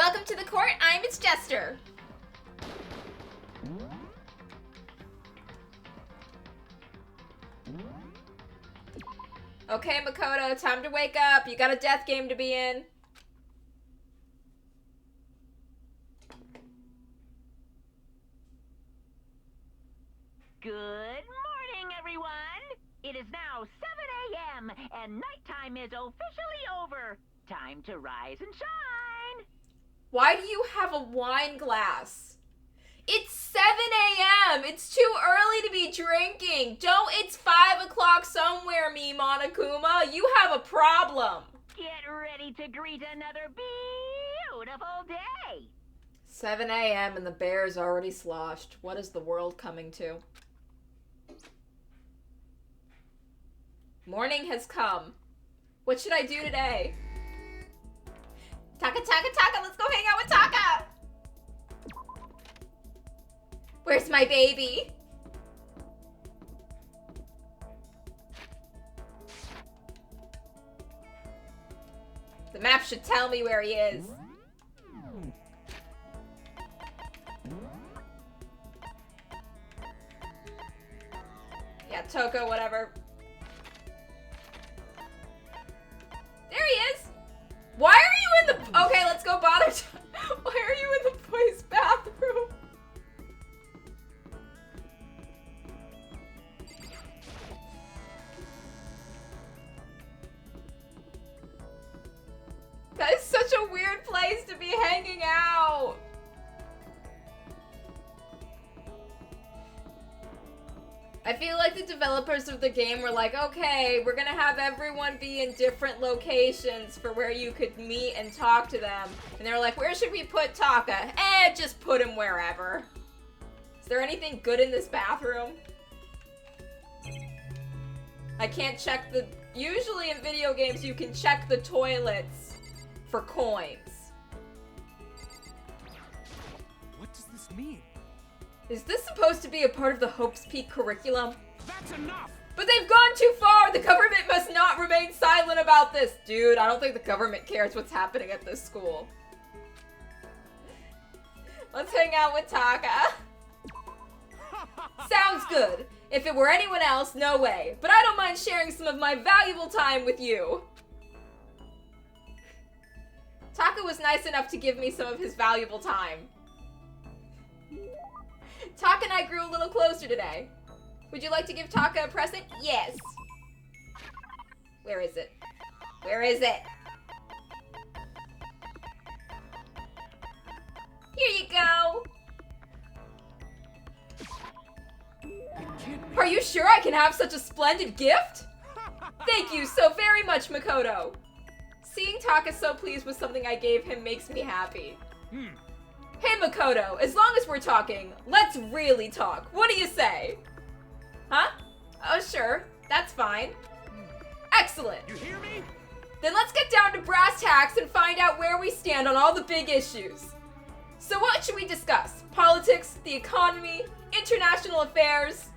Welcome to the court. I'm its Jester. Okay, Makoto, time to wake up. You got a death game to be in. Good morning, everyone. It is now 7 a.m. and nighttime is officially over. Time to rise and shine. Why do you have a wine glass? It's 7 a.m. It's too early to be drinking. Don't, it's 5 o'clock somewhere, me Monokuma. You have a problem. Get ready to greet another beautiful day. 7 a.m. and the bear's already sloshed. What is the world coming to? Morning has come. What should I do today? Taka, Taka, Taka, let's go hang out with Taka! Where's my baby? The map should tell me where he is. Yeah, Toko, whatever. There he is! Why are you in the... Okay, let's go bother... Why are you in the boys' bathroom? That is such a weird place to be hanging out. I feel like the developers of the game were like, okay, we're gonna have everyone be in different locations for where you could meet and talk to them. And they were like, where should we put Taka? Just put him wherever. Is there anything good in this bathroom? I can't check the... Usually in video games you can check the toilets for coins. What does this mean? Is this supposed to be a part of the Hope's Peak curriculum? That's enough! But they've gone too far! The government must not remain silent about this! Dude, I don't think the government cares what's happening at this school. Let's hang out with Taka. Sounds good. If it were anyone else, no way. But I don't mind sharing some of my valuable time with you. Taka was nice enough to give me some of his valuable time. Taka and I grew a little closer today. Would you like to give Taka a present? Yes. Where is it? Where is it? Here you go. Are you sure I can have such a splendid gift? Thank you so very much, Makoto. Seeing Taka so pleased with something I gave him makes me happy. Hey, Makoto, as long as we're talking, let's really talk. What do you say? Huh? Oh, sure. That's fine. Excellent. You hear me? Then let's get down to brass tacks and find out where we stand on all the big issues. So what should we discuss? Politics, the economy, international affairs?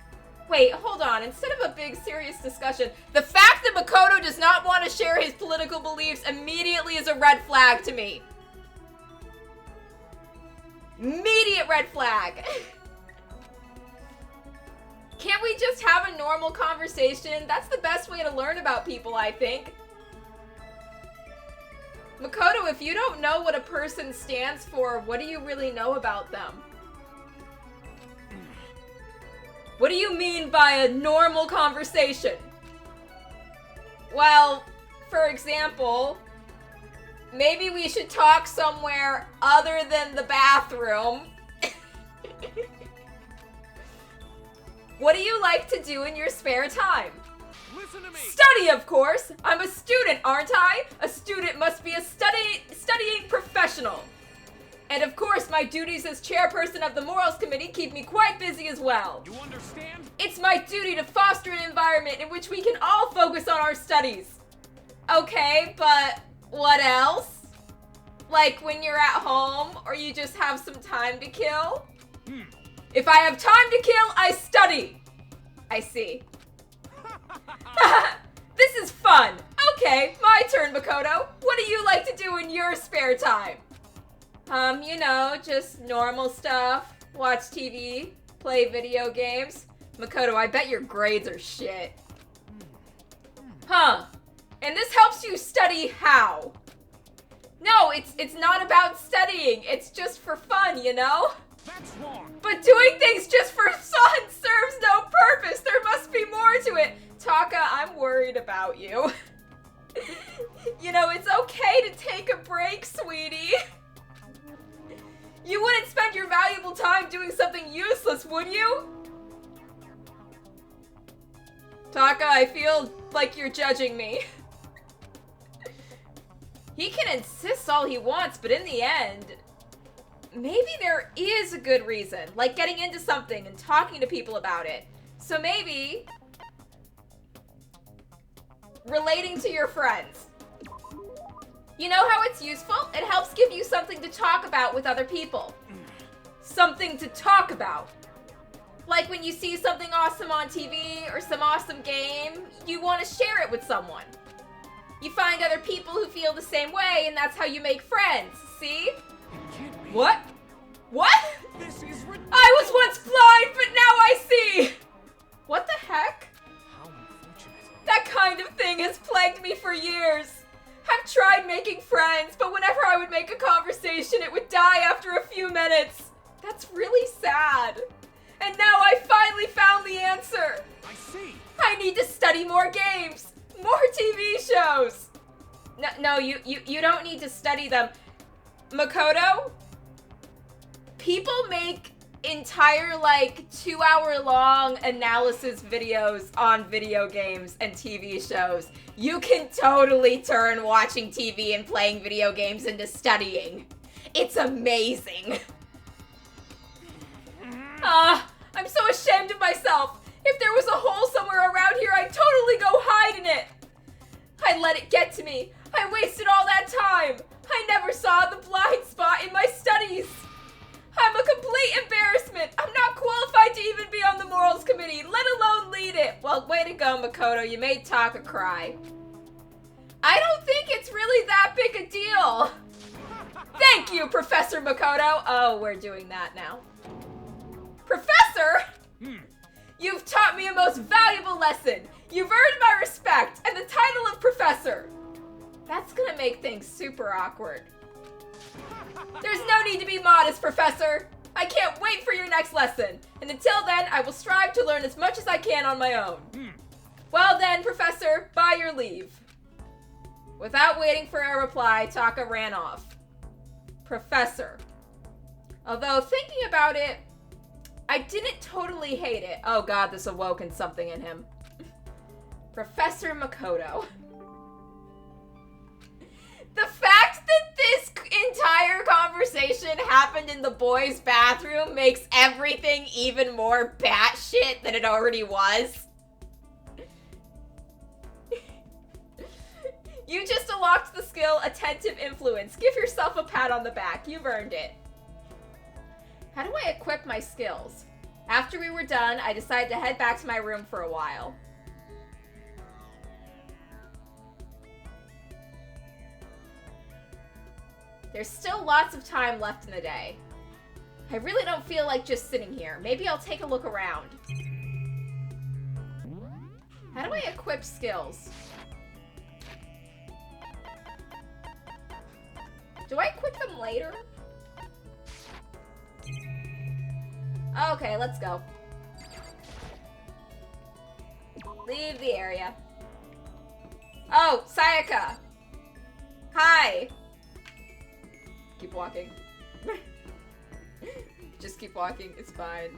Wait, hold on. Instead of a big, serious discussion, the fact that Makoto does not want to share his political beliefs immediately is a red flag to me. Immediate red flag. Can't we just have a normal conversation? That's the best way to learn about people, I think. Makoto, if you don't know what a person stands for, what do you really know about them? What do you mean by a normal conversation? Well, for example, maybe we should talk somewhere other than the bathroom. What do you like to do in your spare time? Listen to me! Study, of course! I'm a student, aren't I? A student must be a studying professional. And of course, my duties as chairperson of the Morals Committee keep me quite busy as well. You understand? It's my duty to foster an environment in which we can all focus on our studies. Okay, but what else? Like when you're at home, or you just have some time to kill? If I have time to kill, I study. I see. This is fun. Okay, my turn, Makoto. What do you like to do in your spare time? You know, just normal stuff. Watch TV, play video games. Makoto, I bet your grades are shit. Huh. And this helps you study how? No, it's not about studying. It's just for fun, you know? That's wrong. But doing things just for fun serves no purpose. There must be more to it. Taka, I'm worried about you. You know, it's okay to take a break, sweetie. You wouldn't spend your valuable time doing something useless, would you? Taka, I feel like you're judging me. He can insist all he wants, but in the end, maybe there is a good reason, like getting into something and talking to people about it. So maybe relating to your friends. You know how it's useful? It helps give you something to talk about with other people. Something to talk about. Like when you see something awesome on TV or some awesome game, you want to share it with someone. You find other people who feel the same way, and that's how you make friends, see? It can't be. What? What? This is ridiculous. I was once blind, but now I see! What the heck? How unfortunate. That kind of thing has plagued me for years. I've tried making friends, but whenever I would make a conversation, it would die after a few minutes. That's really sad. And now I finally found the answer. I see. I need to study more games, more TV shows. No, you don't need to study them. Makoto, people make entire, like, 2-hour-long analysis videos on video games and TV shows. You can totally turn watching TV and playing video games into studying. It's amazing. I'm so ashamed of myself. If there was a hole somewhere around here, I'd totally go hide in it. I let it get to me. I wasted all that time. I never saw the blind spot in my studies. I'm a complete embarrassment. I'm not qualified to even be on the morals committee, let alone lead it. Well, way to go, Makoto. You made Taka cry. I don't think it's really that big a deal. Thank you, Professor Makoto. Oh, we're doing that now. Professor? You've taught me a most valuable lesson. You've earned my respect and the title of professor. That's gonna make things super awkward. There's no need to be modest, Professor. I can't wait for your next lesson. And until then, I will strive to learn as much as I can on my own. Well then, Professor, by your leave. Without waiting for a reply, Taka ran off. Professor. Although, thinking about it, I didn't totally hate it. Oh god, this awoken something in him. Professor Makoto. The fact that this entire conversation happened in the boys' bathroom makes everything even more batshit than it already was. You just unlocked the skill Attentive Influence. Give yourself a pat on the back. You've earned it. How do I equip my skills? After we were done, I decided to head back to my room for a while. There's still lots of time left in the day. I really don't feel like just sitting here. Maybe I'll take a look around. How do I equip skills? Do I equip them later? Okay, let's go. Leave the area. Oh, Sayaka! Hi! Keep walking. Just keep walking, it's fine.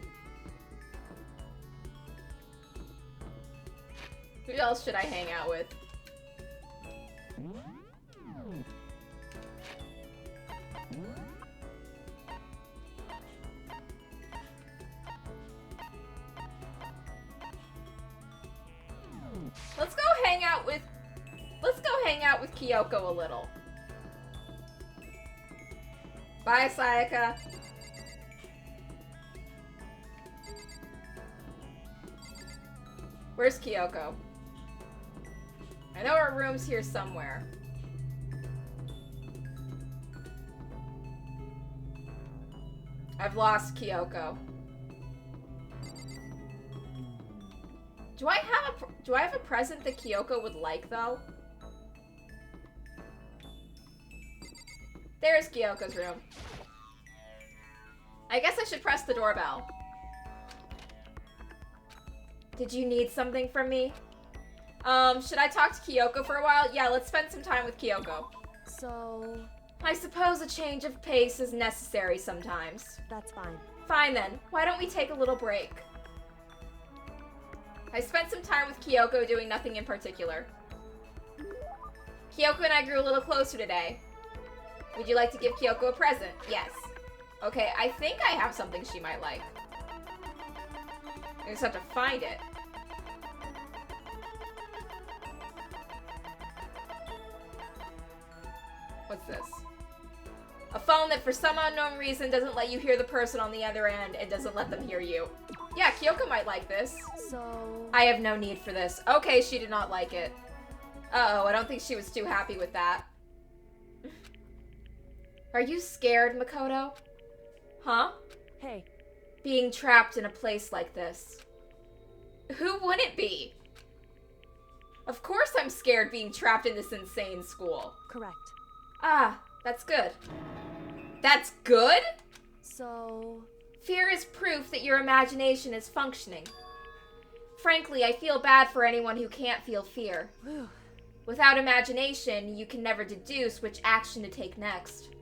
Who else should I hang out with? Let's go hang out with Kyoko a little. Bye, Sayaka. Where's Kyoko? I know her room's here somewhere. I've lost Kyoko. Do I have a present that Kyoko would like, though? There's Kyoko's room. I guess I should press the doorbell. Did you need something from me? Should I talk to Kyoko for a while? Yeah, let's spend some time with Kyoko. So... I suppose a change of pace is necessary sometimes. That's fine. Fine then. Why don't we take a little break? I spent some time with Kyoko doing nothing in particular. Kyoko and I grew a little closer today. Would you like to give Kyoko a present? Yes. Okay, I think I have something she might like. I just have to find it. What's this? A phone that for some unknown reason doesn't let you hear the person on the other end and doesn't let them hear you. Yeah, Kyoko might like this. So... I have no need for this. Okay, she did not like it. Uh-oh, I don't think she was too happy with that. Are you scared, Makoto? Huh? Hey. Being trapped in a place like this. Who wouldn't be? Of course I'm scared being trapped in this insane school. Correct. Ah, that's good. That's good? So... Fear is proof that your imagination is functioning. Frankly, I feel bad for anyone who can't feel fear. Whew. Without imagination, you can never deduce which action to take next.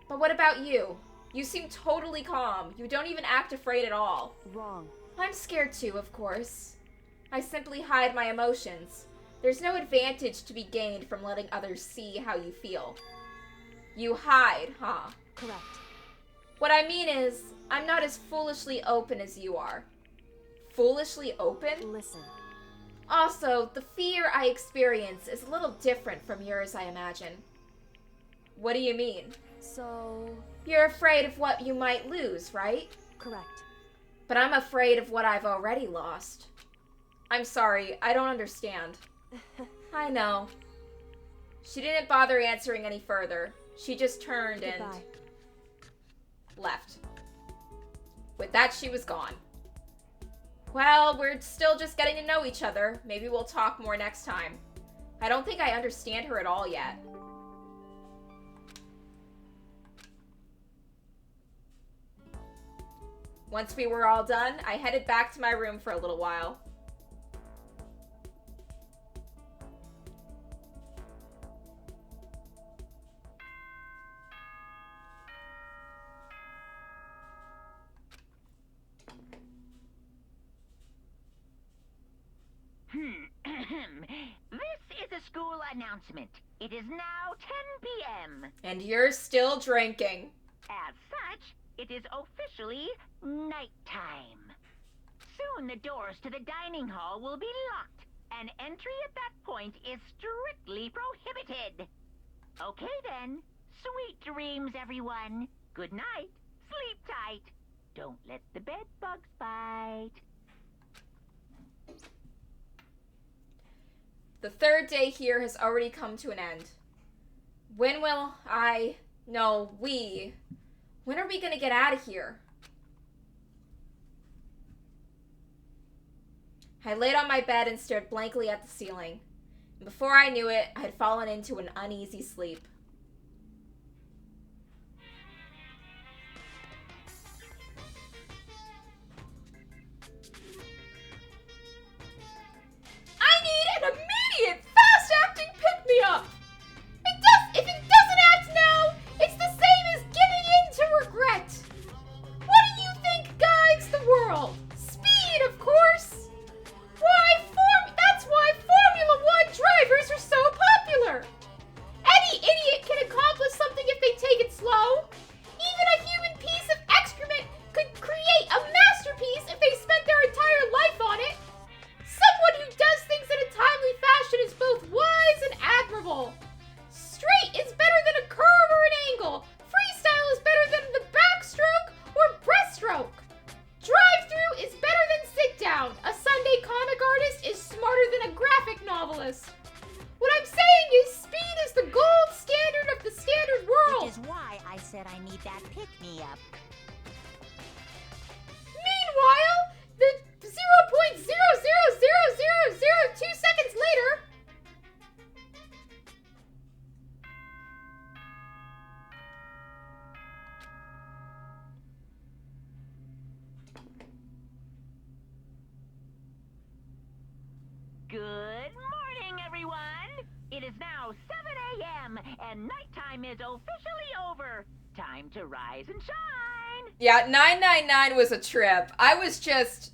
But what about you? You seem totally calm. You don't even act afraid at all. Wrong. I'm scared too, of course. I simply hide my emotions. There's no advantage to be gained from letting others see how you feel. You hide, huh? Correct. What I mean is, I'm not as foolishly open as you are. Foolishly open? Listen. Also, the fear I experience is a little different from yours, I imagine. What do you mean? So... You're afraid of what you might lose, right? Correct. But I'm afraid of what I've already lost. I'm sorry, I don't understand. I know. She didn't bother answering any further. She just turned and Goodbye. left. With that, she was gone. Well, we're still just getting to know each other. Maybe we'll talk more next time. I don't think I understand her at all yet. Once we were all done, I headed back to my room for a little while. This is a school announcement. It is now 10 p.m. And you're still drinking. As such, it is officially nighttime. Soon the doors to the dining hall will be locked, and entry at that point is strictly prohibited. Okay then, sweet dreams, everyone. Good night, sleep tight. Don't let the bed bugs bite. The third day here has already come to an end. When will I... No, we... When are we gonna get out of here? I laid on my bed and stared blankly at the ceiling. And before I knew it, I had fallen into an uneasy sleep. I need an immediate, fast-acting pick-me-up! If it doesn't act now, it's the same as giving in to regret. What do you think guides the world? Speed, of course. That's why Formula One drivers are so popular. Any idiot can accomplish something if they take it slow. Even a human piece of excrement could create a masterpiece if they spent their entire life on it. Someone who does things in a timely fashion is both wise and admirable. Straight is better than a curve or an angle. Freestyle is better than the backstroke or breaststroke. Drive-through is better than sit-down. A Sunday comic artist is smarter than a graphic novelist. What I'm saying is speed is the gold standard of the standard world. Which is why I said I need that pick-me-up. now 7 a.m. and nighttime is officially over. Time to rise and shine. Yeah, 999 was a trip. I was just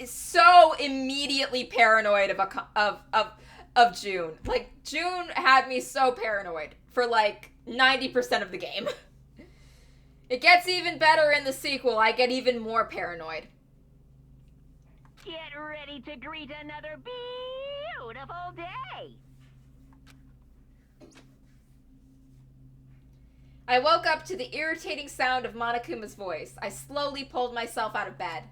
so immediately paranoid of June. Like, June had me so paranoid for like 90% of the game. It gets even better in the sequel. I get even more paranoid. Get ready to greet another beautiful day. I woke up to the irritating sound of Monokuma's voice. I slowly pulled myself out of bed.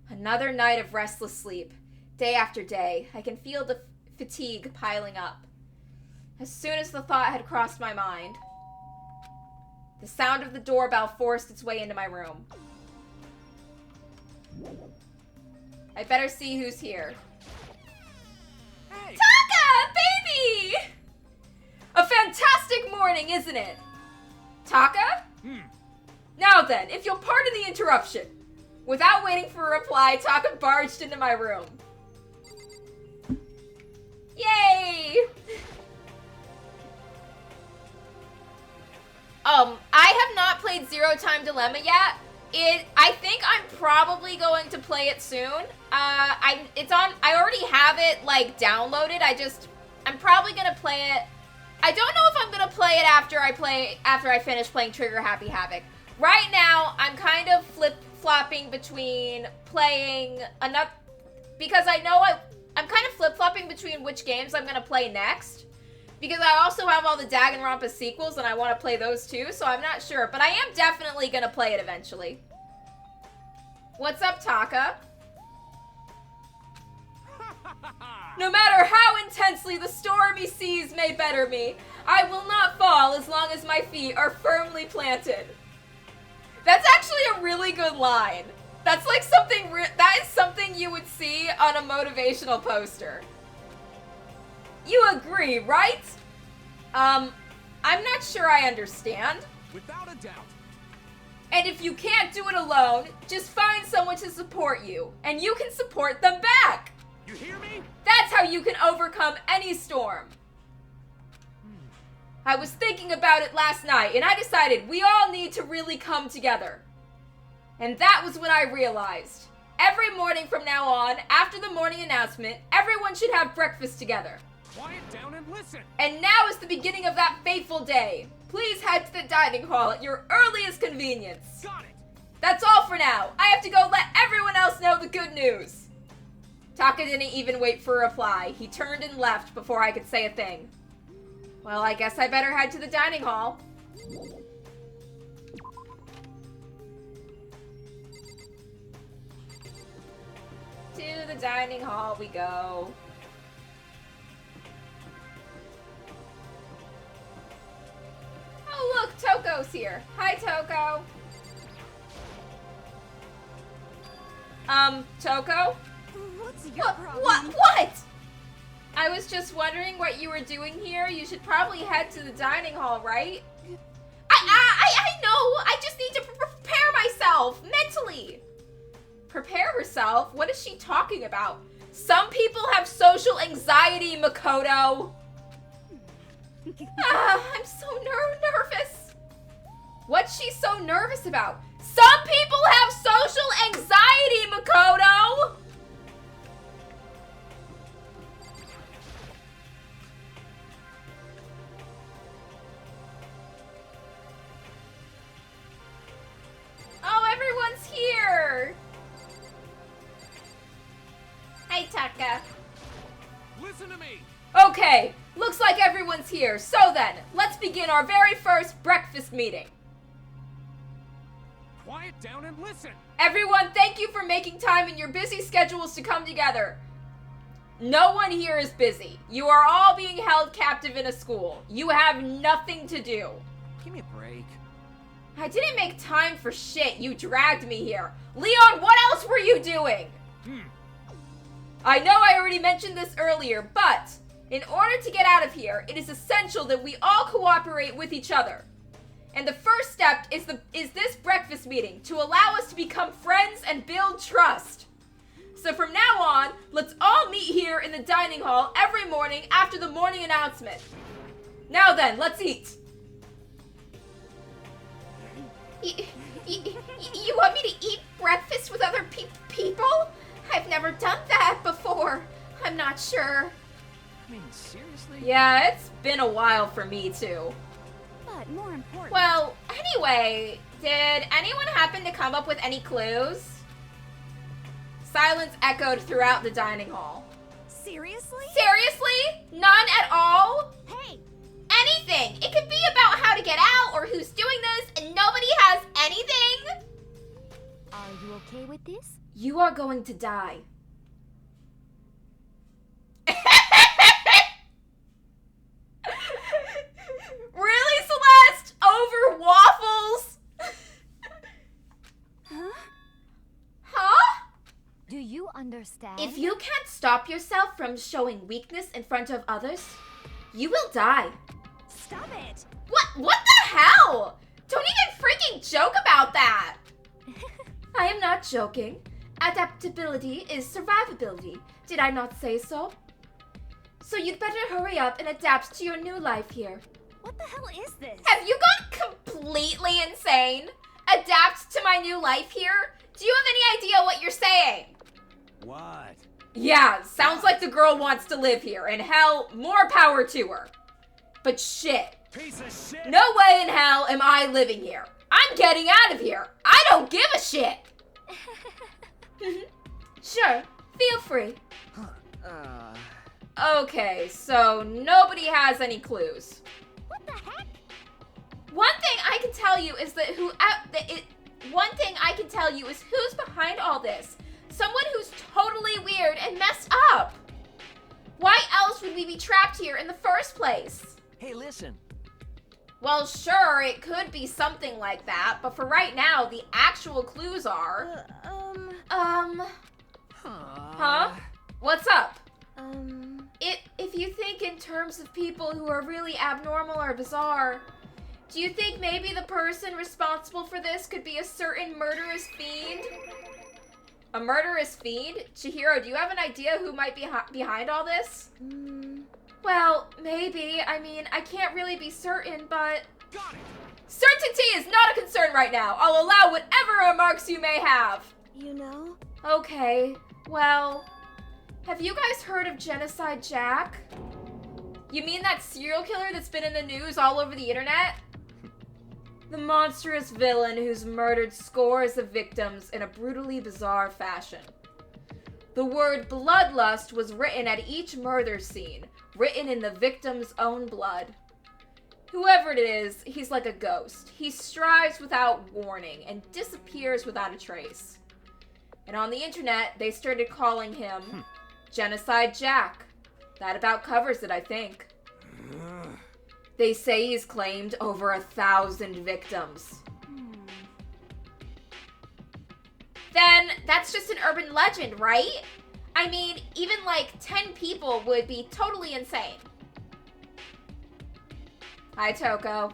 Another night of restless sleep. Day after day, I can feel the fatigue piling up. As soon as the thought had crossed my mind, the sound of the doorbell forced its way into my room. I better see who's here. Hey! Taka! Baby! A fantastic morning, isn't it? Taka? Now then, if you'll pardon the interruption. Without waiting for a reply, Taka barged into my room. Yay! I have not played Zero Time Dilemma yet. I think I'm probably going to play it soon. I already have it, like, downloaded. I'm probably gonna play it. I don't know if I'm gonna play it after I finish playing Trigger Happy Havoc. Right now, I'm kind of flip-flopping between playing another, because I know I'm kind of flip-flopping between which games I'm gonna play next. Because I also have all the Danganronpa sequels and I want to play those too, so I'm not sure. But I am definitely gonna play it eventually. What's up, Taka? No matter how intensely the stormy seas may better me, I will not fall as long as my feet are firmly planted. That's actually a really good line. That's like something, that is something you would see on a motivational poster. You agree, right? I'm not sure I understand. Without a doubt. And if you can't do it alone, just find someone to support you, and you can support them back. You hear me? That's how you can overcome any storm. I was thinking about it last night, and I decided we all need to really come together. And that was when I realized, every morning from now on, after the morning announcement, everyone should have breakfast together. Quiet down and listen. And now is the beginning of that fateful day. Please head to the dining hall at your earliest convenience. Got it. That's all for now. I have to go let everyone else know the good news. Taka didn't even wait for a reply. He turned and left before I could say a thing. Well, I guess I better head to the dining hall. To the dining hall we go. Oh, look, Toko's here. Hi, Toko. Toko? What's your problem? What? I was just wondering what you were doing here. You should probably head to the dining hall, right? I know. I just need to prepare myself mentally. Prepare herself? What is she talking about? Some people have social anxiety, Makoto. I'm so nervous. What's she so nervous about? Some people have social anxiety, Makoto! Oh, everyone's here! Hey, Taka. Listen to me. Okay, looks like everyone's here. So then, let's begin our very first breakfast meeting. Quiet down and listen. Everyone, thank you for making time in your busy schedules to come together. No one here is busy. You are all being held captive in a school. You have nothing to do. Give me a break. I didn't make time for shit. You dragged me here. Leon, what else were you doing? I know I already mentioned this earlier, but in order to get out of here, it is essential that we all cooperate with each other. And the first step is this breakfast meeting to allow us to become friends and build trust. So from now on, let's all meet here in the dining hall every morning after the morning announcement. Now then, let's eat. You want me to eat breakfast with other people? I've never done that before. I'm not sure. I mean, seriously? Yeah, it's been a while for me too. But more important. Well, anyway, did anyone happen to come up with any clues? Silence echoed throughout the dining hall. Seriously? Seriously? None at all? Hey! Anything! It could be about how to get out or who's doing this, and nobody has anything! Are you okay with this? You are going to die. Really, Celeste? Over waffles? Huh? Huh? Do you understand? If you can't stop yourself from showing weakness in front of others, you will die. Stop it! What the hell? Don't even freaking joke about that. I am not joking. Adaptability is survivability. Did I not say so? So you'd better hurry up and adapt to your new life here. What the hell is this? Have you gone completely insane? Adapt to my new life here? Do you have any idea what you're saying? What? Yeah, sounds like the girl wants to live here, and hell, more power to her. But shit. Piece of shit! No way in hell am I living here. I'm getting out of here. I don't give a shit. Sure, feel free. Okay, so nobody has any clues. What the heck? One thing I can tell you is that who's behind all this. Someone who's totally weird and messed up. Why else would we be trapped here in the first place? Hey, listen. Well, sure, it could be something like that, but for right now, the actual clues are... Huh? What's up? If you think in terms of people who are really abnormal or bizarre, do you think maybe the person responsible for this could be a certain murderous fiend? A murderous fiend? Chihiro, do you have an idea who might be behind all this? Well, maybe. I mean, I can't really be certain, but... Got it! Certainty is not a concern right now. I'll allow whatever remarks you may have. You know? Okay, well... Have you guys heard of Genocide Jack? You mean that serial killer that's been in the news all over the internet? The monstrous villain who's murdered scores of victims in a brutally bizarre fashion. The word bloodlust was written at each murder scene, written in the victim's own blood. Whoever it is, he's like a ghost. He strives without warning and disappears without a trace. And on the internet, they started calling him Genocide Jack. That about covers it, I think. They say he's claimed over 1,000 victims. Then that's just an urban legend, right? I mean, even like 10 people would be totally insane. Hi, Toko.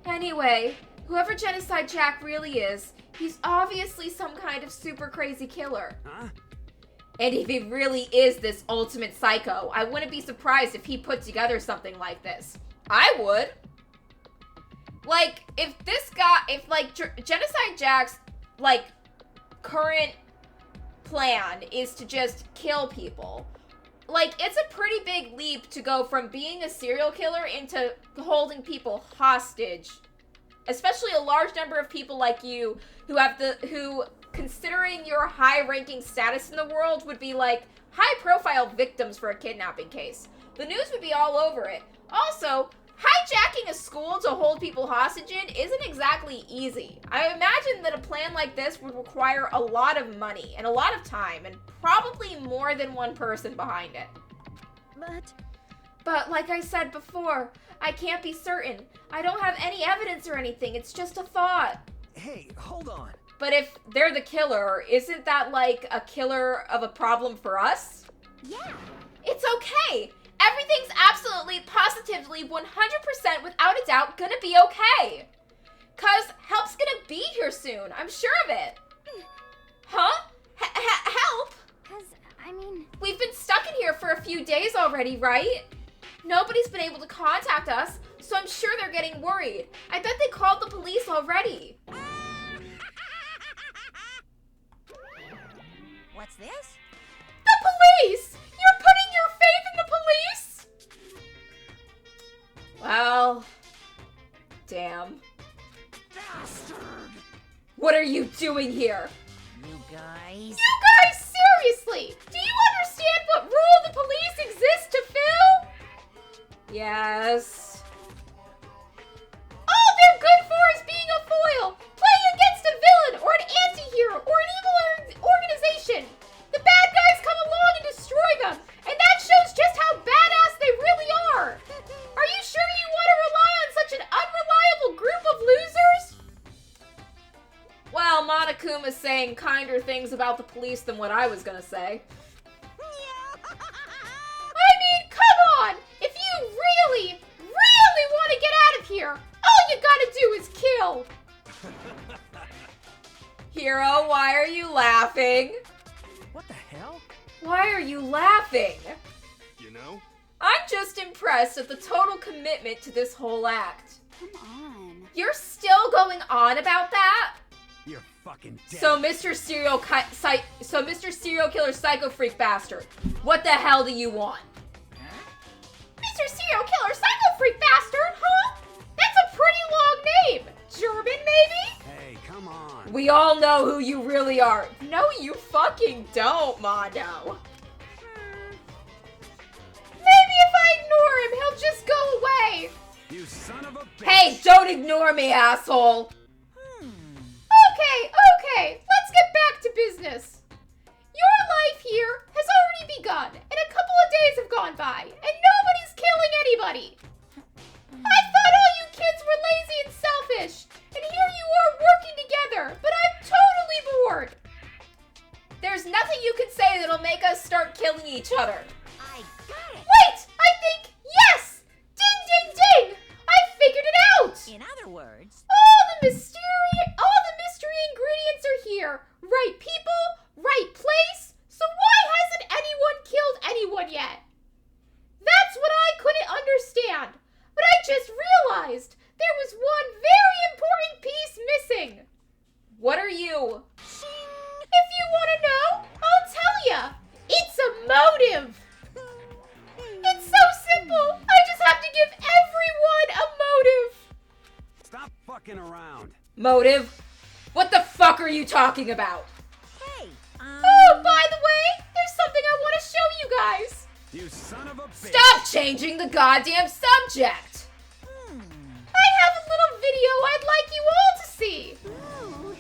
Anyway, whoever Genocide Jack really is, he's obviously some kind of super crazy killer. Huh? And if he really is this ultimate psycho, I wouldn't be surprised if he put together something like this. I would. Like, if Genocide Jack's, like, current plan is to just kill people, like, it's a pretty big leap to go from being a serial killer into holding people hostage. Especially a large number of people like you who considering your high-ranking status in the world, would be like high-profile victims for a kidnapping case. The news would be all over it. Also, hijacking a school to hold people hostage in isn't exactly easy. I imagine that a plan like this would require a lot of money and a lot of time and probably more than one person behind it. But like I said before, I can't be certain. I don't have any evidence or anything. It's just a thought. Hey, hold on. But if they're the killer, isn't that like a killer of a problem for us? Yeah. It's okay. Everything's absolutely, positively, 100% without a doubt gonna be okay. 'Cause help's gonna be here soon. I'm sure of it. Huh? Help! I mean... We've been stuck in here for a few days already, right? Nobody's been able to contact us, so I'm sure they're getting worried. I bet they called the police already. What's this? The police! You're putting your faith in the police? Well, damn. Bastard! What are you doing here? You guys... You guys, seriously! Do you understand what role the police exists to fill? Yes. All they're good for is being a foil, playing against a villain or an anti-hero or an evil organization. The bad guys come along and destroy them, and that shows just how badass they really are. Are you sure you want to rely on such an unreliable group of losers? Well, Monokuma's saying kinder things about the police than what I was gonna say. I mean, come on! If you really, really want to get out of here, all you gotta do is kill! Hiro, why are you laughing? What the hell? Why are you laughing? You know? I'm just impressed at the total commitment to this whole act. Come on. You're still going on about that? You're fucking dead. So Mr. Serial Killer Psycho Freak Bastard, what the hell do you want? Mr. Serial Killer Psycho Freak Bastard, huh? That's a pretty long name. German, maybe? Hey, come on. We all know who you really are. No, you fucking don't, Mondo. Maybe if I ignore him, he'll just go away. You son of a bitch. Hey, don't ignore me, asshole. Okay, let's get back to business. Your life here has already begun, and a couple of days have gone by, and nobody's killing anybody. I thought all you kids were lazy and selfish, and here you are working together, but I'm totally bored. There's nothing you can say that'll make us start killing each other. I got it! Wait, I think, yes! Ding, ding, ding! I figured it out! In other words... All the mystery ingredients are here. Right people, right place. So why hasn't anyone killed anyone yet? That's what I couldn't understand. But I just realized there was one very important piece missing. What are you? If you want to know, I'll tell ya. It's a motive. It's so simple. I just have to give everyone a motive. Stop fucking around. Motive? What the fuck are you talking about? Hey, Oh, by the way, there's something I want to show you guys. You son of a bitch. Stop changing the goddamn subject. I have a little video I'd like you all to see. Oh,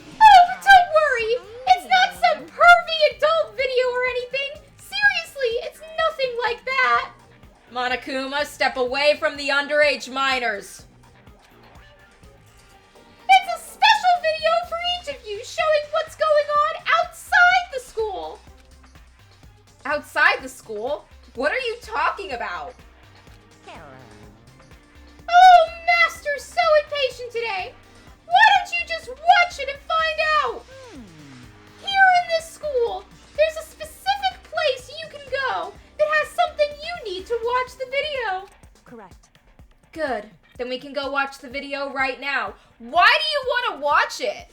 but don't worry. It's not some pervy adult video or anything. Seriously, it's nothing like that. Monokuma, step away from the underage minors. It's a special video for each of you showing what's going on outside the school. Outside the school? What are you talking about? Oh, Master's so impatient today. Why don't you just watch it and find out? Here in this school, there's a specific place you can go that has something you need to watch the video. Correct. Good. Then we can go watch the video right now. Why do you want to watch it?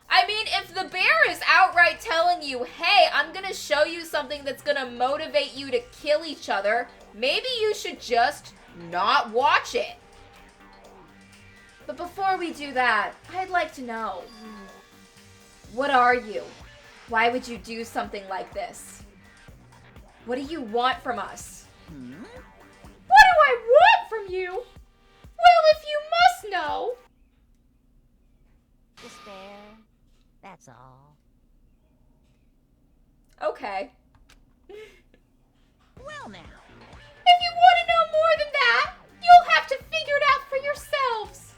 I mean, if the bear is outright telling you, hey, I'm gonna show you something that's gonna motivate you to kill each other, maybe you should just not watch it. But before we do that, I'd like to know, what are you? Why would you do something like this? What do you want from us? What do I want from you? Well, if you must know. Despair. That's all. Okay. Well now. If you want to know more than that, you'll have to figure it out for yourselves.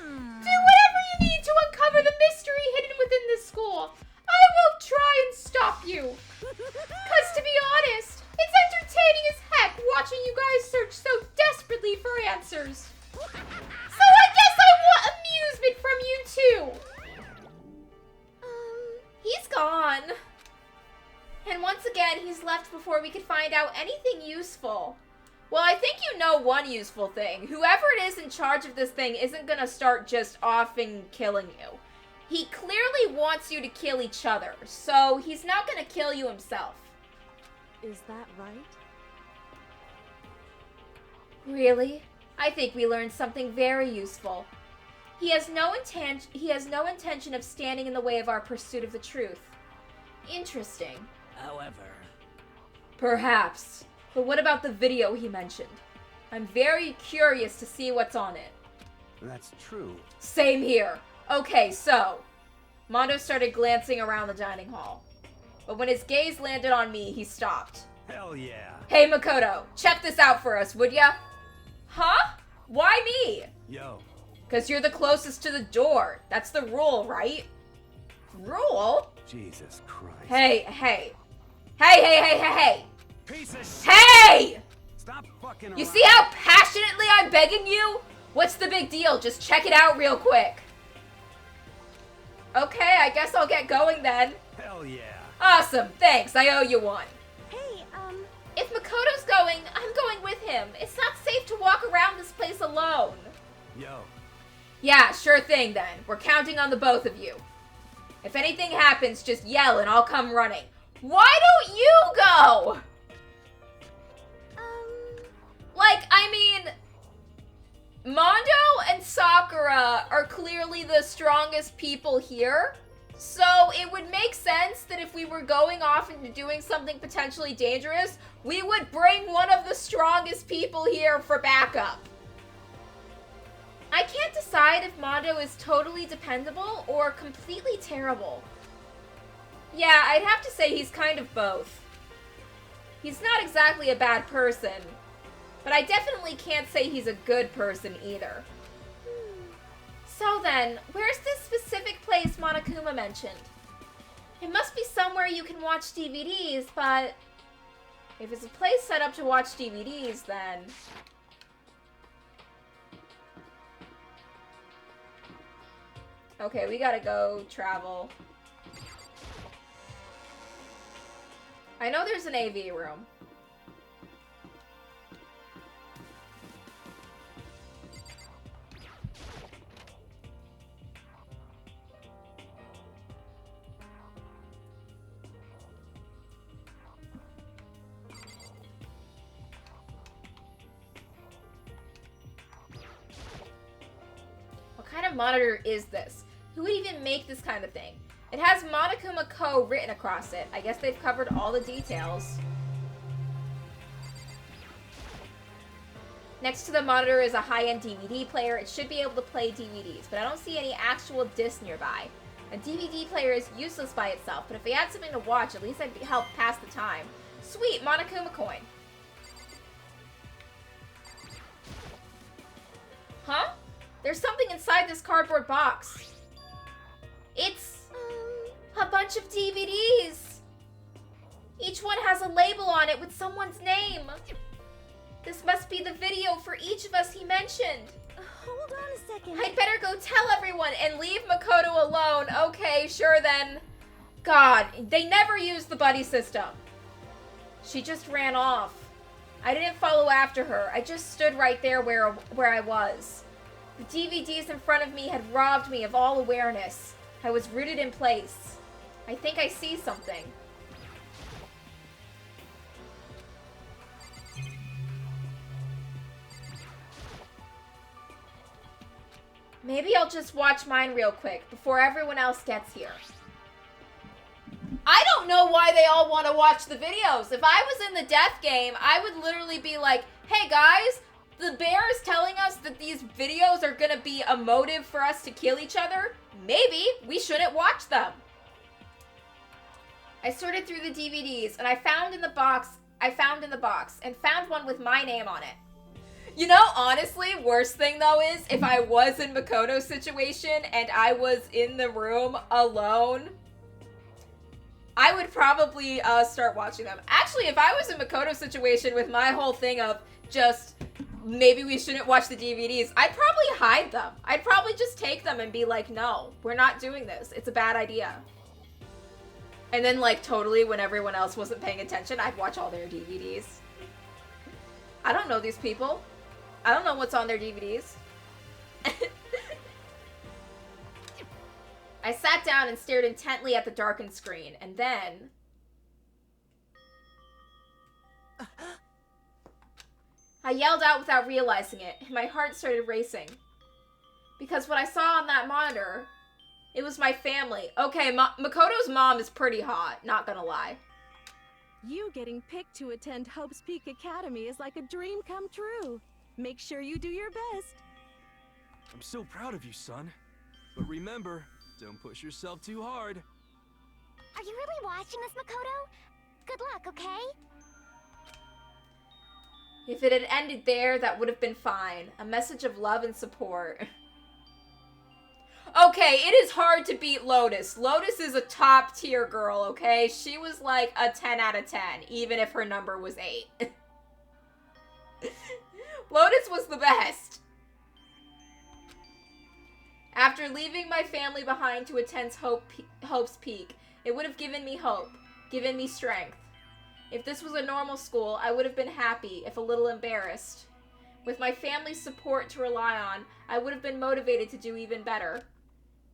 Do whatever you need to uncover the mystery hidden within this school. I won't try and stop you. Because to be honest, it's entertaining as heck watching you guys search so desperately for answers. So I guess I want amusement from you too. He's gone. before we could find out anything useful. Well, I think you know one useful thing. Whoever it is in charge of this thing isn't gonna start just offing killing you. He clearly wants you to kill each other, so he's not gonna kill you himself. Is that right? Really? I think we learned something very useful. He has no intention of standing in the way of our pursuit of the truth. Interesting. However, Perhaps. But what about the video he mentioned? I'm very curious to see what's on it. that's true. Same here. Okay, so Mondo started glancing around the dining hall. But when his gaze landed on me, he stopped. Hell yeah. Hey, Makoto, check this out for us, would ya? Huh? Why me? Yo, Because you're the closest to the door. That's the rule, right? Rule? Jesus Christ. Hey. Piece of shit. Hey! Stop fucking around. You see how passionately I'm begging you? What's the big deal? Just check it out real quick. Okay, I guess I'll get going then. Hell yeah. Awesome, thanks. I owe you one. Hey, If Makoto's going, I'm going with him. It's not safe to walk around this place alone. Yo, Yeah, sure thing then. We're counting on the both of you. If anything happens, just yell and I'll come running. Why don't you go? Mondo and Sakura are clearly the strongest people here. So it would make sense that if we were going off into doing something potentially dangerous, we would bring one of the strongest people here for backup. I can't decide if Mondo is totally dependable or completely terrible. Yeah, I'd have to say he's kind of both. He's not exactly a bad person, but I definitely can't say he's a good person either. So then, where's this specific place Monokuma mentioned? It must be somewhere you can watch DVDs, but if it's a place set up to watch DVDs, then... Okay, we gotta go travel. I know there's an AV room. What kind of monitor is this? Who would even make this kind of thing? It has Monokuma Co. written across it. I guess they've covered all the details. Next to the monitor is a high-end DVD player. It should be able to play DVDs, but I don't see any actual discs nearby. A DVD player is useless by itself, but if we had something to watch, at least I'd help pass the time. Sweet, Monokuma coin. Huh? There's something inside this cardboard box. It's a bunch of DVDs. Each one has a label on it with someone's name. This must be the video for each of us he mentioned. hold on a second. I'd better go tell everyone and leave Makoto alone. Okay, sure then. God, they never used the buddy system. She just ran off. I didn't follow after her. I just stood right there where I was. The DVDs in front of me had robbed me of all awareness. I was rooted in place. I think I see something. Maybe I'll just watch mine real quick before everyone else gets here. I don't know why they all want to watch the videos. If I was in the death game, I would literally be like, hey guys, the bear is telling us that these videos are gonna be a motive for us to kill each other. Maybe we shouldn't watch them. I sorted through the DVDs and I found in the box and found one with my name on it. You know, honestly, worst thing though is if I was in Makoto's situation and I was in the room alone, I would probably start watching them. Actually, if I was in Makoto's situation with my whole thing of just maybe we shouldn't watch the DVDs, I'd probably hide them. I'd probably just take them and be like, no, we're not doing this. It's a bad idea. And then, like, totally when everyone else wasn't paying attention, I'd watch all their DVDs. I don't know these people. I don't know what's on their DVDs. I sat down and stared intently at the darkened screen, and then... I yelled out without realizing it, and my heart started racing. Because what I saw on that monitor, it was my family. Okay, Makoto's mom is pretty hot, not gonna lie. You getting picked to attend Hope's Peak Academy is like a dream come true. Make sure you do your best. I'm so proud of you, son. But remember, don't push yourself too hard. Are you really watching this, Makoto? Good luck, okay? If it had ended there, that would have been fine. A message of love and support. Okay, it is hard to beat Lotus. Lotus is a top tier girl, okay? She was like a 10 out of 10, even if her number was 8. Lotus was the best. After leaving my family behind to attend Hope's Peak, it would have given me hope, given me strength. If this was a normal school, I would have been happy, if a little embarrassed. With my family's support to rely on, I would have been motivated to do even better.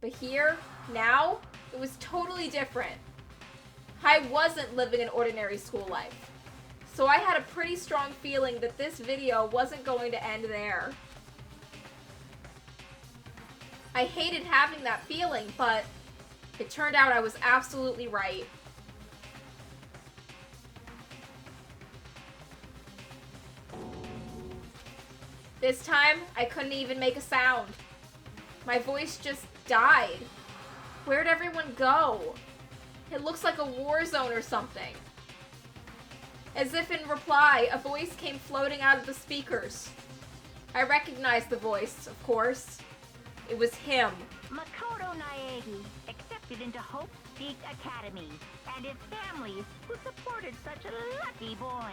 But here, now, it was totally different. I wasn't living an ordinary school life. So I had a pretty strong feeling that this video wasn't going to end there. I hated having that feeling, but it turned out I was absolutely right. This time, I couldn't even make a sound. My voice just died. Where'd everyone go? It looks like a war zone or something. As if in reply, a voice came floating out of the speakers. I recognized the voice, of course. It was him. Makoto Naegi, accepted into Hope's Peak Academy, and his family, who supported such a lucky boy.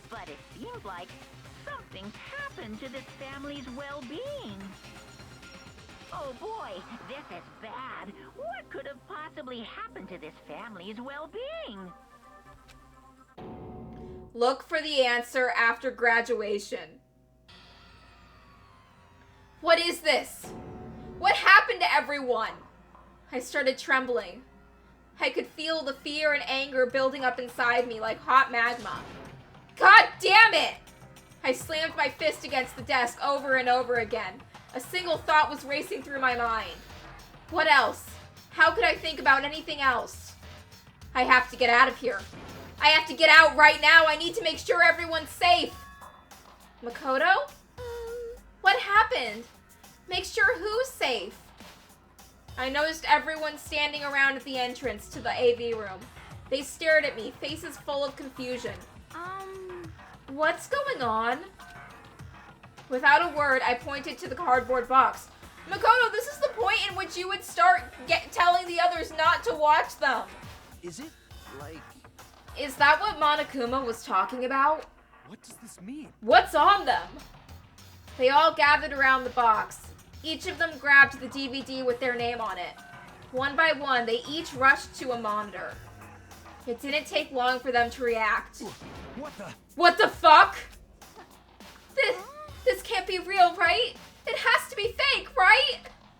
But it seems like something's happened to this family's well-being. Oh boy, this is bad. What could have possibly happened to this family's well-being? Look for the answer after graduation. What is this? What happened to everyone? I started trembling. I could feel the fear and anger building up inside me like hot magma. God damn it! I slammed my fist against the desk over and over again. A single thought was racing through my mind. What else? How could I think about anything else? I have to get out of here. I have to get out right now. I need to make sure everyone's safe. Makoto? What happened? Make sure who's safe? I noticed everyone standing around at the entrance to the AV room. They stared at me, faces full of confusion. What's going on? Without a word, I pointed to the cardboard box. Makoto, this is the point in which you would start telling the others not to watch them. Is it, like... Is that what Monokuma was talking about? What does this mean? What's on them? They all gathered around the box. Each of them grabbed the DVD with their name on it. One by one, they each rushed to a monitor. It didn't take long for them to react. What the... What the fuck? This can't be real, right? It has to be fake, right?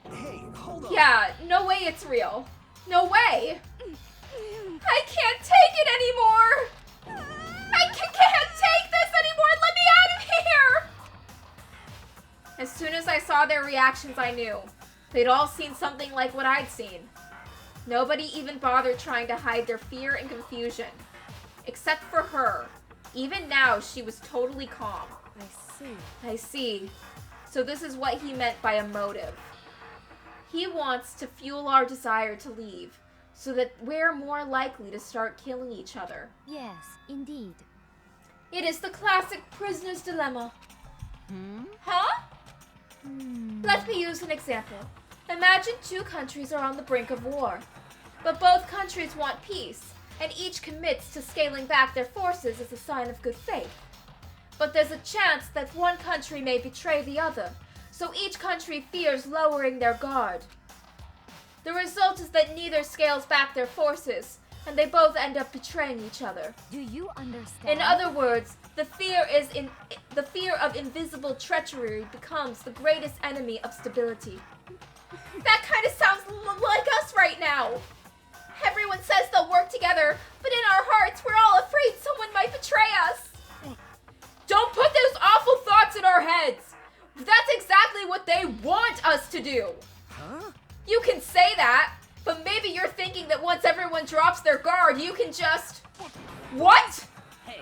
Hey, hold on. Yeah, no way it's real. No way. I can't take it anymore. I can't take this anymore. Let me out of here. As soon as I saw their reactions, I knew. They'd all seen something like what I'd seen. Nobody even bothered trying to hide their fear and confusion. Except for her. Even now, she was totally calm. I see. So this is what he meant by a motive. He wants to fuel our desire to leave, so that we're more likely to start killing each other. Yes, indeed. It is the classic prisoner's dilemma. Huh? Let me use an example. Imagine two countries are on the brink of war, but both countries want peace, and each commits to scaling back their forces as a sign of good faith. But there's a chance that one country may betray the other, so each country fears lowering their guard. The result is that neither scales back their forces, and they both end up betraying each other. Do you understand? In other words, the fear of invisible treachery becomes the greatest enemy of stability. That kind of sounds like us right now. Everyone says they'll work together, but in our hearts, we're all afraid someone might betray us. Don't put those awful thoughts in our heads. That's exactly what they want us to do. Huh? You can say that, but maybe you're thinking that once everyone drops their guard, you can just... What? Hey.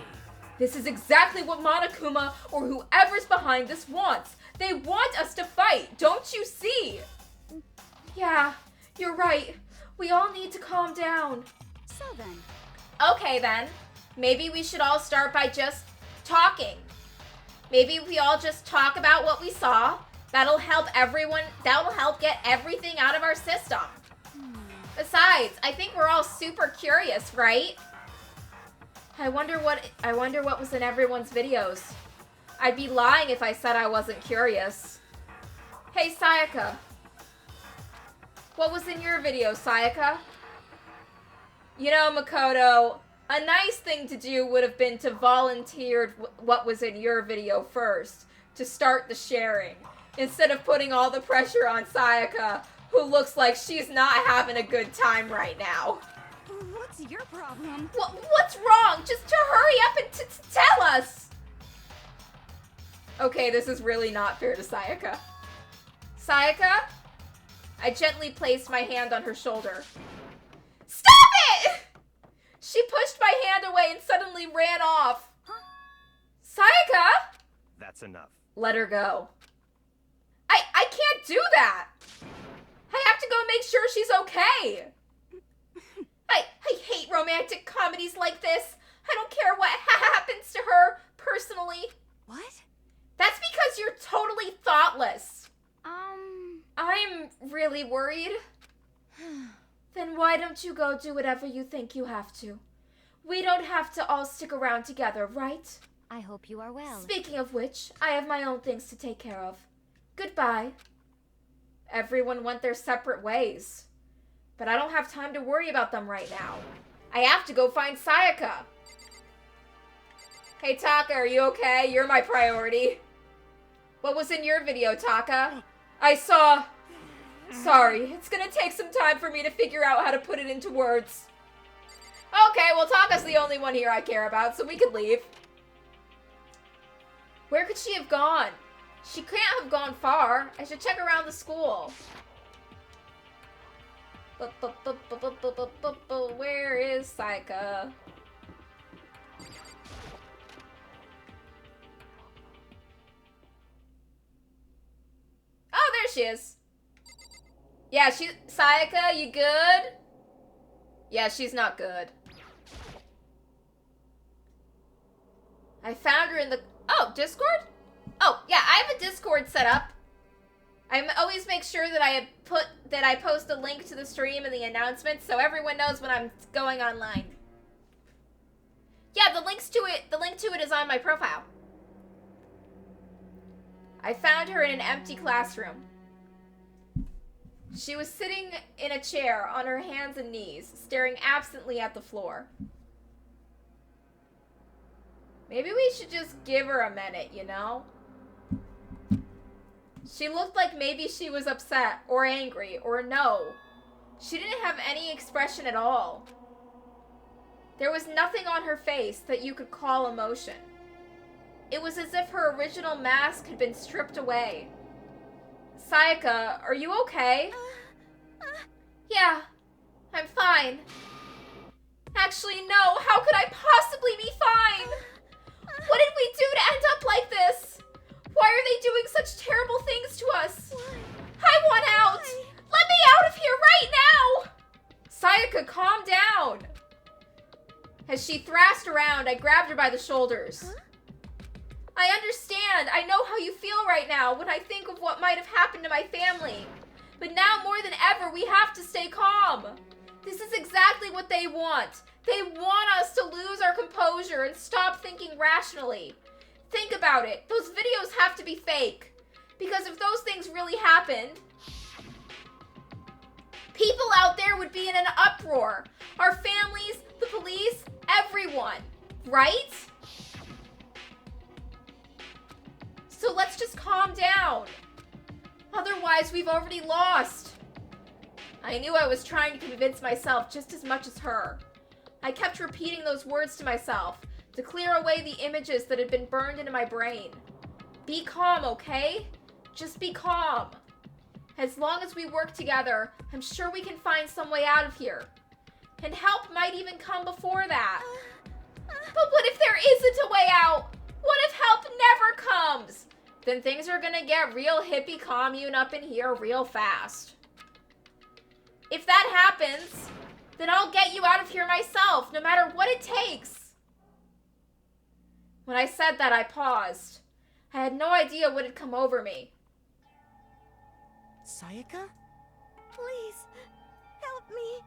This is exactly what Monokuma or whoever's behind this wants. They want us to fight, don't you see? Yeah, you're right. We all need to calm down. So then. Okay then, maybe we should all start by just talking. Maybe we all just talk about what we saw. That'll help get everything out of our system. Besides, I think we're all super curious, right? I wonder what was in everyone's videos. I'd be lying if I said I wasn't curious. Hey, Sayaka. What was in your video, Sayaka? You know, Makoto, a nice thing to do would have been to volunteer what was in your video first, to start the sharing, instead of putting all the pressure on Sayaka, who looks like she's not having a good time right now. What's your problem? What's wrong? Just to hurry up and tell us! Okay, this is really not fair to Sayaka. Sayaka? I gently placed my hand on her shoulder. Stop it! She pushed my hand away and suddenly ran off. Huh? Sayaka? That's enough. Let her go. I can't do that. I have to go make sure she's okay. I hate romantic comedies like this. I don't care what happens to her, personally. What? That's because you're totally thoughtless. I'm really worried. Then why don't you go do whatever you think you have to? We don't have to all stick around together, right? I hope you are well. Speaking of which, I have my own things to take care of. Goodbye. Everyone went their separate ways. But I don't have time to worry about them right now. I have to go find Sayaka. Hey, Taka, are you okay? You're my priority. What was in your video, Taka? I saw... Sorry, it's gonna take some time for me to figure out how to put it into words. Okay, well, Taka's the only one here I care about, so we could leave. Where could she have gone? She can't have gone far. I should check around the school. Where is Sayaka? Oh, there she is. Yeah, Sayaka, you good? Yeah, she's not good. I found her in the... Oh, Discord? Oh, yeah, I have a Discord set up. I always make sure that I post a link to the stream and the announcements so everyone knows when I'm going online. Yeah, the link to it is on my profile. I found her in an empty classroom. She was sitting in a chair on her hands and knees, staring absently at the floor. Maybe we should just give her a minute, you know? She looked like maybe she was upset or angry or no. She didn't have any expression at all. There was nothing on her face that you could call emotion. It was as if her original mask had been stripped away. Sayaka, are you okay? Yeah, I'm fine. Actually, no, how could I possibly be fine? What did we do to end up like this? Why are they doing such terrible things to us? I want out! Let me out of here right now! Sayaka, calm down! As she thrashed around, I grabbed her by the shoulders. Huh? I understand. I know how you feel right now when I think of what might have happened to my family. But now more than ever, we have to stay calm. This is exactly what they want. They want us to lose our composure and stop thinking rationally. Think about it. Those videos have to be fake. Because if those things really happened, People out there would be in an uproar. Our families, the police, everyone. Right? So let's just calm down. Otherwise, we've already lost. I knew I was trying to convince myself just as much as her. I kept repeating those words to myself to clear away the images that had been burned into my brain. Be calm, okay? Just be calm. As long as we work together, I'm sure we can find some way out of here. And help might even come before that. But what if there isn't a way out? What if help never comes? Then things are gonna get real hippie commune up in here real fast. If that happens, then I'll get you out of here myself, no matter what it takes. When I said that, I paused. I had no idea what had come over me. Sayaka? Please, help me.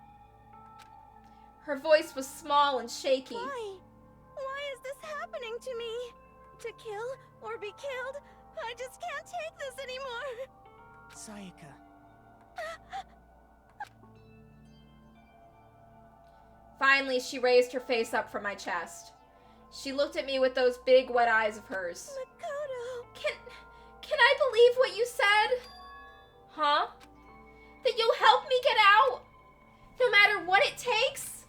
Her voice was small and shaky. Why? Why is this happening to me? To kill or be killed? I just can't take this anymore. Sayaka. Finally, she raised her face up from my chest. She looked at me with those big, wet eyes of hers. Makoto. Can I believe what you said? Huh? That you'll help me get out? No matter what it takes?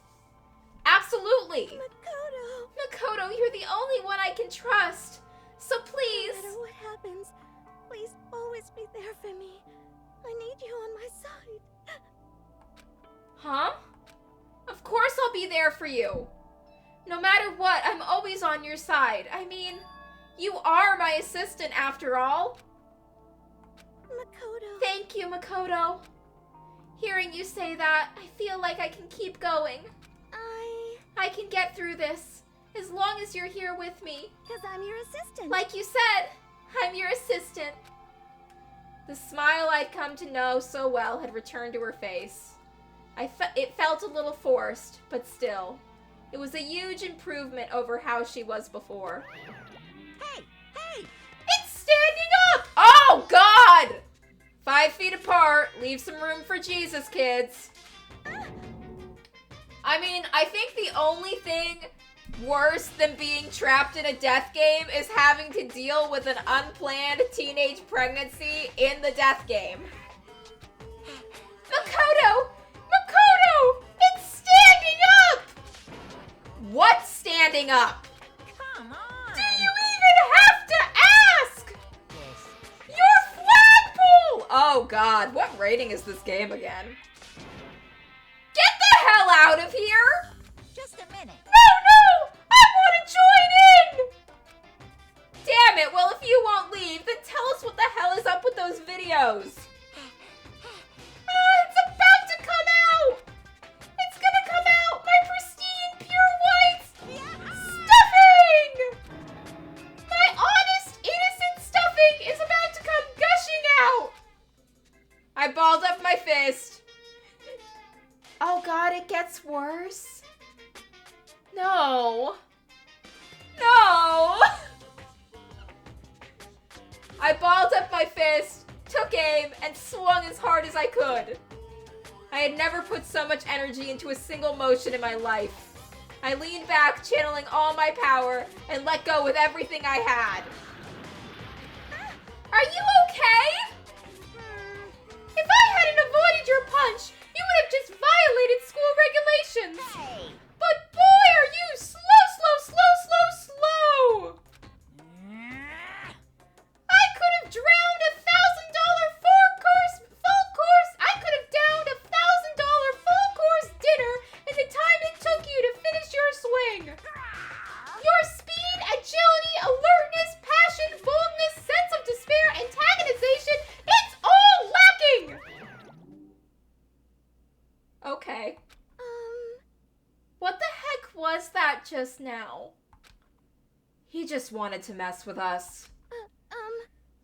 Absolutely. Makoto. Makoto, you're the only one I can trust. So please. No matter what happens, please always be there for me. I need you on my side. Huh? Of course I'll be there for you. No matter what, I'm always on your side. I mean, you are my assistant after all. Makoto. Thank you, Makoto. Hearing you say that, I feel like I can keep going. I can get through this, as long as you're here with me. 'Cause I'm your assistant. Like you said, I'm your assistant. The smile I'd come to know so well had returned to her face. It felt a little forced, but still. It was a huge improvement over how she was before. Hey! Hey! It's standing up! Oh, God! 5 feet apart. Leave some room for Jesus, kids. I mean, I think the only thing worse than being trapped in a death game is having to deal with an unplanned teenage pregnancy in the death game. Makoto! Makoto! It's standing up! What's standing up? Come on! Do you even have to ask? Your flagpole! Oh God, what rating is this game again? Get the hell out of here! Just a minute. No! I want to join in! Damn it, well if you won't leave, then tell us what the hell is up with those videos. It's about to come out! It's gonna come out! My pristine, pure white stuffing! My honest, innocent stuffing is about to come gushing out! I balled up my fist. Oh God, it gets worse? No. No! I balled up my fist, took aim, and swung as hard as I could. I had never put so much energy into a single motion in my life. I leaned back, channeling all my power, and let go with everything I had. Are you okay? If I hadn't avoided your punch, you would have just violated school regulations. Hey! But boy, are you slow! I could have drowned $1,000 full course. I could have downed $1,000 full course dinner in the time it took you to finish your swing. Your speed, agility, alertness, passion, boldness, sense of despair, antagonization, it's all lacking. Okay. What the heck was that just now? He just wanted to mess with us.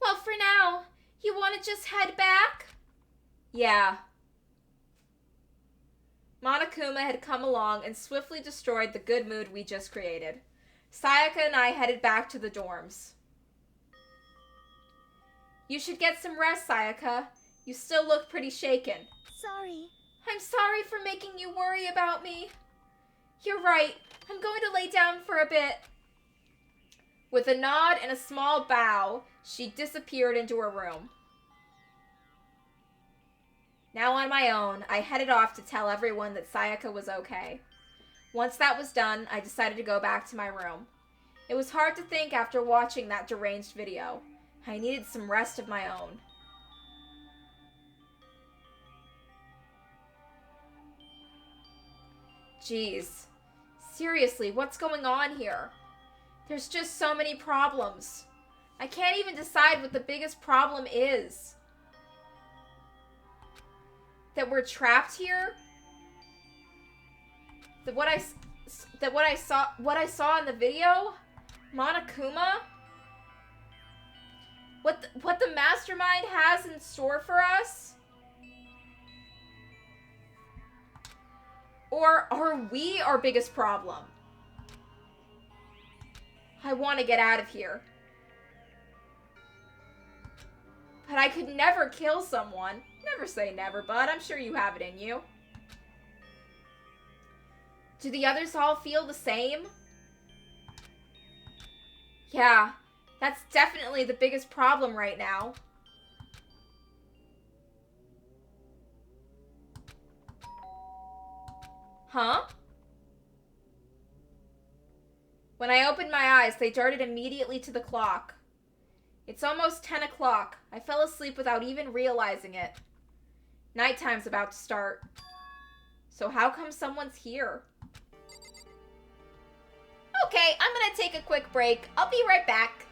Well, for now, you want to just head back? Yeah. Monokuma had come along and swiftly destroyed the good mood we just created. Sayaka and I headed back to the dorms. You should get some rest, Sayaka. You still look pretty shaken. Sorry. I'm sorry for making you worry about me. You're right. I'm going to lay down for a bit. With a nod and a small bow, she disappeared into her room. Now on my own, I headed off to tell everyone that Sayaka was okay. Once that was done, I decided to go back to my room. It was hard to think after watching that deranged video. I needed some rest of my own. Jeez. Seriously, what's going on here? There's just so many problems. I can't even decide what the biggest problem is. That we're trapped here? What I saw in the video? Monokuma? What the mastermind has in store for us? Or are we our biggest problem? I want to get out of here. But I could never kill someone. Never say never, bud. I'm sure you have it in you. Do the others all feel the same? Yeah, that's definitely the biggest problem right now. Huh? When I opened my eyes, they darted immediately to the clock. It's almost 10 o'clock. I fell asleep without even realizing it. Nighttime's about to start. So how come someone's here? Okay, I'm gonna take a quick break. I'll be right back.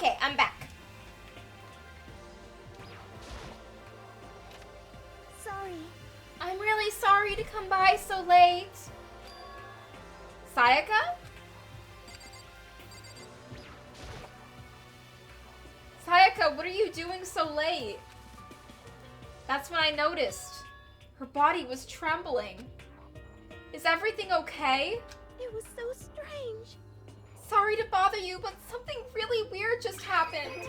Okay, I'm back. Sorry. I'm really sorry to come by so late. Sayaka? Sayaka, what are you doing so late? That's when I noticed. Her body was trembling. Is everything okay? It was so strange. Sorry to bother you, but something really weird just happened.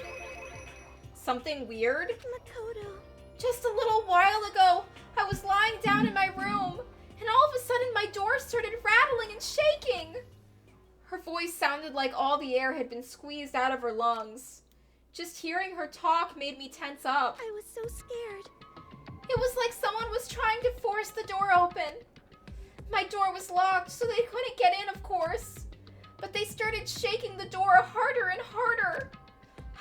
Something weird? Makoto. Just a little while ago, I was lying down in my room, and all of a sudden my door started rattling and shaking. Her voice sounded like all the air had been squeezed out of her lungs. Just hearing her talk made me tense up. I was so scared. It was like someone was trying to force the door open. My door was locked, so they couldn't get in, of course. But they started shaking the door harder and harder.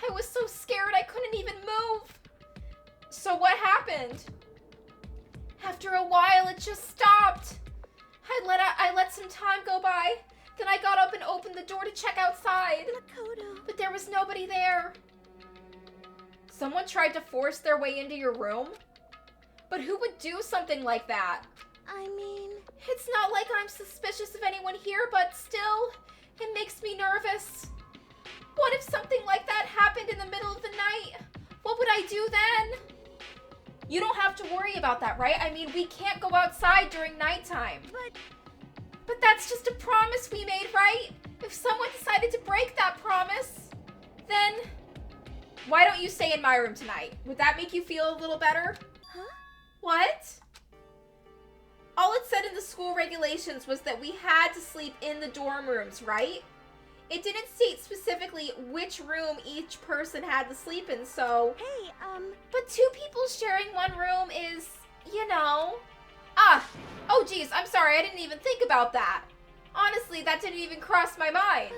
I was so scared I couldn't even move. So what happened? After a while, it just stopped. I let some time go by. Then I got up and opened the door to check outside. Makoto. But there was nobody there. Someone tried to force their way into your room? But who would do something like that? I mean... It's not like I'm suspicious of anyone here, but still, it makes me nervous. What if something like that happened in the middle of the night? What would I do then? You don't have to worry about that, right? I mean, we can't go outside during nighttime. But that's just a promise we made, right? If someone decided to break that promise, then why don't you stay in my room tonight? Would that make you feel a little better? Huh? What? All it said in the school regulations was that we had to sleep in the dorm rooms, right? It didn't state specifically which room each person had to sleep in, so... Hey, But two people sharing one room is, you know... Oh geez, I'm sorry, I didn't even think about that. Honestly, that didn't even cross my mind.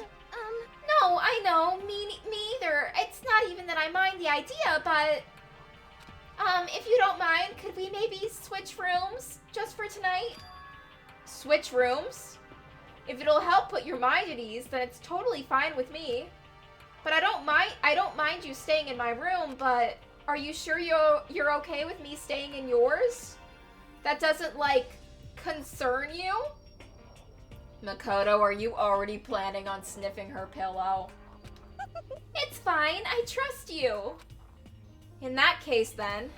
No, I know, me either. It's not even that I mind the idea, but... if you don't mind, could we maybe switch rooms just for tonight? Switch rooms? If it'll help put your mind at ease, then it's totally fine with me. But I don't mind you staying in my room, but are you sure you're okay with me staying in yours? That doesn't, like, concern you? Makoto, are you already planning on sniffing her pillow? It's fine, I trust you. In that case, then...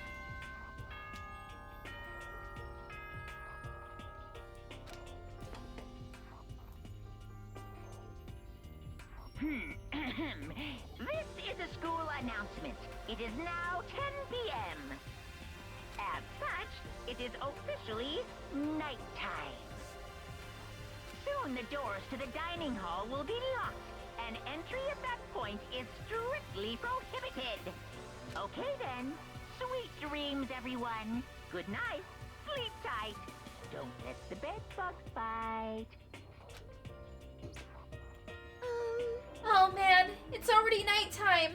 This is a school announcement. It is now 10 p.m. As such, it is officially nighttime. Soon the doors to the dining hall will be locked, and entry at that point is strictly prohibited. Okay then, sweet dreams, everyone. Good night, sleep tight. Don't let the bed bugs bite. Oh man, it's already nighttime.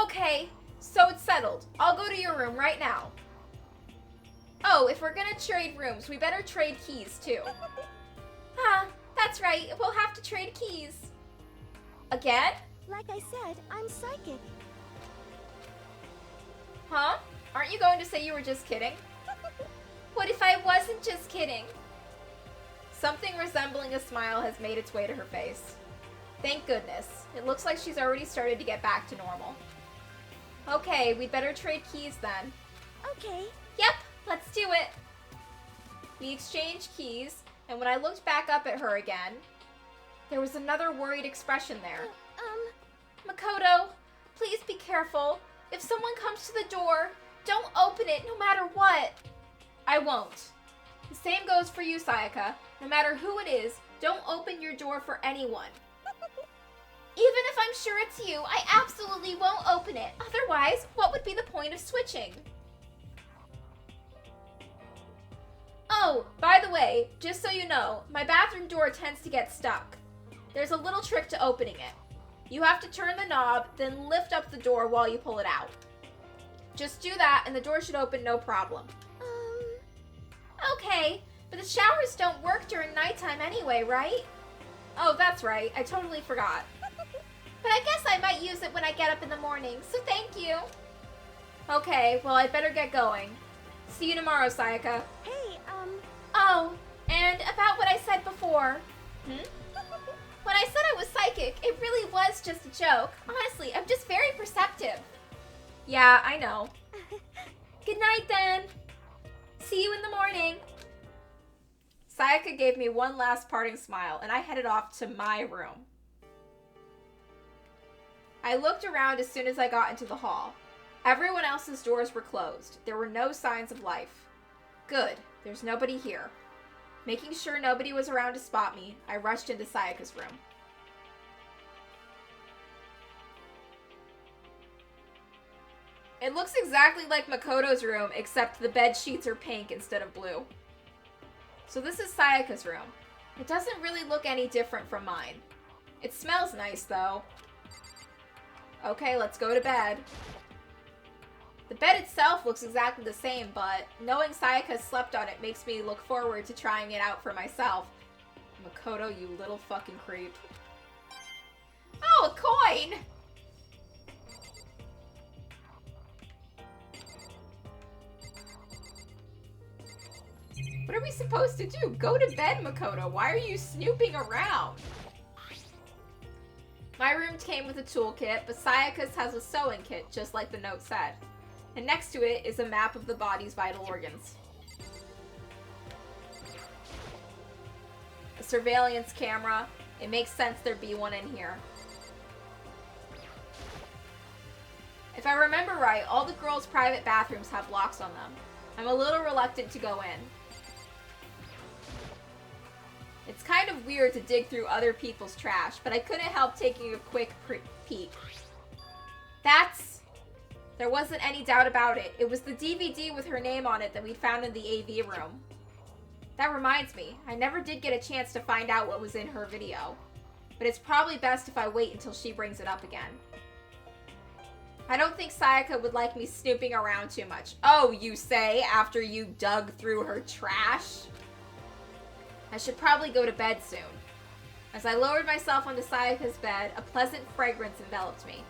Okay, so it's settled. I'll go to your room right now. Oh, if we're gonna trade rooms, we better trade keys too. That's right, we'll have to trade keys. Again? like I said, I'm psychic. Huh? Aren't you going to say you were just kidding? What if I wasn't just kidding? Something resembling a smile has made its way to her face. Thank goodness. It looks like she's already started to get back to normal. Okay, we'd better trade keys then. Okay. Yep, let's do it. We exchanged keys, and when I looked back up at her again, there was another worried expression there. Makoto, please be careful. If someone comes to the door, don't open it no matter what. I won't. The same goes for you, Sayaka. No matter who it is, don't open your door for anyone. Even if I'm sure it's you, I absolutely won't open it. Otherwise, what would be the point of switching? Oh, by the way, just so you know, my bathroom door tends to get stuck. There's a little trick to opening it. You have to turn the knob, then lift up the door while you pull it out. Just do that and the door should open no problem. Okay, but the showers don't work during nighttime anyway, right? Oh, that's right. I totally forgot. but I guess I might use it when I get up in the morning, so thank you. Okay, well, I better get going. See you tomorrow, Sayaka. Hey, Oh, and about what I said before. When I said I was psychic, it really was just a joke. Honestly, I'm just very perceptive. Yeah, I know. Good night, then. See you in the morning. Sayaka gave me one last parting smile, and I headed off to my room. I looked around as soon as I got into the hall. Everyone else's doors were closed. There were no signs of life. Good. There's nobody here. Making sure nobody was around to spot me, I rushed into Sayaka's room. It looks exactly like Makoto's room, except the bed sheets are pink instead of blue. So this is Sayaka's room. It doesn't really look any different from mine. It smells nice, though. Okay, let's go to bed. The bed itself looks exactly the same, but knowing Sayaka slept on it makes me look forward to trying it out for myself. Makoto, you little fucking creep. Oh, a coin! What are we supposed to do? Go to bed, Makoto. Why are you snooping around? My room came with a toolkit, but Sayaka's has a sewing kit, just like the note said. And next to it is a map of the body's vital organs. A surveillance camera. It makes sense there'd be one in here. If I remember right, all the girls' private bathrooms have locks on them. I'm a little reluctant to go in. It's kind of weird to dig through other people's trash, but I couldn't help taking a quick peek. There wasn't any doubt about it. It was the DVD with her name on it that we found in the AV room. That reminds me, I never did get a chance to find out what was in her video. But it's probably best if I wait until she brings it up again. I don't think Sayaka would like me snooping around too much. Oh, you say, after you dug through her trash? I should probably go to bed soon. As I lowered myself onto Sayaka's bed, a pleasant fragrance enveloped me.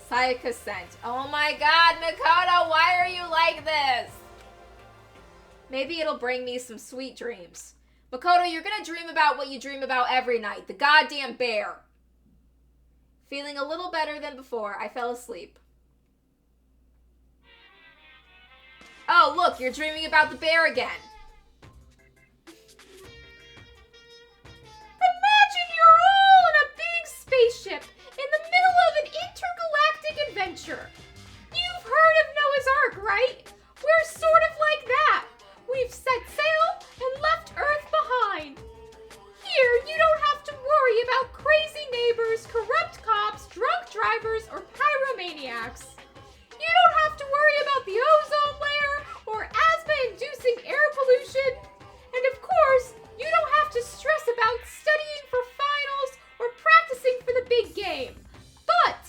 Sayaka's scent. Oh my god, Makoto, why are you like this? Maybe it'll bring me some sweet dreams. Makoto, you're gonna dream about what you dream about every night. The goddamn bear. Feeling a little better than before, I fell asleep. Oh, look, you're dreaming about the bear again. Imagine you're all in a big spaceship in the middle of an intergalactic adventure. You've heard of Noah's Ark, right? We're sort of like that. We've set sail and left Earth behind. Here, you don't have to worry about crazy neighbors, corrupt cops, drunk drivers, or pyromaniacs. You don't have to worry about the ozone layer or asthma-inducing air pollution. And of course, you don't have to stress about studying for finals or practicing for the big game. But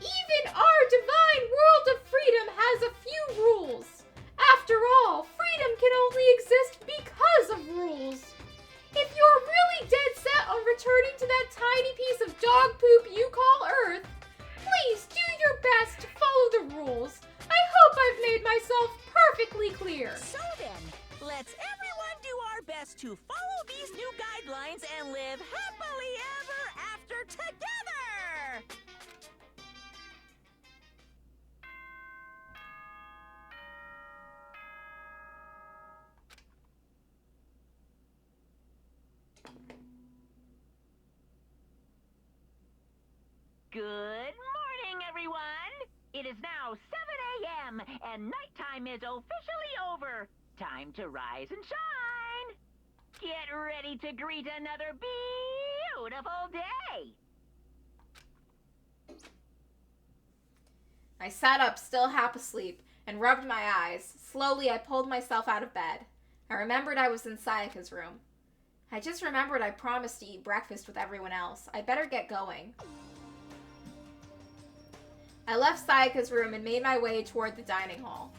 even our divine world of freedom has a few rules. After all, freedom can only exist because of rules. If you're really dead set on returning to that tiny piece of dog poop you call Earth, please do your best to follow the rules. I hope I've made myself perfectly clear. So then, let's everyone do our best to follow these new guidelines and live happily ever after together! Good morning, everyone! It is now 7 a.m. and nighttime is officially over. Time to rise and shine! Get ready to greet another beautiful day! I sat up, still half asleep, and rubbed my eyes. Slowly, I pulled myself out of bed. I remembered I was in Sayaka's room. I just remembered I promised to eat breakfast with everyone else. I better get going. I left Sayaka's room and made my way toward the dining hall.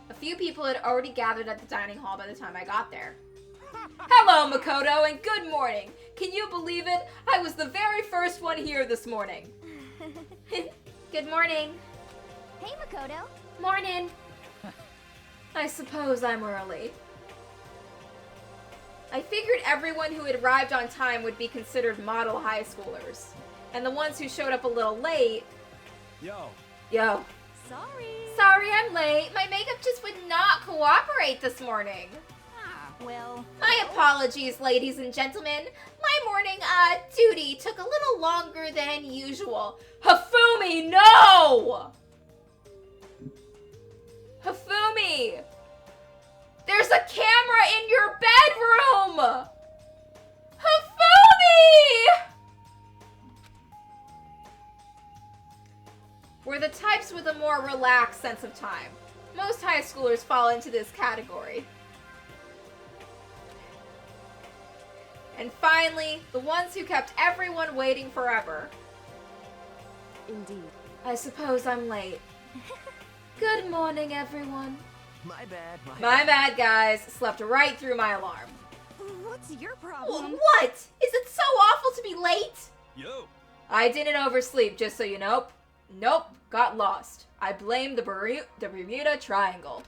A few people had already gathered at the dining hall by the time I got there. Hello, Makoto, and good morning. Can you believe it? I was the very first one here this morning. Good morning. Hey, Makoto. Morning. I suppose I'm early. I figured everyone who had arrived on time would be considered model high schoolers. And the ones who showed up a little late... Yo. Sorry I'm late. My makeup just would not cooperate this morning. Well... My apologies, ladies and gentlemen. My morning, duty took a little longer than usual. Hifumi, no! Hifumi! There's a camera in your bedroom! Hifumi! We're the types with a more relaxed sense of time. Most high schoolers fall into this category. And finally, the ones who kept everyone waiting forever. Indeed. I suppose I'm late. Good morning, everyone. My bad. My bad, guys. Slept right through my alarm. What's your problem? What? Is it so awful to be late? Yo. I didn't oversleep, just so you know. Nope, got lost. I blame the Bermuda Triangle.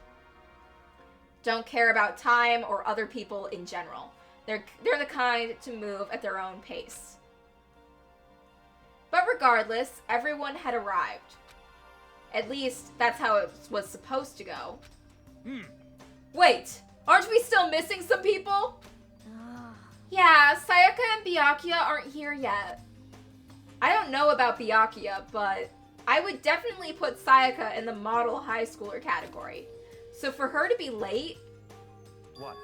Don't care about time or other people in general. They're the kind to move at their own pace. But regardless, everyone had arrived. At least, that's how it was supposed to go. Wait, aren't we still missing some people? Yeah, Sayaka and Byakuya aren't here yet. I don't know about Byakuya, but I would definitely put Sayaka in the model high schooler category. So for her to be late... What?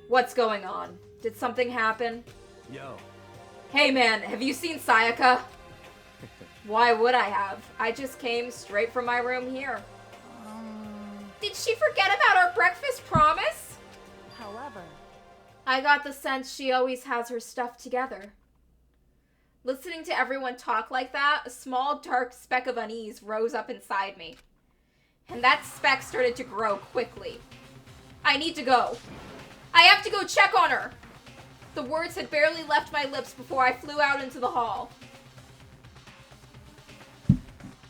What's going on? Did something happen? Yo. Hey man, have you seen Sayaka? Why would I have? I just came straight from my room here. Did she forget about our breakfast promise? However, I got the sense she always has her stuff together. Listening to everyone talk like that, a small dark speck of unease rose up inside me. And that speck started to grow quickly. I need to go. I have to go check on her. The words had barely left my lips before I flew out into the hall.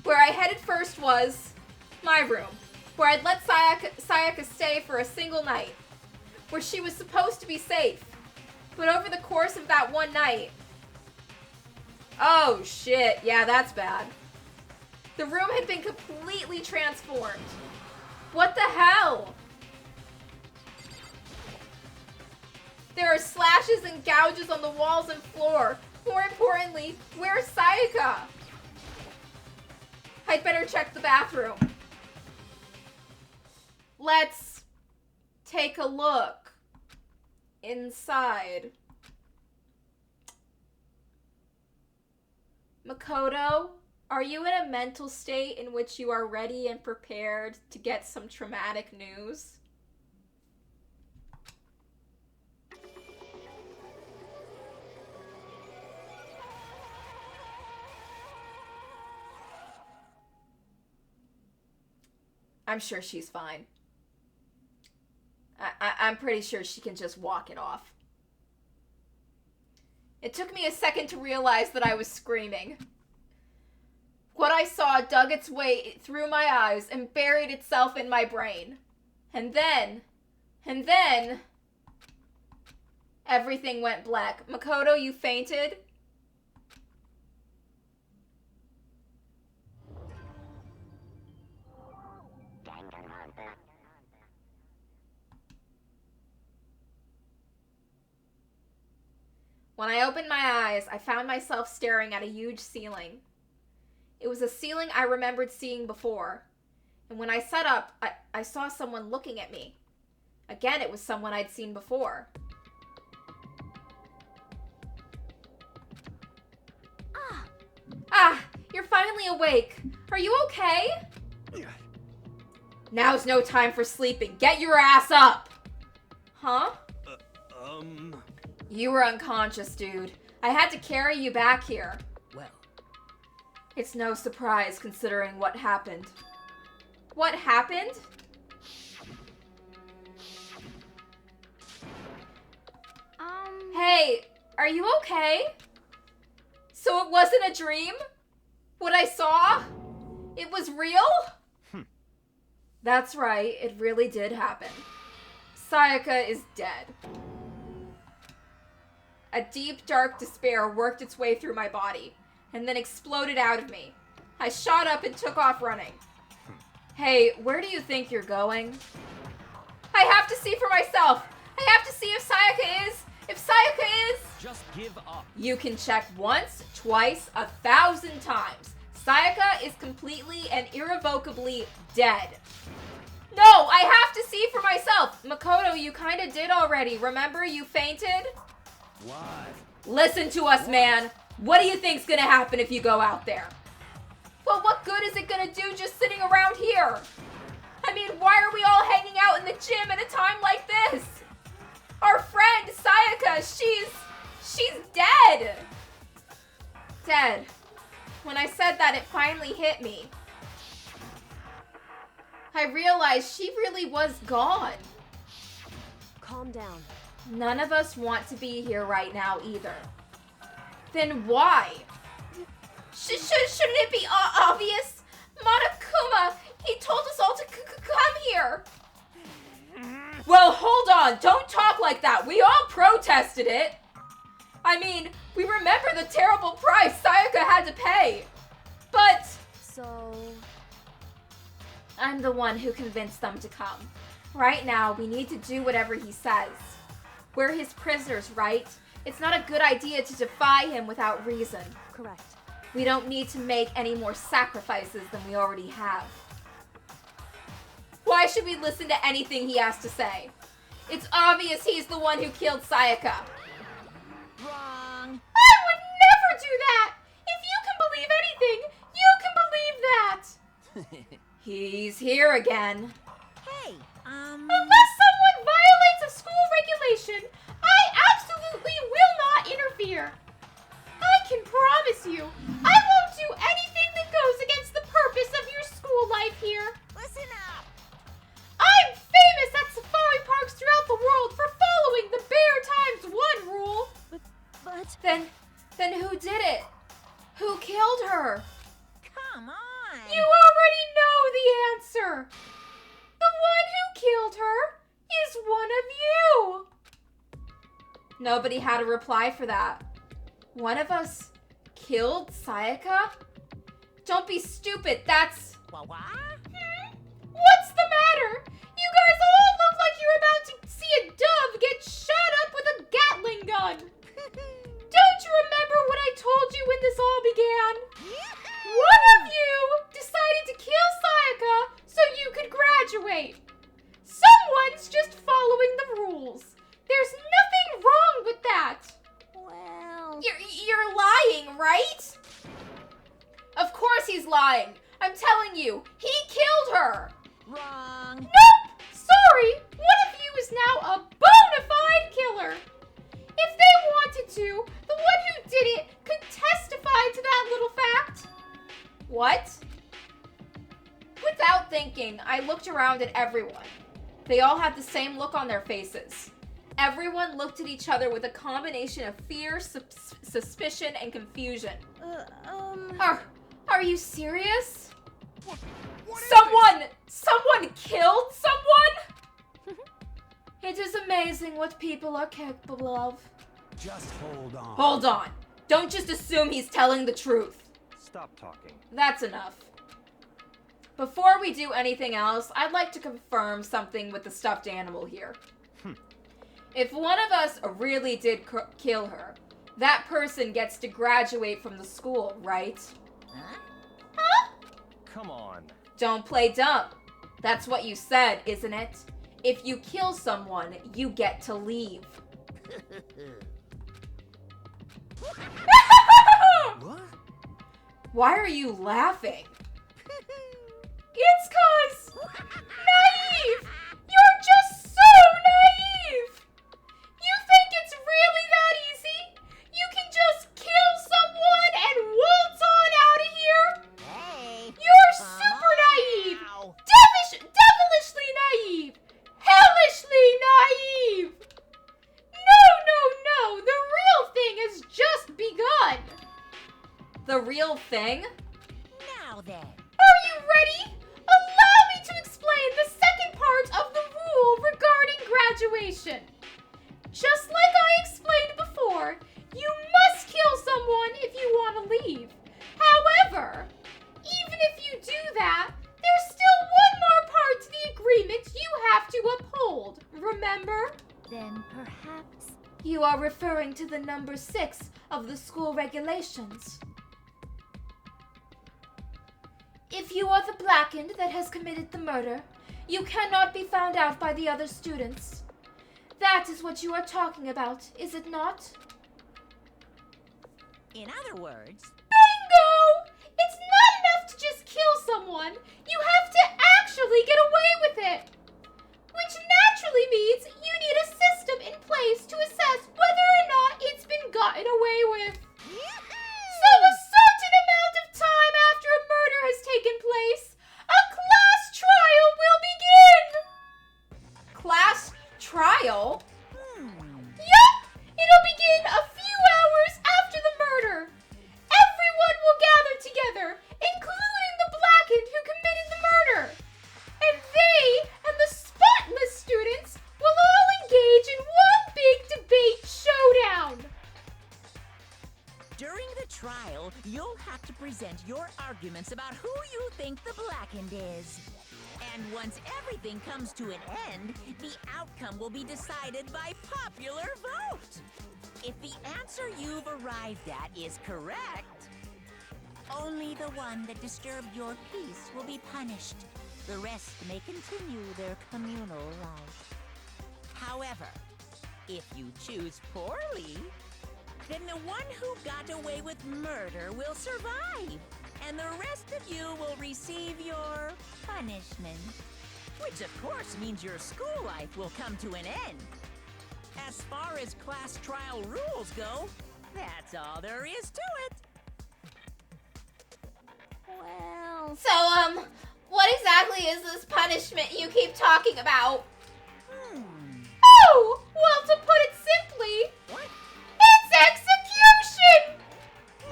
Where I headed first was my room, where I'd let Sayaka stay for a single night, where she was supposed to be safe. But over the course of that one night... Oh shit, yeah, that's bad. The room had been completely transformed. What the hell? There are slashes and gouges on the walls and floor. More importantly, where's Sayaka? I'd better check the bathroom. Let's take a look inside. Makoto, are you in a mental state in which you are ready and prepared to get some traumatic news? I'm sure she's fine. I'm pretty sure she can just walk it off. It took me a second to realize that I was screaming. What I saw dug its way through my eyes and buried itself in my brain. And then, everything went black. Makoto, you fainted? Danganronpa. When I opened my eyes, I found myself staring at a huge ceiling. It was a ceiling I remembered seeing before. And when I sat up, I saw someone looking at me. Again, it was someone I'd seen before. Ah, you're finally awake. Are you okay? Now's no time for sleeping. Get your ass up! Huh? You were unconscious, dude. I had to carry you back here. Well. It's no surprise considering what happened. What happened? Hey, are you okay? So it wasn't a dream? What I saw? It was real? That's right, it really did happen. Sayaka is dead. A deep, dark despair worked its way through my body, and then exploded out of me. I shot up and took off running. Hey, where do you think you're going? I have to see for myself! I have to see if Sayaka is! If Sayaka is! Just give up. You can check once, twice, 1,000 times. Sayaka is completely and irrevocably dead. No, I have to see for myself! Makoto, you kinda did already. Remember, you fainted? Why? Listen to us, man. What do you think's gonna happen if you go out there? Well, what good is it gonna do just sitting around here? I mean, why are we all hanging out in the gym at a time like this? Our friend, Sayaka, she's dead. Dead. When I said that, it finally hit me. I realized she really was gone. Calm down. None of us want to be here right now either. Then why? Shouldn't it be obvious? Monokuma, he told us all to come here. Well, hold on. Don't talk like that. We all protested it. I mean, we remember the terrible price Sayaka had to pay. But... So... I'm the one who convinced them to come. Right now, we need to do whatever he says. We're his prisoners, right? It's not a good idea to defy him without reason. Correct. We don't need to make any more sacrifices than we already have. Why should we listen to anything he has to say? It's obvious he's the one who killed Sayaka. Wrong. I would never do that! If you can believe anything, you can believe that! He's here again. Hey, Unless someone violates a school regulation, I absolutely will not interfere. I can promise you, I won't do anything that goes against the purpose of your school life here. listen up. I'm famous at safari parks throughout the world for following the Bear Times 1 rule. But... Then who did it? Who killed her? Come on. You already know the answer. The one who killed her is one of you. Nobody had a reply for that. One of us killed Sayaka? Don't be stupid, that's... What? What's the matter? You guys all look like you're about to see a dove get shot up with a Gatling gun. Don't you remember what I told you when this all began? One of you decided to kill Sayaka so you could graduate. Someone's just following the rules. There's nothing wrong with that. Well... You're lying, right? Of course he's lying. I'm telling you, he killed her. Wrong. Nope! Sorry! One of you is now a bona fide killer. If they wanted to, the one who did it could testify to that little fact. What? Without thinking, I looked around at everyone. They all had the same look on their faces. Everyone looked at each other with a combination of fear, suspicion, and confusion. Are you serious? Someone killed someone? It is amazing what people are capable of. Just hold on. Hold on. Don't just assume he's telling the truth. Stop talking. That's enough. Before we do anything else, I'd like to confirm something with the stuffed animal here. If one of us really did kill her, that person gets to graduate from the school, right? Huh? Come on. Don't play dumb. That's what you said, isn't it? If you kill someone, you get to leave. What? Why are you laughing? It's 'cause... naive! You're just so naive! You think it's really that easy? You can just kill someone and waltz on out of here? Hey. You're super naive! Ow. Devilishly naive! Hellishly naive! No! The Now then. Are you ready? Allow me to explain the second part of the rule regarding graduation. Just like I explained before, you must kill someone if you want to leave. However, even if you do that, there's still one more part to the agreement you have to uphold. Remember? Then perhaps... You are referring to the number 6 of the school regulations. If you are the blackened that has committed the murder, you cannot be found out by the other students. That is what you are talking about, is it not? In other words, Bingo! It's not enough to just kill someone. You have to actually get away with it. Which naturally means you need a system in place to assess whether or not it's been gotten away with. So a certain amount of time after a murder has taken place, a class trial will begin. Class trial? Yup! It'll begin a few hours after the murder. Everyone will gather together, including the blackened who committed the murder. And they and the spotless students will all engage in one big debate showdown. during the trial, you'll have to present your arguments about who you think the blackened is. And once everything comes to an end, the outcome will be decided by popular vote. If the answer you've arrived at is correct, only the one that disturbed your peace will be punished. The rest may continue their communal life. However, if you choose poorly, then the one who got away with murder will survive, and the rest of you will receive your punishment. Which of course means your school life will come to an end. As far as class trial rules go, that's all there is to it. Well... So, what exactly is this punishment you keep talking about? Oh, well, to put it simply, What? it's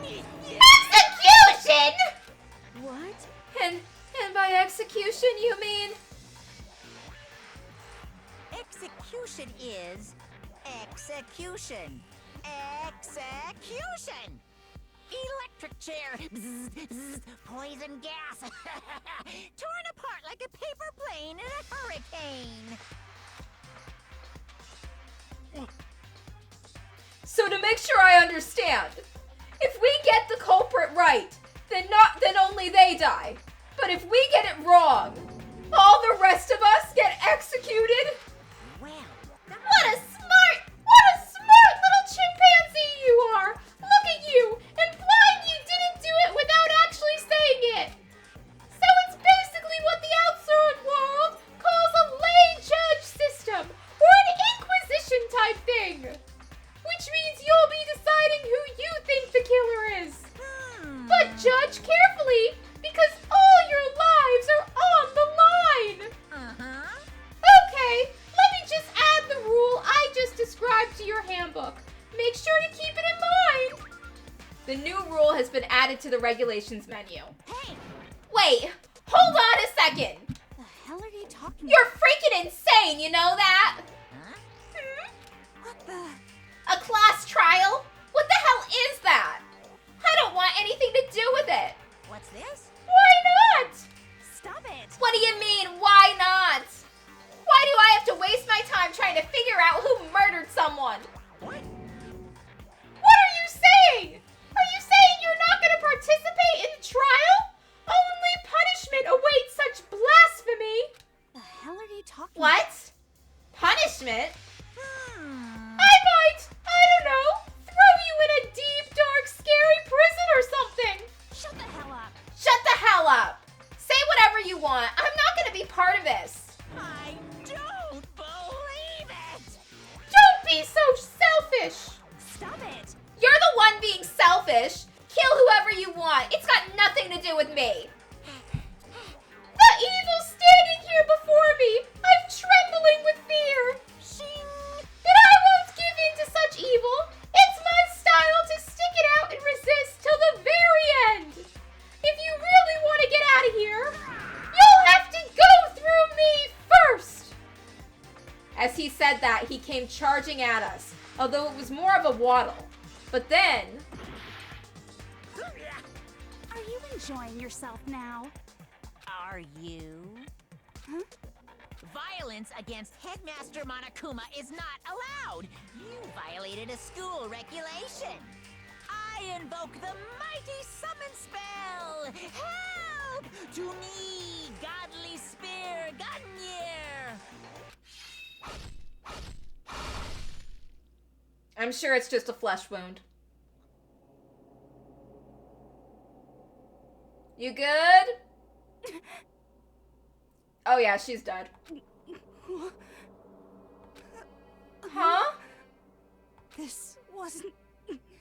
execution! Execution! What? And by execution, you mean? Execution is execution. Execution! Electric chair. Bzz, bzz, poison gas. Torn apart like a paper plane in a hurricane. So to make sure I understand, if we get the culprit right, then only they die. But if we get it wrong, all the rest of us get executed? Well, What a smart little chimpanzee you are! Look at you, implying you didn't do it without actually saying it. So it's basically what the outside world calls a lay judge system, or an inquisition type thing. Which means you'll be deciding who you think the killer is. But judge carefully, because all your lives are on the line. Okay, let me just add the rule I just described to your handbook. Make sure to keep it in mind. The new rule has been added to the regulations menu. hey, Wait, hold on a second. The hell are you talking You're freaking insane, you know that? huh? What the... A class trial? What the hell is that? I don't want anything to do with it. What's this? Why not? Stop it! What do you mean, why not? Why do I have to waste my time trying to figure out who murdered someone? What? What are you saying? Are you saying you're not going to participate in the trial? Only punishment awaits such blasphemy. The hell are you talking What? Punishment? Hmm. I might, I don't know, throw you in a deep, dark, scary prison or something. Shut the hell up! Shut the hell up. Say whatever you want. I'm not going to be part of this. I don't believe it! Don't be so selfish. Stop it! You're the one being selfish. Kill whoever you want. It's got nothing to do with me. The evil standing here before me. I'm trembling with fear. Shing! But I won't give in to such evil. It's my style to stick it out and resist till the very end. If you really want to that, he came charging at us, although it was more of a waddle. But then... Are you enjoying yourself now? Are you? Huh? Violence against Headmaster Monokuma is not allowed. You violated a school regulation. I invoke the mighty summon spell. Help! To me, godly spear, Gunyear. I'm sure it's just a flesh wound. You good? Oh yeah, she's dead. Huh? This wasn't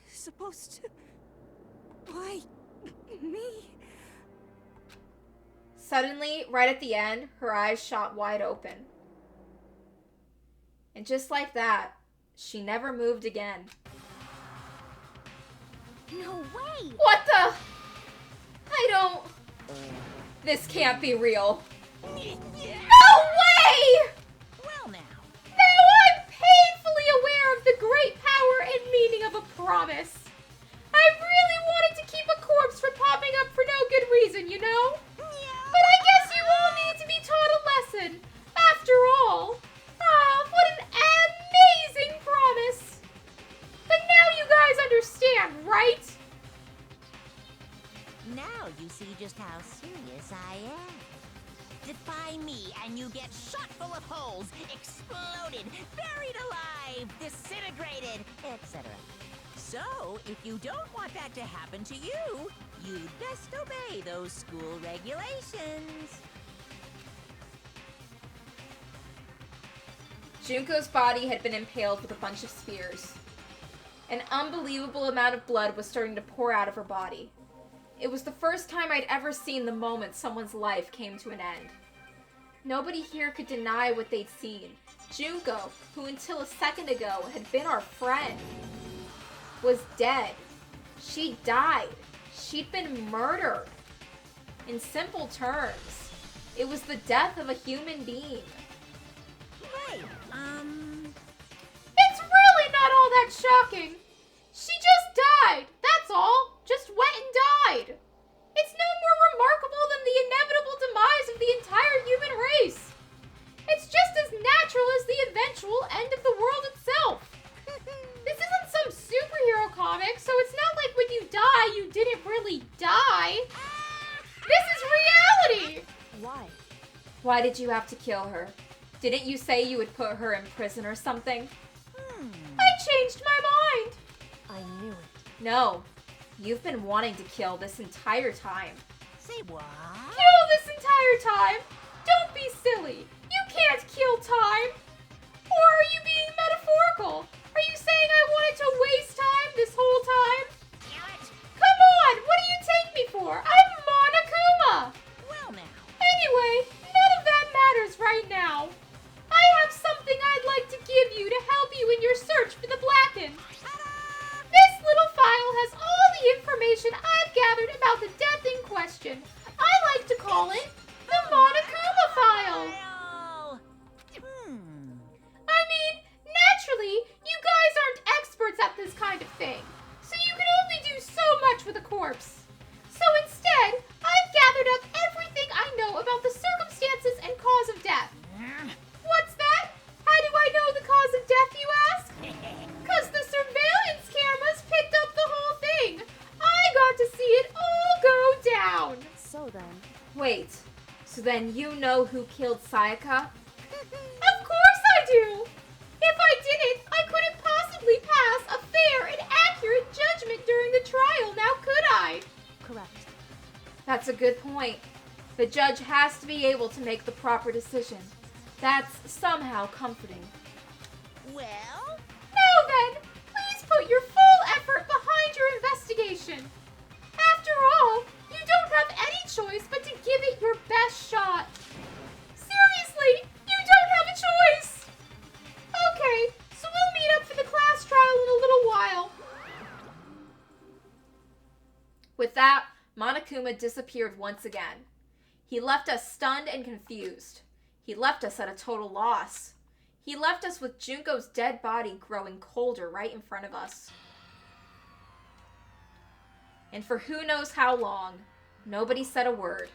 supposed to... Why me? Suddenly, right at the end, her eyes shot wide open. And just like that, she never moved again. No way! What the? I don't... This can't be real. No way! Well now. Now I'm painfully aware of the great power and meaning of a promise. I really wanted to keep a corpse from popping up for no good reason, you know? But I guess you all need to be taught a lesson. After all. Ah, what an amazing promise. But now you guys understand, right? Now you see just how serious I am. Defy me and you get shot full of holes, exploded, buried alive, disintegrated, etc. So, if you don't want that to happen to you, you'd best obey those school regulations. Junko's body had been impaled with a bunch of spears. An unbelievable amount of blood was starting to pour out of her body. It was the first time I'd ever seen the moment someone's life came to an end. Nobody here could deny what they'd seen. Junko, who until a second ago had been our friend, was dead. She died. She'd been murdered. In simple terms, it was the death of a human being. Right, It's really not all that shocking. She just died, that's all. Just went and died. It's no more remarkable than the inevitable demise of the entire human race. It's just as natural as the eventual end of the world itself. This isn't some superhero comic, so it's not like when you die, you didn't really die. This is reality. Why? Why did you have to kill her? Didn't you say you would put her in prison or something? I changed my mind. I knew it. No, you've been wanting to kill this entire time. say what? Kill this entire time? Don't be silly. You can't kill time. Or are you being metaphorical? Are you saying I wanted to waste time this whole time? Damn it! Come on, what do you take me for? I'm Monokuma. Well now. Anyway, none of that matters right now. I have something I'd like to give you to help you in your search for the Blackened. This little file has all the information I've gathered about the death in question. I like to call it the Monokuma file. I mean, naturally, you guys aren't experts at this kind of thing, so you can only do so much with a corpse. So instead, I've gathered up everything I know about the circumstances and cause of death. What's that? How do I know the cause of death, you ask? 'Cause the surveillance cameras picked up the whole thing. I got to see it all go down. So then... Wait, so then you know who killed Sayaka? Of course I do! If I didn't, I couldn't possibly pass a fair and accurate judgment during the trial, now could I? Correct. That's a good point. The judge has to be able to make the proper decision. That's somehow comforting. Well? Now then, please put your full effort behind your investigation. After all, you don't have any choice but to give it your best shot. Seriously, you don't have a choice. Okay, so we'll meet up for the class trial in a little while. With that, Monokuma disappeared once again. He left us stunned and confused. He left us at a total loss. He left us with Junko's dead body growing colder right in front of us. And for who knows how long, nobody said a word.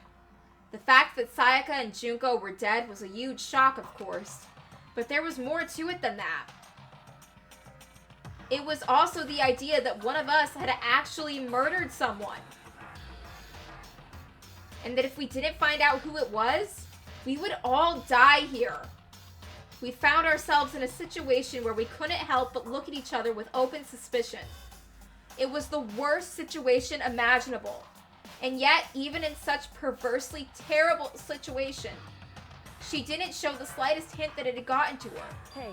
The fact that Sayaka and Junko were dead was a huge shock, of course, but there was more to it than that. It was also the idea that one of us had actually murdered someone. And that if we didn't find out who it was, we would all die here. We found ourselves in a situation where we couldn't help but look at each other with open suspicion. It was the worst situation imaginable. And yet, even in such perversely terrible situation, she didn't show the slightest hint that it had gotten to her. Hey.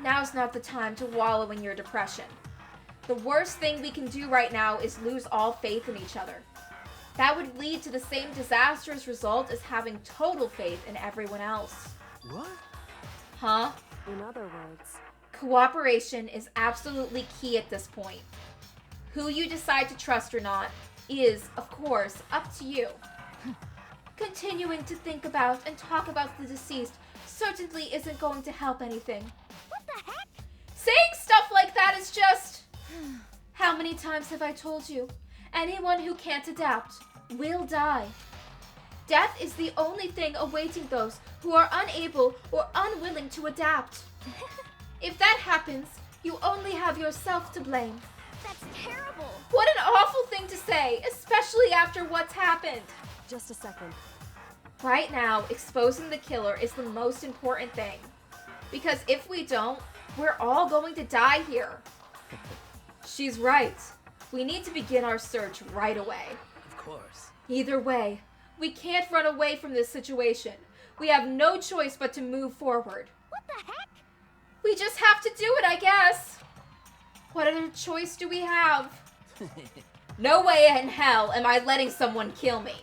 Now's not the time to wallow in your depression. The worst thing we can do right now is lose all faith in each other. That would lead to the same disastrous result as having total faith in everyone else. What? Huh? In other words, Cooperation is absolutely key at this point. Who you decide to trust or not is, of course, up to you. Continuing to think about and talk about the deceased certainly isn't going to help anything. What the heck? Saying stuff like that is just... How many times have I told you? Anyone who can't adapt will die. Death is the only thing awaiting those who are unable or unwilling to adapt. If that happens, you only have yourself to blame. That's terrible. What an awful thing to say, especially after what's happened. just a second. Right now, exposing the killer is the most important thing. Because if we don't, we're all going to die here. She's right. We need to begin our search right away. Of course. Either way, we can't run away from this situation. We have no choice but to move forward. What the heck? We just have to do it, I guess. What other choice do we have? No way in hell am I letting someone kill me.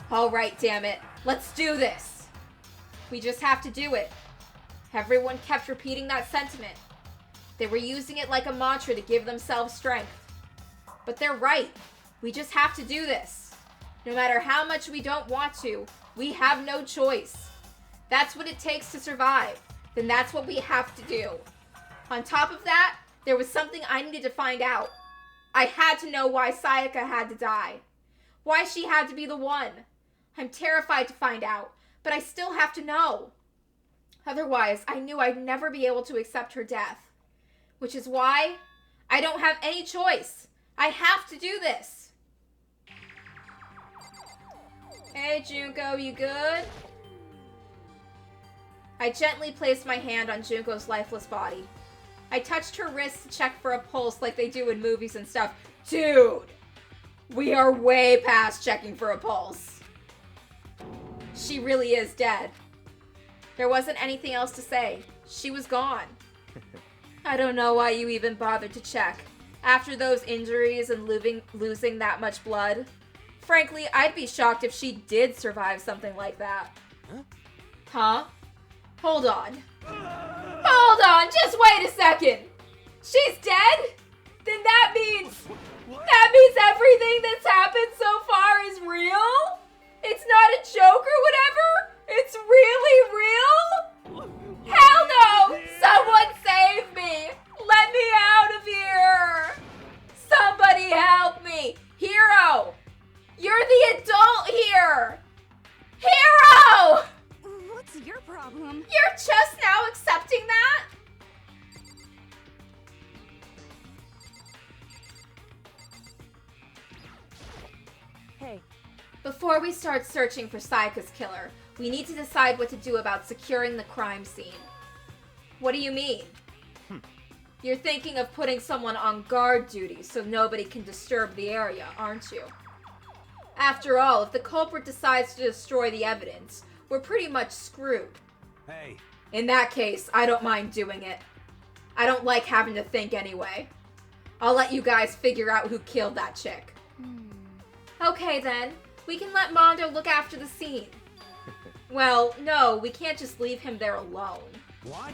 All right, damn it. Let's do this. We just have to do it. Everyone kept repeating that sentiment. They were using it like a mantra to give themselves strength. But they're right. We just have to do this. No matter how much we don't want to, we have no choice. That's what it takes to survive. Then that's what we have to do. On top of that, there was something I needed to find out. I had to know why Sayaka had to die. Why she had to be the one. I'm terrified to find out, but I still have to know. Otherwise, I knew I'd never be able to accept her death. Which is why I don't have any choice. I have to do this. Hey, Junko, you good? I gently placed my hand on Junko's lifeless body. I touched her wrist to check for a pulse like they do in movies and stuff. Dude, we are way past checking for a pulse. She really is dead. There wasn't anything else to say. She was gone. I don't know why you even bothered to check. After those injuries and losing that much blood. Frankly, I'd be shocked if she did survive something like that. Huh? Hold on. Hold on, just wait a second. She's dead? Then that means everything that's happened so far is real? It's not a joke or whatever? It's really real? Hell no! Someone save me! Let me out of here! Somebody help me! Hero! You're the adult here! Hero! What's your problem? You're just now accepting that? Hey, Before we start searching for Sayaka's killer, we need to decide what to do about securing the crime scene. What do you mean? You're thinking of putting someone on guard duty so nobody can disturb the area, aren't you? After all, if the culprit decides to destroy the evidence, we're pretty much screwed. Hey, In that case, I don't mind doing it. I don't like having to think anyway. I'll let you guys figure out who killed that chick. Okay then, we can let Mondo look after the scene. Well, no, we can't just leave him there alone. what?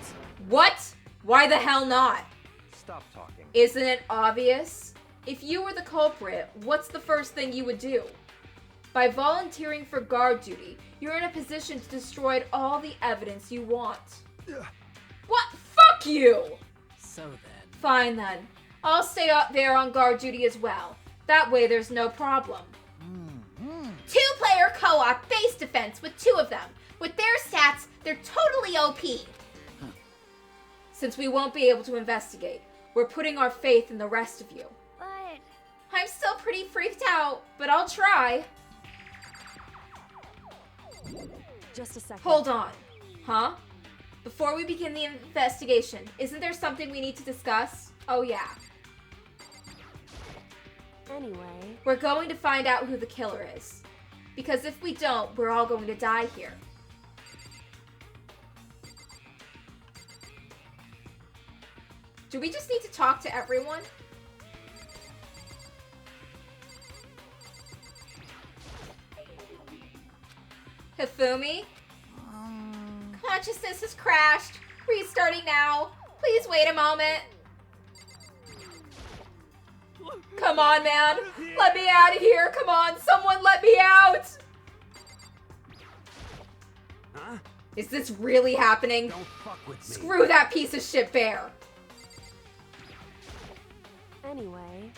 What? Why the hell not? Stop talking. Isn't it obvious? If you were the culprit, what's the first thing you would do? By volunteering for guard duty, you're in a position to destroy all the evidence you want. Fuck you! So then... Fine then. I'll stay up there on guard duty as well. That way there's no problem. Two-player co-op base defense with two of them. With their stats, they're totally OP. Since we won't be able to investigate, we're putting our faith in the rest of you. But... I'm still pretty freaked out, but I'll try. Just a second. Hold on. Huh? Before we begin the investigation, isn't there something we need to discuss? Oh yeah. Anyway. We're going to find out who the killer is. Because if we don't, we're all going to die here. Do we just need to talk to everyone? Hifumi? Consciousness has crashed. Restarting now. Please wait a moment. Come on, man. Let me out of here. Come on, someone let me out. Huh? Is this really happening? Don't fuck with me. Screw that piece of shit bear. Anyway.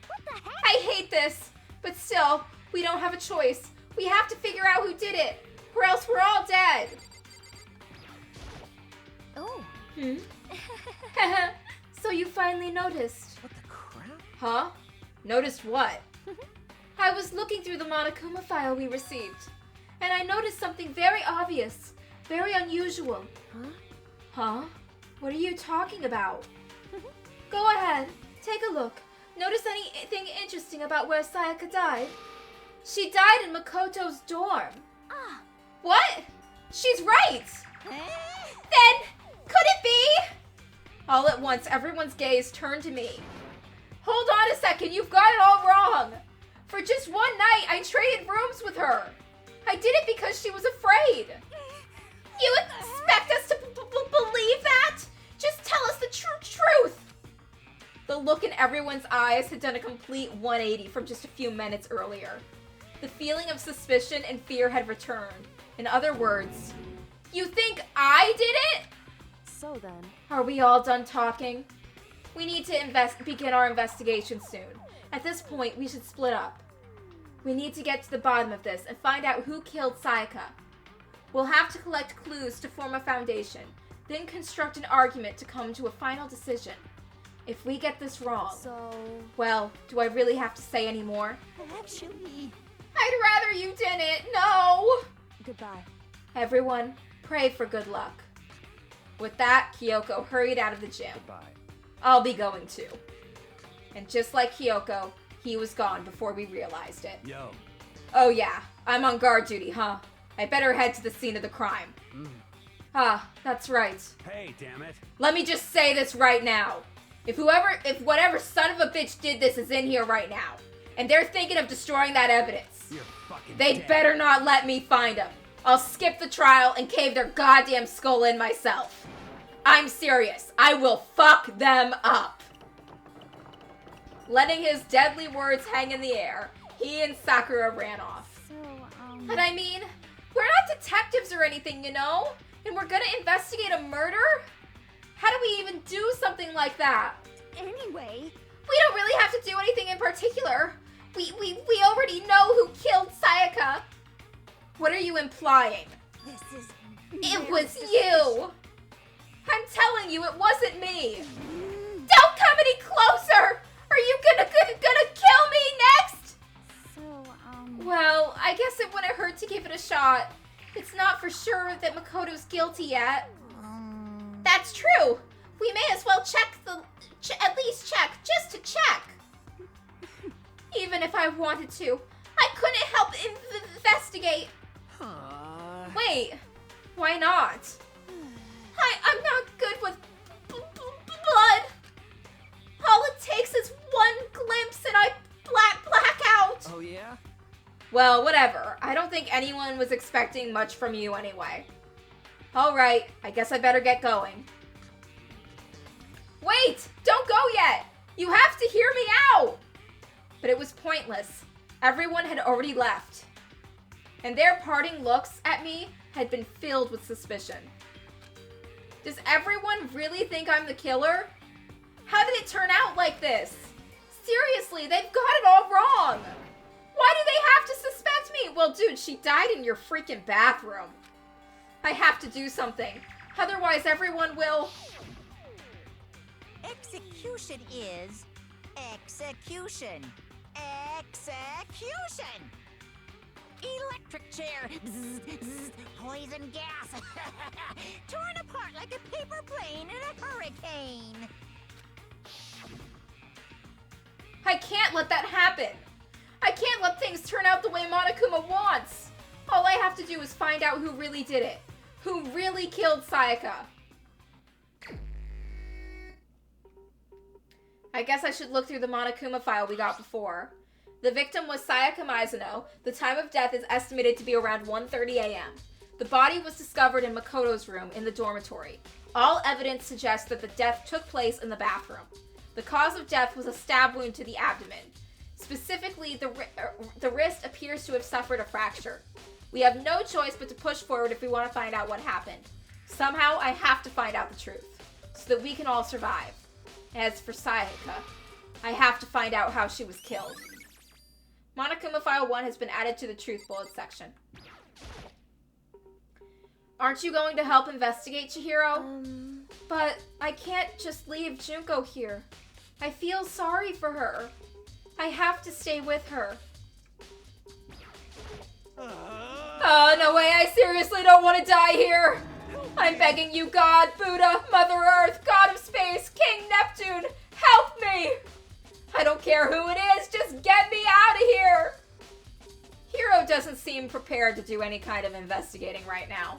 What the heck? I hate this. But still, we don't have a choice. We have to figure out who did it. Or else we're all dead. Oh. So you finally noticed. What the crap? Huh? Noticed what? I was looking through the Monokuma file we received, and I noticed something very obvious, very unusual. Huh? Huh? What are you talking about? Go ahead, take a look. Notice anything interesting about where Sayaka died? She died in Makoto's dorm. Ah. What? She's right! Then, could it be? All at once, everyone's gaze turned to me. Hold on a second, you've got it all wrong. For just one night, I traded rooms with her. I did it because she was afraid. You expect us to believe that? Just tell us the truth. The look in everyone's eyes had done a complete 180 from just a few minutes earlier. The feeling of suspicion and fear had returned. In other words, you think I did it? So then. Are we all done talking? We need to begin our investigation soon. At this point, we should split up. We need to get to the bottom of this and find out who killed Sayaka. We'll have to collect clues to form a foundation, then construct an argument to come to a final decision. If we get this wrong, So... well, do I really have to say any more? Actually... I'd rather you didn't, no! Goodbye. Everyone, pray for good luck. With that, Kyoko hurried out of the gym. Goodbye. I'll be going too. And just like Kyoko, he was gone before we realized it. Yo. Oh yeah, I'm on guard duty, huh? I better head to the scene of the crime. Ah, that's right. Hey, damn it. Let me just say this right now. If whatever son of a bitch did this is in here right now, and they're thinking of destroying that evidence, You're fucking they'd dead. better not let me find them. I'll skip the trial and cave their goddamn skull in myself. I'm serious. I will fuck them up. Letting his deadly words hang in the air, he and Sakura ran off. So, But I mean, we're not detectives or anything, you know? And we're gonna investigate a murder? How do we even do something like that? Anyway... We don't really have to do anything in particular. We already know who killed Sayaka. What are you implying? This is... It was you! I'm telling you, it wasn't me! Don't come any closer! Are you gonna kill me next? So, Well, I guess it wouldn't hurt to give it a shot. It's not for sure that Makoto's guilty yet. That's true! We may as well at least check, just to check. Even if I wanted to, I couldn't help investigate. Wait, why not? I'm not good with blood. All it takes is one glimpse and I black out. Oh yeah? Well, whatever. I don't think anyone was expecting much from you anyway. Alright, I guess I better get going. Wait! Don't go yet! You have to hear me out! But it was pointless. Everyone had already left. and their parting looks at me had been filled with suspicion. Does everyone really think I'm the killer? How did it turn out like this? Seriously, they've got it all wrong. Why do they have to suspect me? Well, dude, she died in your freaking bathroom. I have to do something. Otherwise, everyone will... Execution is... execution. Execution! Electric chair. Bzz, bzz, poison gas. Torn apart like a paper plane in a hurricane. I can't let that happen. I can't let things turn out the way Monokuma wants. All I have to do is find out who really did it. Who really killed Sayaka. I guess I should look through the Monokuma file we got before. The victim was Sayaka Mizuno. The time of death is estimated to be around 1:30 a.m. The body was discovered in Makoto's room in the dormitory. All evidence suggests that the death took place in the bathroom. The cause of death was a stab wound to the abdomen. Specifically, the wrist appears to have suffered a fracture. We have no choice but to push forward if we want to find out what happened. Somehow, I have to find out the truth, so that we can all survive. As for Sayaka, I have to find out how she was killed. Monokuma File 1 has been added to the Truth Bullet section. Aren't you going to help investigate, Chihiro? But I can't just leave Junko here. I feel sorry for her. I have to stay with her. Oh, no way, I seriously don't want to die here. I'm begging you, God, Buddha, Mother Earth, God of Space, King Neptune, help me! I don't care who it is, just get me out of here! Hiro doesn't seem prepared to do any kind of investigating right now.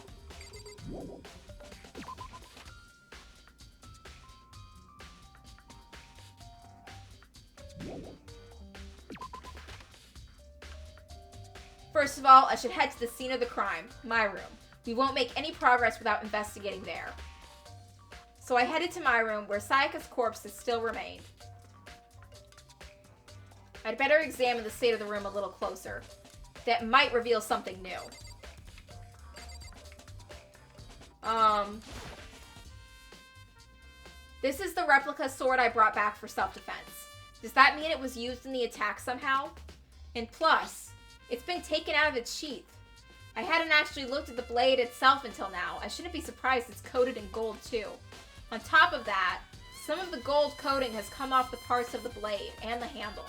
First of all, I should head to the scene of the crime, my room. We won't make any progress without investigating there. So I headed to my room where Sayaka's corpse still remained. I'd better examine the state of the room a little closer. That might reveal something new. This is the replica sword I brought back for self-defense. Does that mean it was used in the attack somehow? And plus, it's been taken out of its sheath. I hadn't actually looked at the blade itself until now. I shouldn't be surprised it's coated in gold too. On top of that, some of the gold coating has come off the parts of the blade and the handle.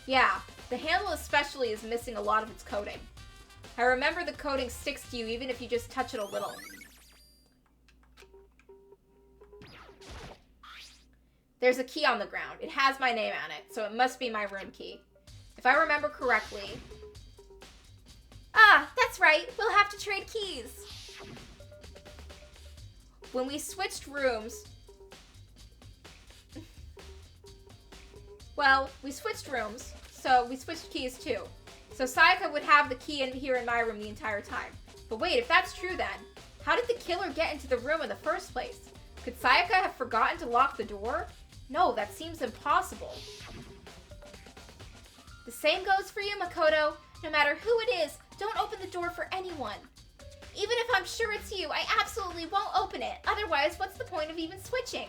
Yeah, the handle especially is missing a lot of its coating. I remember the coating sticks to you even if you just touch it a little. There's a key on the ground. It has my name on it, so it must be my room key. If I remember correctly... Ah, that's right. We'll have to trade keys. When we switched rooms... Well, we switched rooms, so we switched keys too. So Sayaka would have the key here in my room the entire time. But wait, if that's true then, how did the killer get into the room in the first place? Could Sayaka have forgotten to lock the door? No, that seems impossible. The same goes for you, Makoto. No matter who it is, don't open the door for anyone. Even if I'm sure it's you, I absolutely won't open it. Otherwise, what's the point of even switching?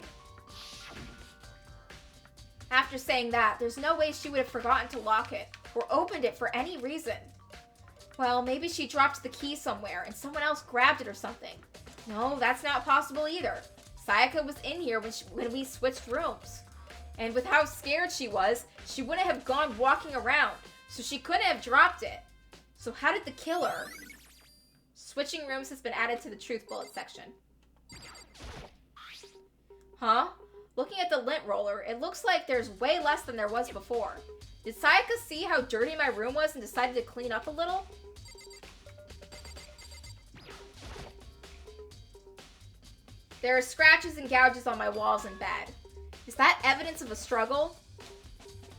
After saying that, there's no way she would have forgotten to lock it, or opened it for any reason. Well, maybe she dropped the key somewhere, and someone else grabbed it or something. No, that's not possible either. Sayaka was in here when we switched rooms. And with how scared she was, she wouldn't have gone walking around, so she couldn't have dropped it. So how did the killer... Switching rooms has been added to the Truth Bullet section. Huh? Looking at the lint roller, it looks like there's way less than there was before. Did Sayaka see how dirty my room was and decided to clean up a little? There are scratches and gouges on my walls and bed. Is that evidence of a struggle?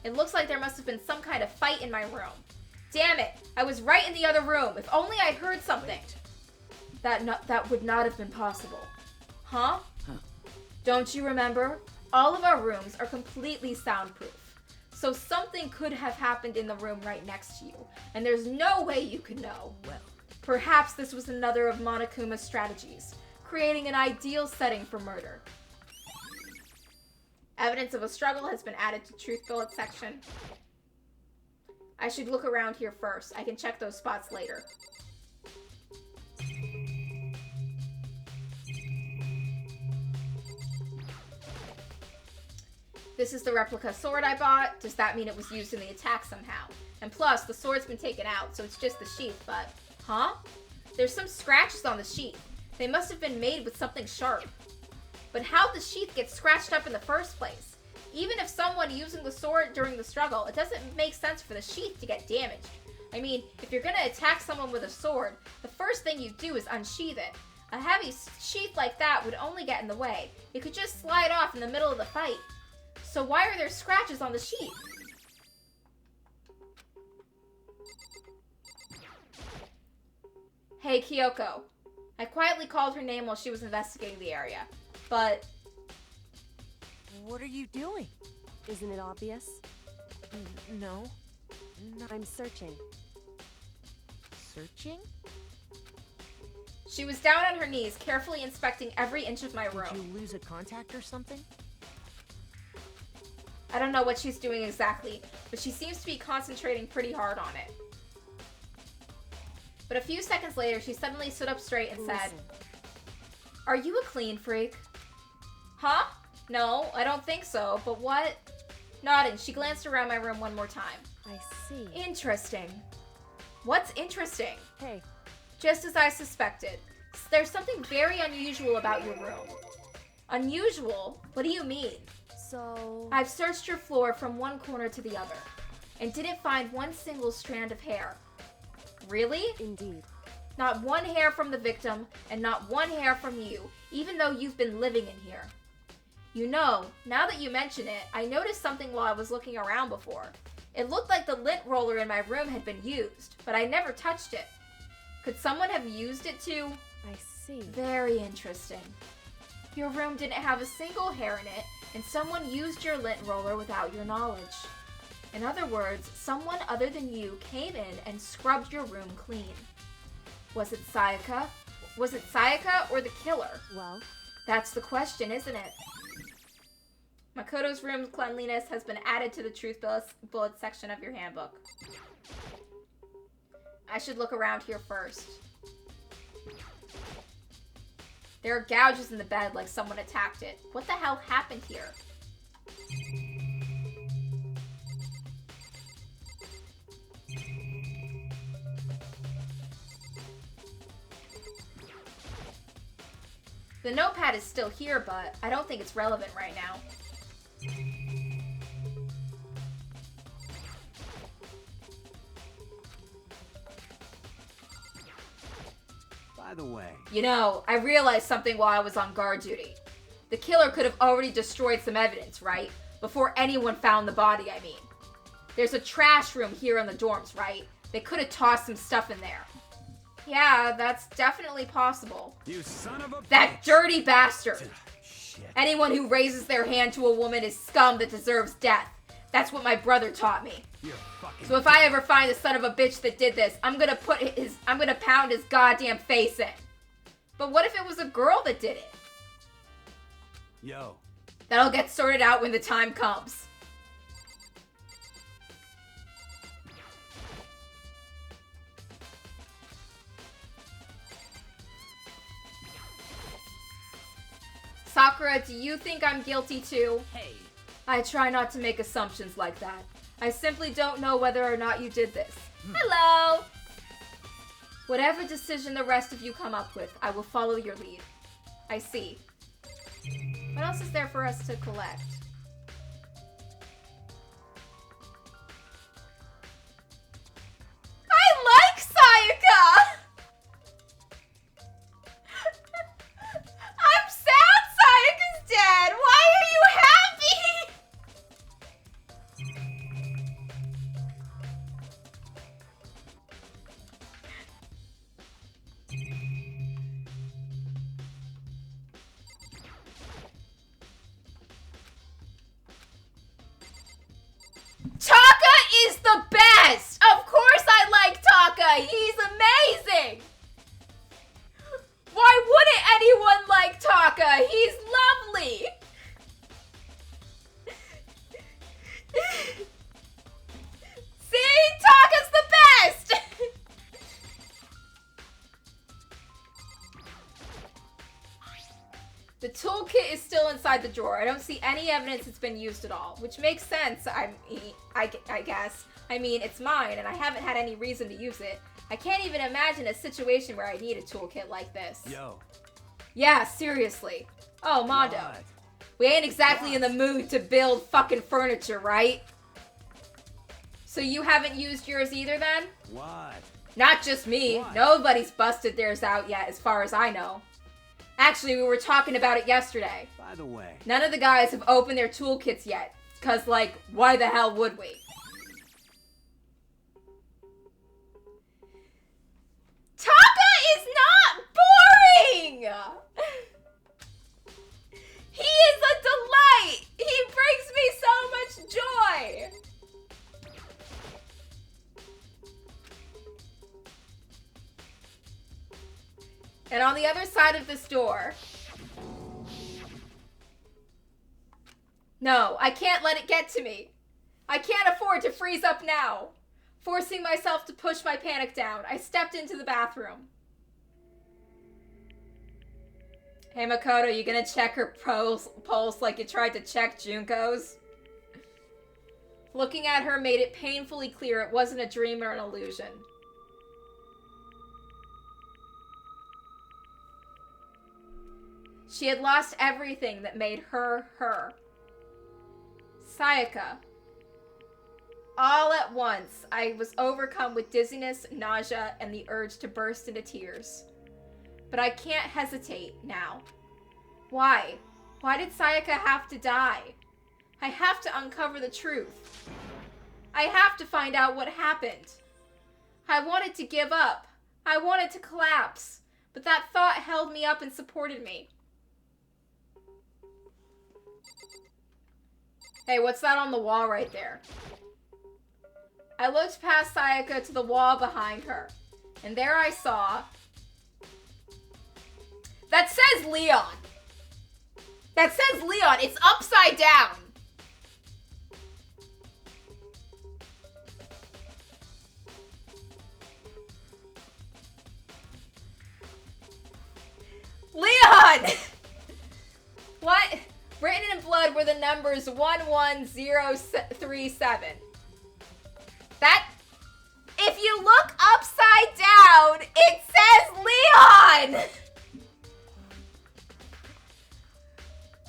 It looks like there must have been some kind of fight in my room. Damn it! I was right in the other room. If only I heard something. That would not have been possible. Huh? Don't you remember? All of our rooms are completely soundproof. So something could have happened in the room right next to you. And there's no way you could know. Well, Perhaps this was another of Monokuma's strategies, creating an ideal setting for murder. Evidence of a struggle has been added to Truth Billet section. I should look around here first. I can check those spots later. This is the replica sword I bought. Does that mean it was used in the attack somehow? And plus, the sword's been taken out, so it's just the sheath, but... Huh? There's some scratches on the sheath. They must have been made with something sharp. But how'd the sheath get scratched up in the first place? Even if someone using the sword during the struggle, it doesn't make sense for the sheath to get damaged. I mean, if you're gonna attack someone with a sword, the first thing you do is unsheath it. A heavy sheath like that would only get in the way. It could just slide off in the middle of the fight. So why are there scratches on the sheath? Hey, Kyoko. I quietly called her name while she was investigating the area, but... What are you doing? Isn't it obvious? No. I'm searching. Searching? She was down on her knees, carefully inspecting every inch of my room. Did you lose a contact or something? I don't know what she's doing exactly, but she seems to be concentrating pretty hard on it. But a few seconds later, she suddenly stood up straight and said, Listen. "Are you a clean freak?" Huh? No, I don't think so, but what? Nodding, she glanced around my room one more time. I see. Interesting. What's interesting? Hey, Just as I suspected. There's something very unusual about your room. Unusual? What do you mean? so... I've searched your floor from one corner to the other, and didn't find one single strand of hair. Really? Indeed. Not one hair from the victim, and not one hair from you, even though you've been living in here. You know, now that you mention it, I noticed something while I was looking around before. It looked like the lint roller in my room had been used, but I never touched it. Could someone have used it to... I see. Very interesting. Your room didn't have a single hair in it, and someone used your lint roller without your knowledge. In other words, someone other than you came in and scrubbed your room clean. Was it Sayaka? Was it Sayaka or the killer? Well, That's the question, isn't it? Makoto's room's cleanliness has been added to the Truth Bullet section of your handbook. I should look around here first. There are gouges in the bed like someone attacked it. What the hell happened here? The notepad is still here, but I don't think it's relevant right now. By the way, You know, I realized something while I was on guard duty. The killer could have already destroyed some evidence, right? Before anyone found the body, I mean. There's a trash room here in the dorms, right? They could have tossed some stuff in there. Yeah, that's definitely possible. you son of a That bitch. dirty bastard! Shit. Anyone who raises their hand to a woman is scum that deserves death. That's what my brother taught me. You're fucking So if I ever find the son of a bitch that did this, I'm gonna pound his goddamn face in. But what if it was a girl that did it? Yo, That'll get sorted out when the time comes. Sakura, do you think I'm guilty too? Hey. I try not to make assumptions like that. I simply don't know whether or not you did this. Hello! Whatever decision the rest of you come up with, I will follow your lead. I see. What else is there for us to collect? I like Sayaka! I'm sad Sayaka's dead! Why are you happy? inside the drawer. I don't see any evidence it's been used at all, which makes sense, I guess. I mean, it's mine, and I haven't had any reason to use it. I can't even imagine a situation where I need a toolkit like this. Yo. Yeah, seriously. Oh, Mondo. What? We ain't exactly in the mood to build fucking furniture, right? So you haven't used yours either, then? What? Not just me. What? Nobody's busted theirs out yet, as far as I know. Actually, we were talking about it yesterday. By the way. None of the guys have opened their toolkits yet. Cause, like, why the hell would we? Taka is not boring! He is a delight! He brings me so much joy! And on the other side of this door... No, I can't let it get to me. I can't afford to freeze up now. Forcing myself to push my panic down, I stepped into the bathroom. Hey Makoto, you gonna check her pulse like you tried to check Junko's? Looking at her made it painfully clear it wasn't a dream or an illusion. She had lost everything that made her, her. Sayaka. All at once, I was overcome with dizziness, nausea, and the urge to burst into tears. But I can't hesitate now. Why? Why did Sayaka have to die? I have to uncover the truth. I have to find out what happened. I wanted to give up. I wanted to collapse. But that thought held me up and supported me. Hey, what's that on the wall right there? I looked past Sayaka to the wall behind her, and there I saw... That says Leon! That says Leon! It's upside down! Leon! What? Written in blood were the numbers 11037. That, if you look upside down, it says Leon!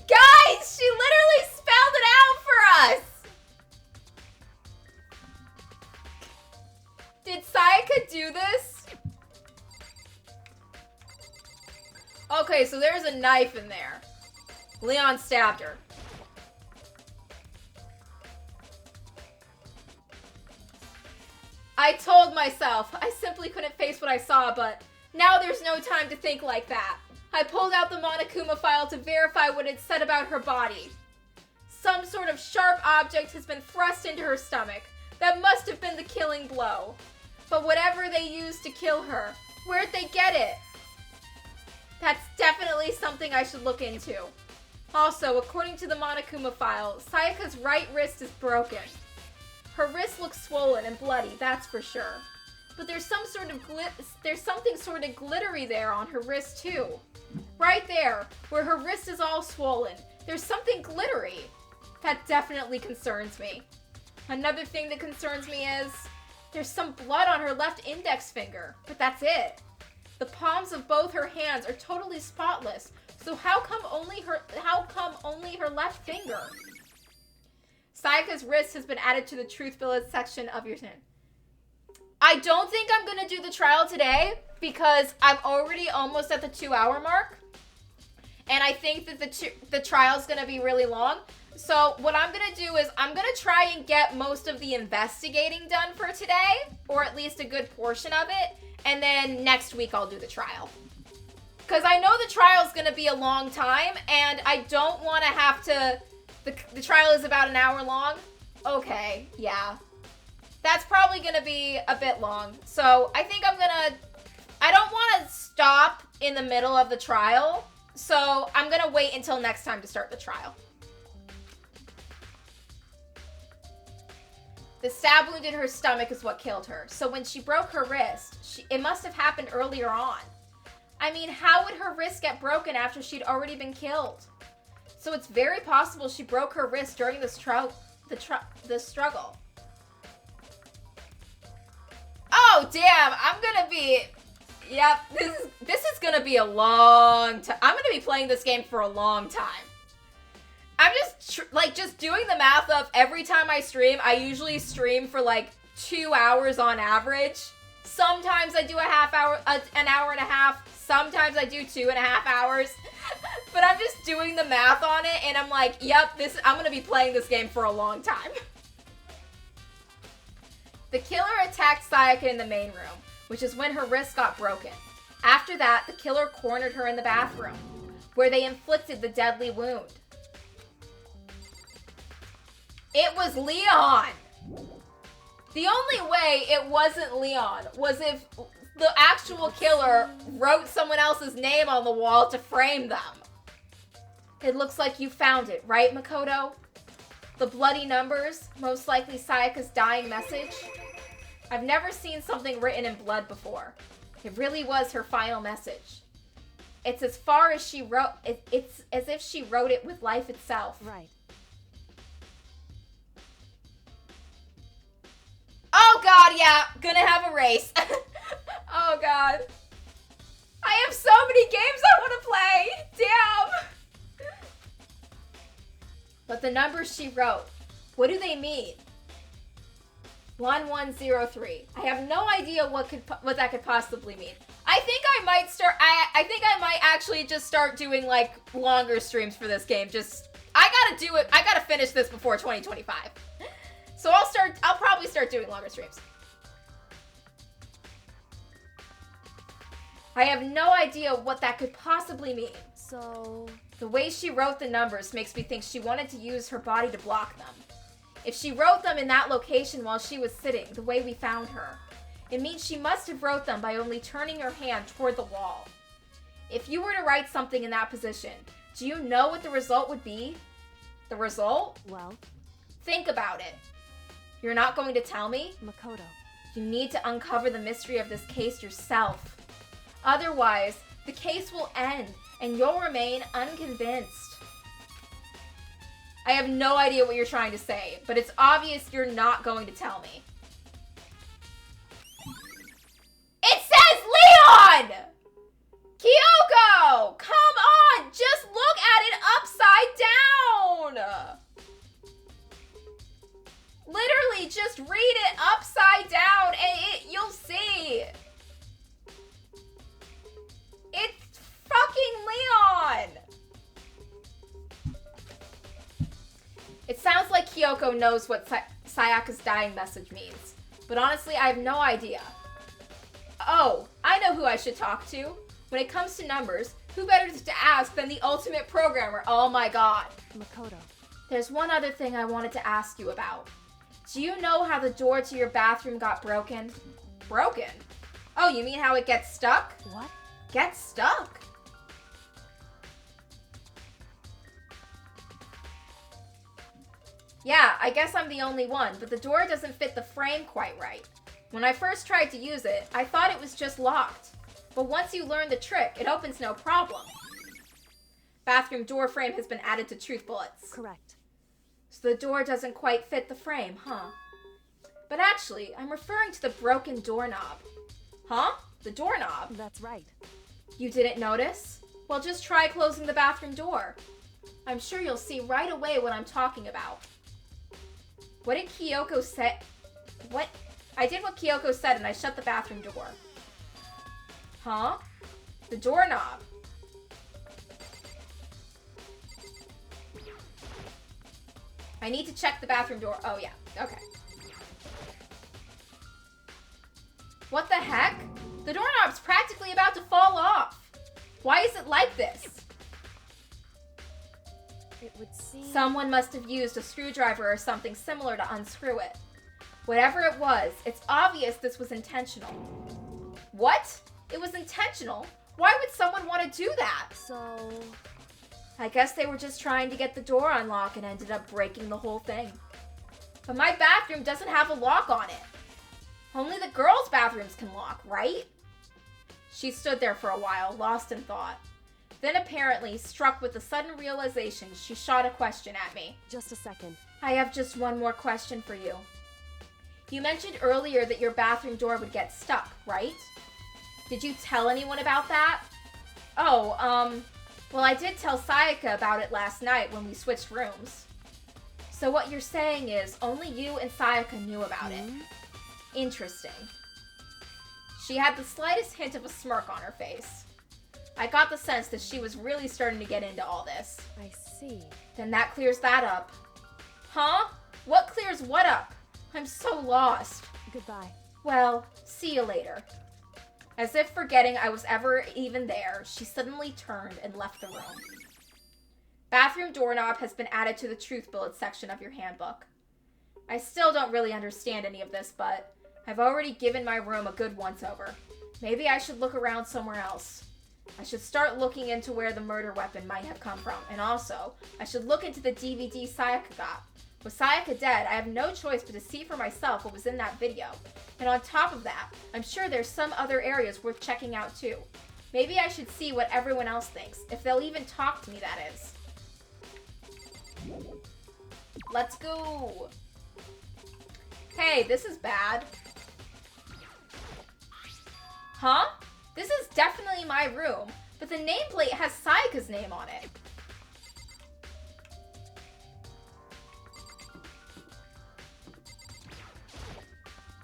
Guys, she literally spelled it out for us! Did Sayaka do this? Okay, so there's a knife in there. Leon stabbed her. I told myself I simply couldn't face what I saw, but now there's no time to think like that. I pulled out the Monokuma file to verify what it said about her body. Some sort of sharp object has been thrust into her stomach. That must have been the killing blow. But whatever they used to kill her, where'd they get it? That's definitely something I should look into. Also, according to the Monokuma file, Sayaka's right wrist is broken. Her wrist looks swollen and bloody, that's for sure. But there's something sort of glittery there on her wrist too. Right there, where her wrist is all swollen, there's something glittery. That definitely concerns me. Another thing that concerns me is there's some blood on her left index finger, but that's it. The palms of both her hands are totally spotless. So how come only her left finger? Sayaka's wrist has been added to the truth billet section of your tin. I don't think I'm gonna do the trial today because I'm already almost at the 2-hour mark. And I think that the trial's gonna be really long. So what I'm gonna do is I'm gonna try and get most of the investigating done for today, or at least a good portion of it. And then next week I'll do the trial. Because I know the trial is going to be a long time, and I don't want to have to... The trial is about an hour long? Okay, yeah. That's probably going to be a bit long. So I think I'm going to... I don't want to stop in the middle of the trial, so I'm going to wait until next time to start the trial. The stab wound in her stomach is what killed her. So when she broke her wrist, it must have happened earlier on. I mean, how would her wrist get broken after she'd already been killed? So it's very possible she broke her wrist during the struggle. Oh, damn. I'm gonna be... Yep, this is gonna be a long time. I'm gonna be playing this game for a long time. I'm just doing the math of every time I stream, I usually stream for like 2 hours on average. Sometimes I do an hour and a half. Sometimes I do 2.5 hours. But I'm just doing the math on it, and I'm like, yep, I'm gonna be playing this game for a long time. The killer attacked Sayaka in the main room, which is when her wrist got broken. After that, the killer cornered her in the bathroom, where they inflicted the deadly wound. It was Leon! The only way it wasn't Leon was if the actual killer wrote someone else's name on the wall to frame them. It looks like you found it, right, Makoto? The bloody numbers, most likely Sayaka's dying message. I've never seen something written in blood before. It really was her final message. It's as far as she wrote, it's as if she wrote it with life itself. Right. Oh god, yeah, gonna have a race. Oh god. I have so many games I want to play. Damn. But the numbers she wrote, what do they mean? 1103. I have no idea what that could possibly mean. I think I might start. I think I might actually just start doing like longer streams for this game. I gotta do it. I gotta finish this before 2025. So I'll probably start doing longer streams. I have no idea what that could possibly mean. So... The way she wrote the numbers makes me think she wanted to use her body to block them. If she wrote them in that location while she was sitting, the way we found her, it means she must have wrote them by only turning her hand toward the wall. If you were to write something in that position, do you know what the result would be? The result? Well... Think about it. You're not going to tell me? Makoto. You need to uncover the mystery of this case yourself. Otherwise, the case will end, and you'll remain unconvinced. I have no idea what you're trying to say, but it's obvious you're not going to tell me. It says Leon! Kyoko! Come on! Just look at it upside down! Literally, just read it upside down and you'll see. It's fucking Leon! It sounds like Kyoko knows what Sayaka's dying message means, but honestly, I have no idea. Oh, I know who I should talk to. When it comes to numbers, who better to ask than the ultimate programmer? Oh my god. Makoto. There's one other thing I wanted to ask you about. Do you know how the door to your bathroom got broken? Broken? Oh, you mean how it gets stuck? What? Gets stuck? Yeah, I guess I'm the only one, but the door doesn't fit the frame quite right. When I first tried to use it, I thought it was just locked. But once you learn the trick, it opens no problem. Bathroom door frame has been added to truth bullets. Correct. So the door doesn't quite fit the frame, huh? But actually, I'm referring to the broken doorknob. Huh? The doorknob? That's right. You didn't notice? Well, just try closing the bathroom door. I'm sure you'll see right away what I'm talking about. What did Kyoko say? What? I did what Kyoko said and I shut the bathroom door. Huh? The doorknob. I need to check the bathroom door. Oh, yeah. Okay. What the heck? The doorknob's practically about to fall off. Why is it like this? It would seem... Someone must have used a screwdriver or something similar to unscrew it. Whatever it was, it's obvious this was intentional. What? It was intentional? Why would someone want to do that? So... I guess they were just trying to get the door unlocked and ended up breaking the whole thing. But my bathroom doesn't have a lock on it. Only the girls' bathrooms can lock, right? She stood there for a while, lost in thought. Then apparently, struck with the sudden realization, she shot a question at me. Just a second. I have just one more question for you. You mentioned earlier that your bathroom door would get stuck, right? Did you tell anyone about that? Oh, well, I did tell Sayaka about it last night when we switched rooms. So what you're saying is only you and Sayaka knew about it. Interesting. She had the slightest hint of a smirk on her face. I got the sense that she was really starting to get into all this. I see. Then that clears that up. Huh? What clears what up? I'm so lost. Goodbye. Well, see you later. As if forgetting I was ever even there, she suddenly turned and left the room. Bathroom doorknob has been added to the truth bullet section of your handbook. I still don't really understand any of this, but I've already given my room a good once-over. Maybe I should look around somewhere else. I should start looking into where the murder weapon might have come from, and also, I should look into the DVD Sayaka got. With Sayaka dead, I have no choice but to see for myself what was in that video. And on top of that, I'm sure there's some other areas worth checking out too. Maybe I should see what everyone else thinks, if they'll even talk to me, that is. Let's go! Hey, this is bad. Huh? This is definitely my room, but the nameplate has Sayaka's name on it.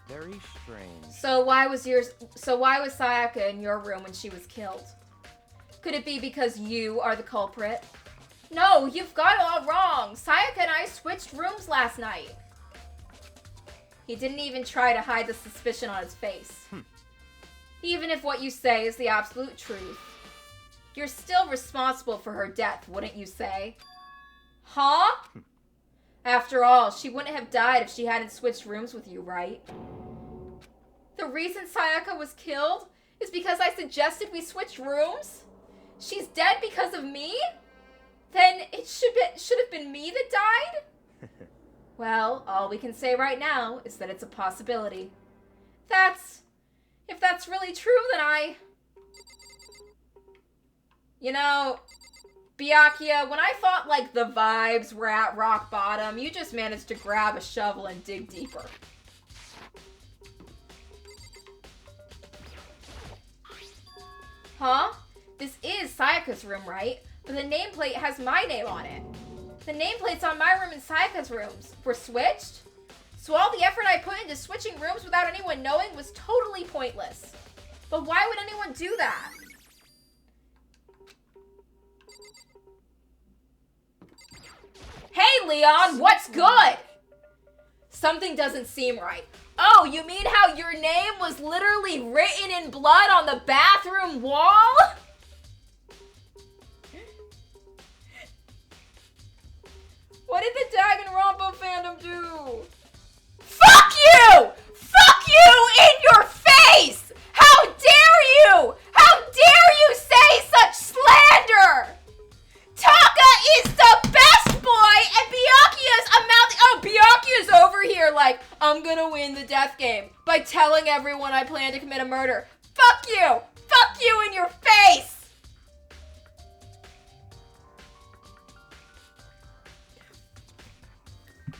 Very strange. So why was Sayaka in your room when she was killed? Could it be because you are the culprit? No, you've got it all wrong. Sayaka and I switched rooms last night. He didn't even try to hide the suspicion on his face. Even if what you say is the absolute truth. You're still responsible for her death, wouldn't you say? Huh? After all, she wouldn't have died if she hadn't switched rooms with you, right? The reason Sayaka was killed is because I suggested we switch rooms? She's dead because of me? Then it should have been me that died? Well, all we can say right now is that it's a possibility. If that's really true, then You know, Byakuya, when I thought, like, the vibes were at rock bottom, you just managed to grab a shovel and dig deeper. Huh? This is Sayaka's room, right? But the nameplate has my name on it. The nameplates on my room and Sayaka's rooms were switched? So all the effort I put into switching rooms without anyone knowing was totally pointless. But why would anyone do that? Hey, Leon, what's good? Something doesn't seem right. Oh, you mean how your name was literally written in blood on the bathroom wall? What did the Danganronpa fandom do? Fuck you! Fuck you in your face! How dare you! How dare you say such slander! Taka is the best boy, and Byakuya's a mouth. Oh, Byakuya's over here like, I'm gonna win the death game by telling everyone I plan to commit a murder. Fuck you! Fuck you in your face!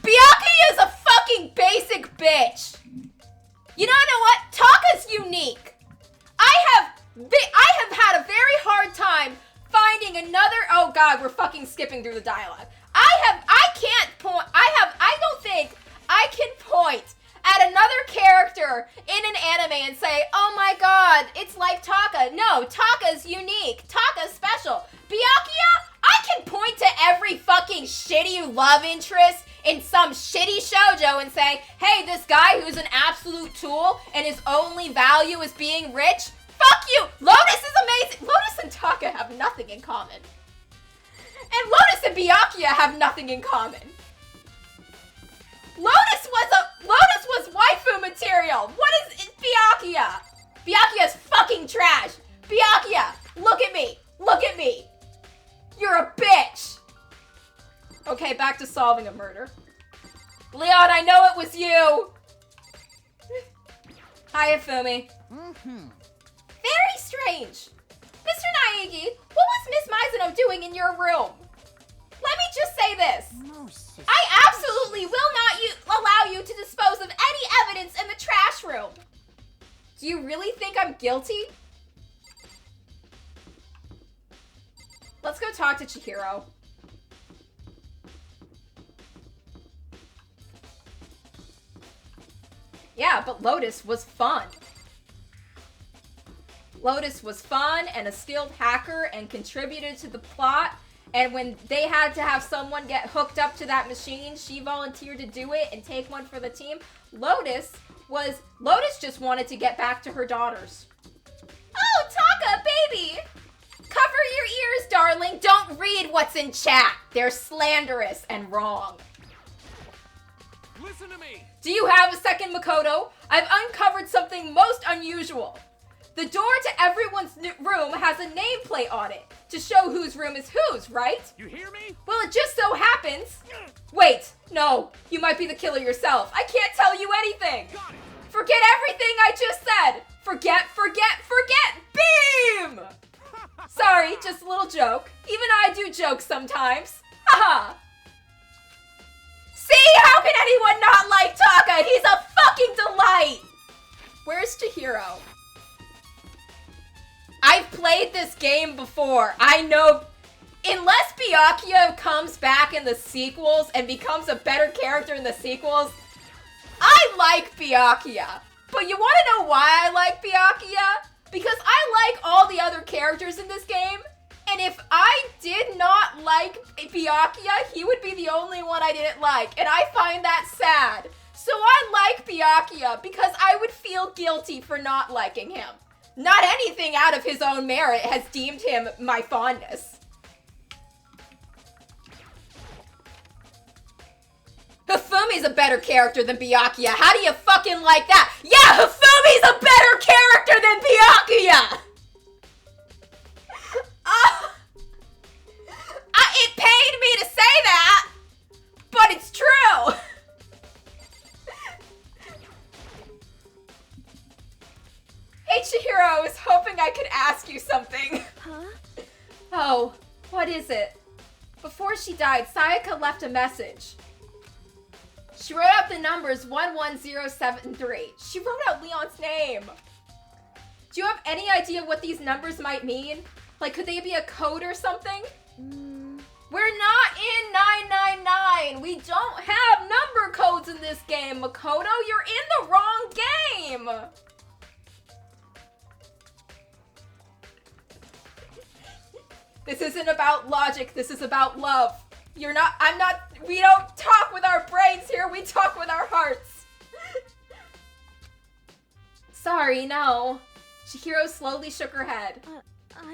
Byakuya's a fucking basic bitch. You know what? Taka's unique. I have had a very hard time finding another. Oh god, we're fucking skipping through the dialogue. I don't think I can point at another character in an anime and say, oh my god, it's like Taka. No, Taka's unique. Taka's special. Byakuya, I can point to every fucking shitty love interest in some shitty shoujo and say, hey, this guy who's an absolute tool and his only value is being rich, fuck you! Lotus is amazing! Lotus and Taka have nothing in common. And Lotus and Byakuya have nothing in common. Lotus was waifu material! What is Byakuya? Byakuya's fucking trash! Byakuya, look at me! Look at me! You're a bitch! Okay, back to solving a murder. Leon, I know it was you! Hi, Ifumi. Very strange. Mr. Naegi, what was Miss Mizuno doing in your room? Let me just say this. Most I absolutely will not allow you to dispose of any evidence in the trash room. Do you really think I'm guilty? Let's go talk to Chihiro. Yeah, but Lotus was fun. Lotus was fun and a skilled hacker and contributed to the plot. And when they had to have someone get hooked up to that machine, she volunteered to do it and take one for the team. Lotus just wanted to get back to her daughters. Oh, Taka, baby! Cover your ears, darling. Don't read what's in chat. They're slanderous and wrong. Listen to me! Do you have a second, Makoto? I've uncovered something most unusual. The door to everyone's room has a nameplate on it to show whose room is whose, right? You hear me? Well, it just so happens. Wait, no, you might be the killer yourself. I can't tell you anything. Got it! Forget everything I just said. Forget. Beam! Sorry, just a little joke. Even I do jokes sometimes. Haha. See, how can anyone not like Taka? He's a fucking delight. Where's Chihiro? I've played this game before. I know, unless Byakuya comes back in the sequels and becomes a better character in the sequels, I like Byakuya. But you want to know why I like Byakuya? Because I like all the other characters in this game, and if I did not like Byakuya, he would be the only one I didn't like, and I find that sad. So I like Byakuya because I would feel guilty for not liking him. Not anything out of his own merit has deemed him my fondness. Hifumi's a better character than Byakuya. How do you fucking like that? Yeah, Hifumi's a better character than Byakuya! It pained me to say that, but it's true. Hey, Chihiro, I was hoping I could ask you something. Huh? Oh, what is it? Before she died, Sayaka left a message. She wrote out the numbers 11073. She wrote out Leon's name. Do you have any idea what these numbers might mean? Like, could they be a code or something? We're not in 999. We don't have number codes in this game, Makoto. You're in the wrong game. This isn't about logic. This is about love. We don't talk with our brains here. We talk with our hearts. Sorry, no. Chihiro slowly shook her head.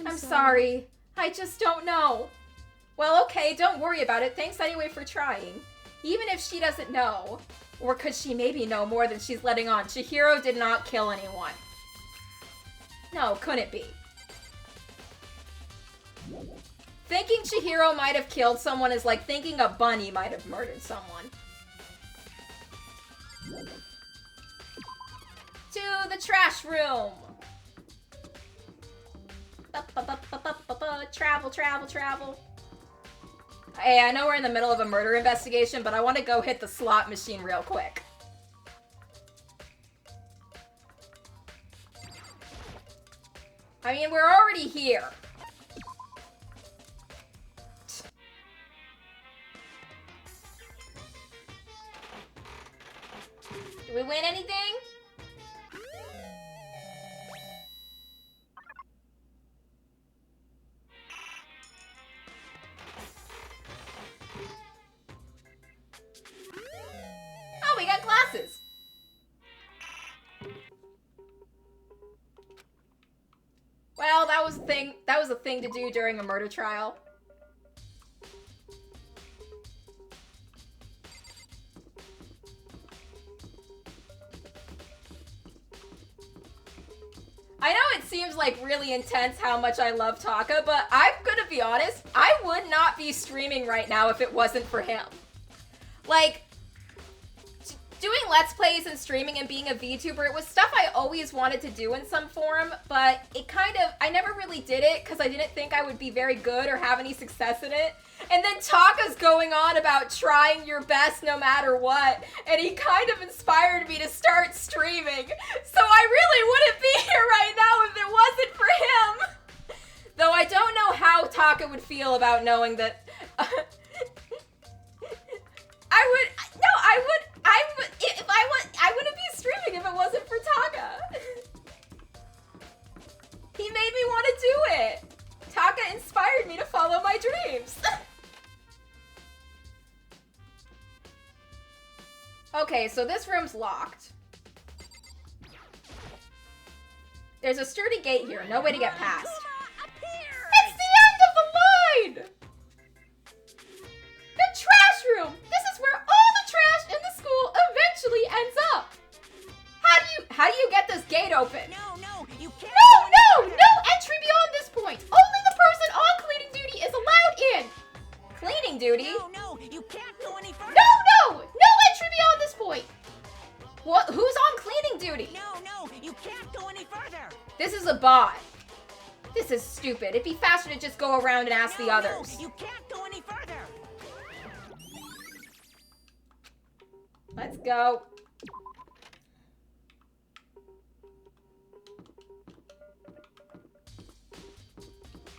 I'm sorry. I just don't know. Well, okay, don't worry about it. Thanks anyway for trying. Even if she doesn't know, or could she maybe know more than she's letting on, Chihiro did not kill anyone. No, couldn't be. Thinking Chihiro might have killed someone is like thinking a bunny might have murdered someone. To the trash room. Travel. Hey, I know we're in the middle of a murder investigation, but I want to go hit the slot machine real quick. I mean, we're already here. Did we win anything? Oh, we got glasses. Well, that was a thing. That was a thing to do during a murder trial. I know it seems like really intense how much I love Taka, but I'm gonna be honest, I would not be streaming right now if it wasn't for him. Like, doing Let's Plays and streaming and being a VTuber, it was stuff I always wanted to do in some form, but I never really did it because I didn't think I would be very good or have any success in it. And then Taka's going on about trying your best no matter what, and he kind of inspired me to start streaming. So I really wouldn't be here right now if it wasn't for him. Though I don't know how Taka would feel about knowing that... I wouldn't be streaming if it wasn't for Taka. He made me want to do it. Taka inspired me to follow my dreams. Okay, so this room's locked. There's a sturdy gate here, no way to get past. It's the end of the line! The trash room! This is where all the trash in the school eventually ends up! How do you get this gate open? No, you can't. No entry beyond this point! Only the person on cleaning duty is allowed in! Cleaning duty? No, you can't go any further. No entry beyond this point! What? Who's on cleaning duty? No, you can't go any further. This is a bot. This is stupid. It'd be faster to just go around and ask the others. No, you can't go any further. Let's go.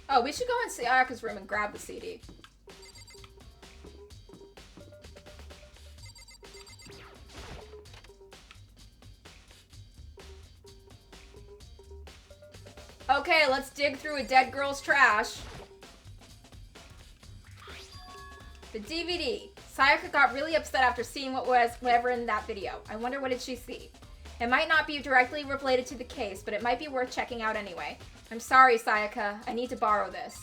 Oh, we should go in Sayaka's room and grab the CD. Okay, let's dig through a dead girl's trash. The DVD. Sayaka got really upset after seeing whatever in that video. I wonder what did she see? It might not be directly related to the case, but it might be worth checking out anyway. I'm sorry, Sayaka. I need to borrow this.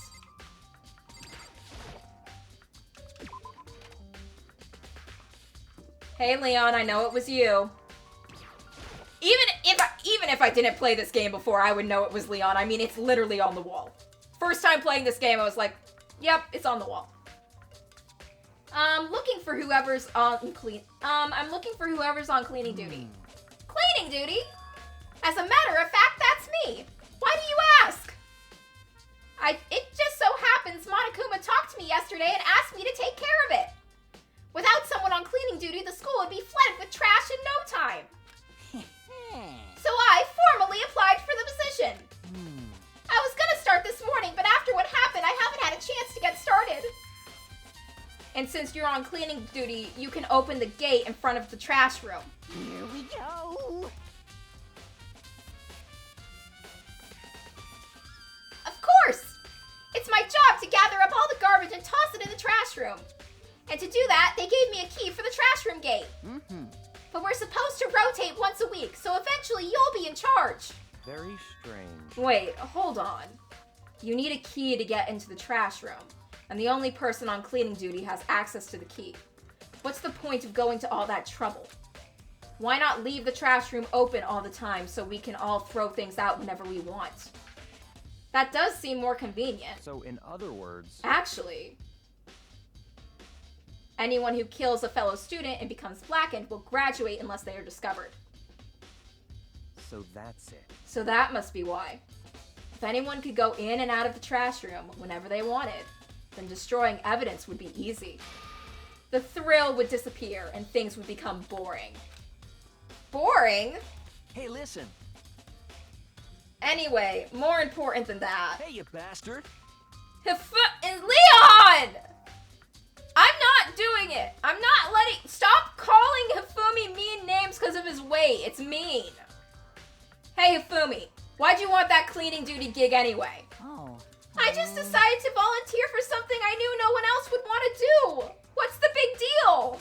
Hey, Leon, I know it was you. Even if I didn't play this game before, I would know it was Leon. I mean, it's literally on the wall. First time playing this game, I was like, yep, it's on the wall. Looking for whoever's on I'm looking for whoever's on cleaning duty. Cleaning duty? As a matter of fact, that's me. Why do you ask? It just so happens Monokuma talked to me yesterday and asked me to take care of it. Without someone on cleaning duty, the school would be flooded with trash in no time. So I formally applied for the position. I was gonna start this morning, but after what happened, I haven't had a chance to get started. And since you're on cleaning duty, you can open the gate in front of the trash room. Here we go. Of course! It's my job to gather up all the garbage and toss it in the trash room. And to do that, they gave me a key for the trash room gate. But we're supposed to rotate once a week, so eventually you'll be in charge. Very strange. Wait, hold on. You need a key to get into the trash room, and the only person on cleaning duty has access to the key. What's the point of going to all that trouble? Why not leave the trash room open all the time so we can all throw things out whenever we want? That does seem more convenient. So in other words... Actually, anyone who kills a fellow student and becomes blackened will graduate unless they are discovered. So that's it. So that must be why. If anyone could go in and out of the trash room whenever they wanted, then destroying evidence would be easy. The thrill would disappear and things would become boring. Boring? Hey, listen. Anyway, more important than that. Hey, you bastard. Leon! I'm not doing it. I'm not letting... Stop calling Hifumi mean names because of his weight. It's mean. Hey, Hifumi. Why'd you want that cleaning duty gig anyway? I just decided to volunteer for something I knew no one else would want to do. What's the big deal?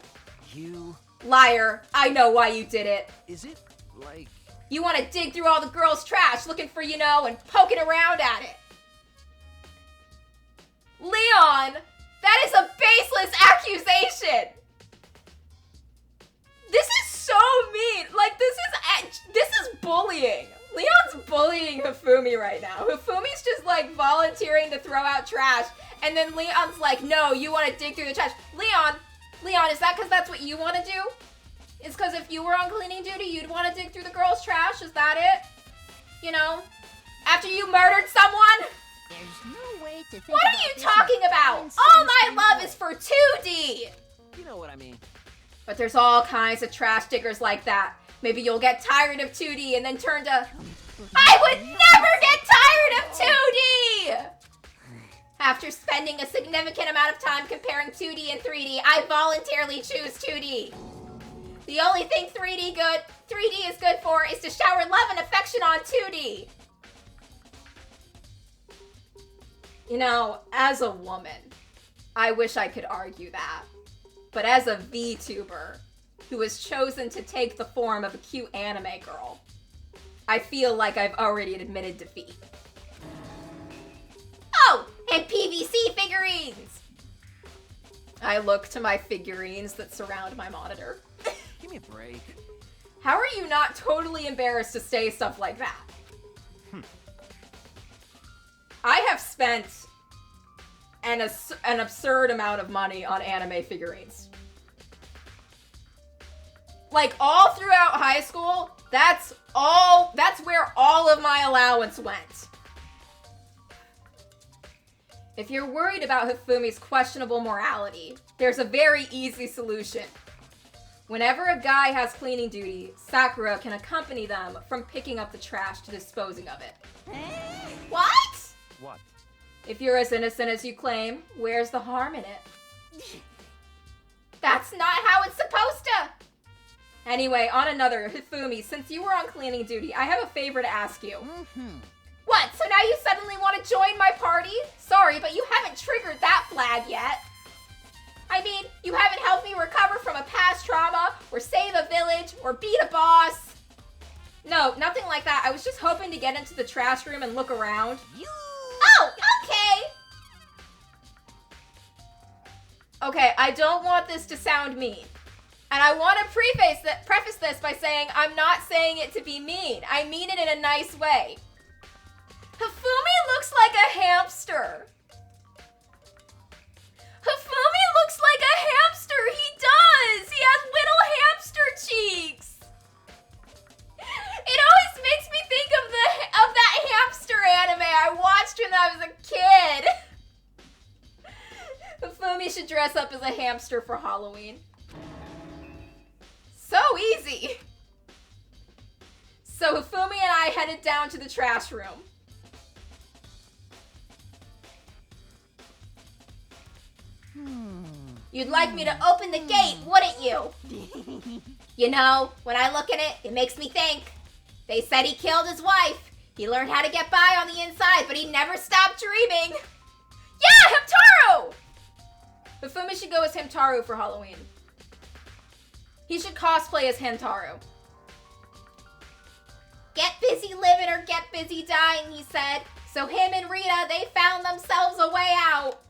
You... Liar. I know why you did it. Is it, like... You want to dig through all the girls' trash looking for, you know, and poking around at it. Leon! That is a baseless accusation! This is so mean! Like, this is bullying. Leon's bullying Hifumi right now. Hifumi's just, like, volunteering to throw out trash, and then Leon's like, no, you want to dig through the trash. Leon, is that because that's what you want to do? is because if you were on cleaning duty, you'd want to dig through the girls' trash? Is that it? You know? After you murdered someone? There's no way to think What about are you this talking in about? one All my satisfying love way. is for 2D! You know what I mean. But there's all kinds of trash diggers like that. Maybe you'll get tired of 2D and then turn to... I would never get tired of 2D! After spending a significant amount of time comparing 2D and 3D, I voluntarily choose 2D. The only thing 3D is good for is to shower love and affection on 2D. You know, as a woman, I wish I could argue that. But as a VTuber who has chosen to take the form of a cute anime girl, I feel like I've already admitted defeat. Oh, and PVC figurines! I look to my figurines that surround my monitor. Give me a break. How are you not totally embarrassed to say stuff like that? I have spent an absurd amount of money on anime figurines. Like, all throughout high school, that's where all of my allowance went. If you're worried about Hifumi's questionable morality, there's a very easy solution. Whenever a guy has cleaning duty, Sakura can accompany them from picking up the trash to disposing of it. What? What? If you're as innocent as you claim, where's the harm in it? That's not how it's supposed to! Anyway, on another, Hifumi, since you were on cleaning duty, I have a favor to ask you. What, so now you suddenly want to join my party? Sorry, but you haven't triggered that flag yet. I mean, you haven't helped me recover from a past trauma, or save a village, or beat a boss. No, nothing like that. I was just hoping to get into the trash room and look around. Oh, okay! Okay, I don't want this to sound mean. And I want to preface this by saying I'm not saying it to be mean. I mean it in a nice way. Hifumi looks like a hamster. Hifumi looks like a hamster. He does. He has little hamster cheeks. It always makes me think of that hamster anime I watched when I was a kid. Hifumi should dress up as a hamster for Halloween. So easy. So Hifumi and I headed down to the trash room. You'd like me to open the gate, wouldn't you? You know, when I look at it, it makes me think. They said he killed his wife. He learned how to get by on the inside, but he never stopped dreaming. Yeah, Hamtaro! Hifumi should go as Hamtaro for Halloween. He should cosplay as Hamtaro. Get busy living or get busy dying, he said. So him and Rita, they found themselves a way out.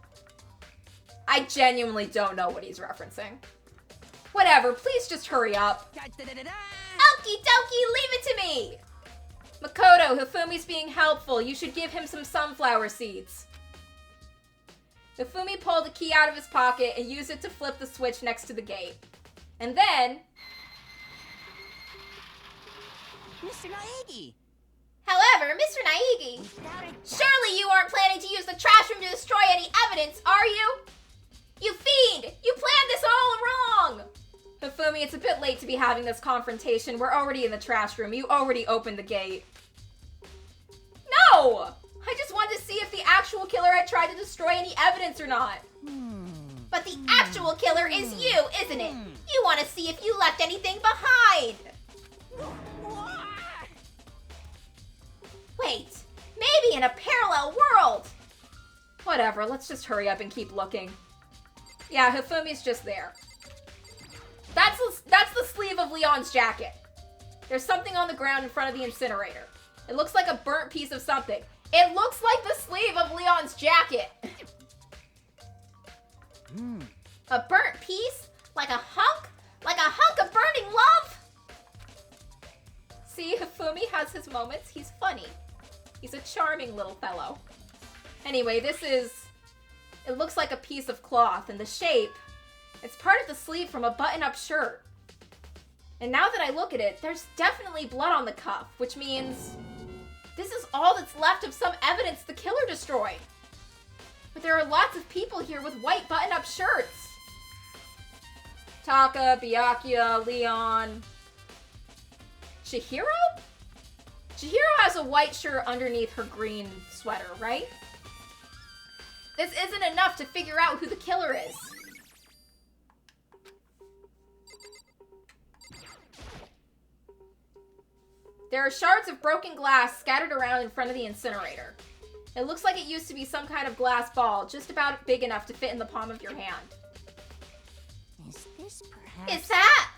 I genuinely don't know what he's referencing. Whatever, please just hurry up. Okie dokie, leave it to me! Makoto, Hifumi's being helpful. You should give him some sunflower seeds. Hifumi pulled a key out of his pocket and used it to flip the switch next to the gate. And then... Mr. Naegi! However, Mr. Naegi, surely you aren't planning to use the trash room to destroy any evidence, are you? You fiend! You planned this all wrong! Hifumi, it's a bit late to be having this confrontation. We're already in the trash room. You already opened the gate. No! I just wanted to see if the actual killer had tried to destroy any evidence or not. But the actual killer is you, isn't it? You want to see if you left anything behind. Wait, maybe in a parallel world. Whatever, let's just hurry up and keep looking. Yeah, Hifumi's just there. That's the sleeve of Leon's jacket. There's something on the ground in front of the incinerator. It looks like a burnt piece of something. It looks like the sleeve of Leon's jacket. A burnt piece? Like a hunk? Like a hunk of burning love? See, Hifumi has his moments. He's funny. He's a charming little fellow. Anyway, it looks like a piece of cloth, and the shape, it's part of the sleeve from a button-up shirt. And now that I look at it, there's definitely blood on the cuff, which means this is all that's left of some evidence the killer destroyed. But there are lots of people here with white button-up shirts. Taka, Byakuya, Leon, Chihiro? Chihiro has a white shirt underneath her green sweater, right? This isn't enough to figure out who the killer is. There are shards of broken glass scattered around in front of the incinerator. It looks like it used to be some kind of glass ball, just about big enough to fit in the palm of your hand. Is this perhaps... Is that?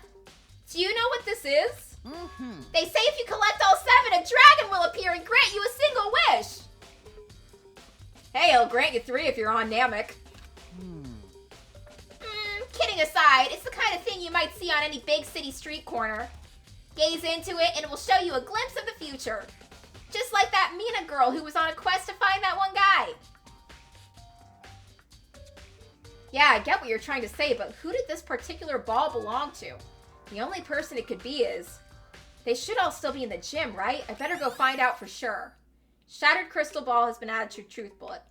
Do you know what this is? Mm-hmm. They say if you collect all 7, a dragon will appear and grant you a single wish. Hey, I'll grant you 3 if you're on Namek. Kidding aside, it's the kind of thing you might see on any big city street corner. Gaze into it and it will show you a glimpse of the future. Just like that Mina girl who was on a quest to find that one guy. Yeah, I get what you're trying to say, but who did this particular ball belong to? The only person it could be is... They should all still be in the gym, right? I better go find out for sure. Shattered crystal ball has been added to truth bullet.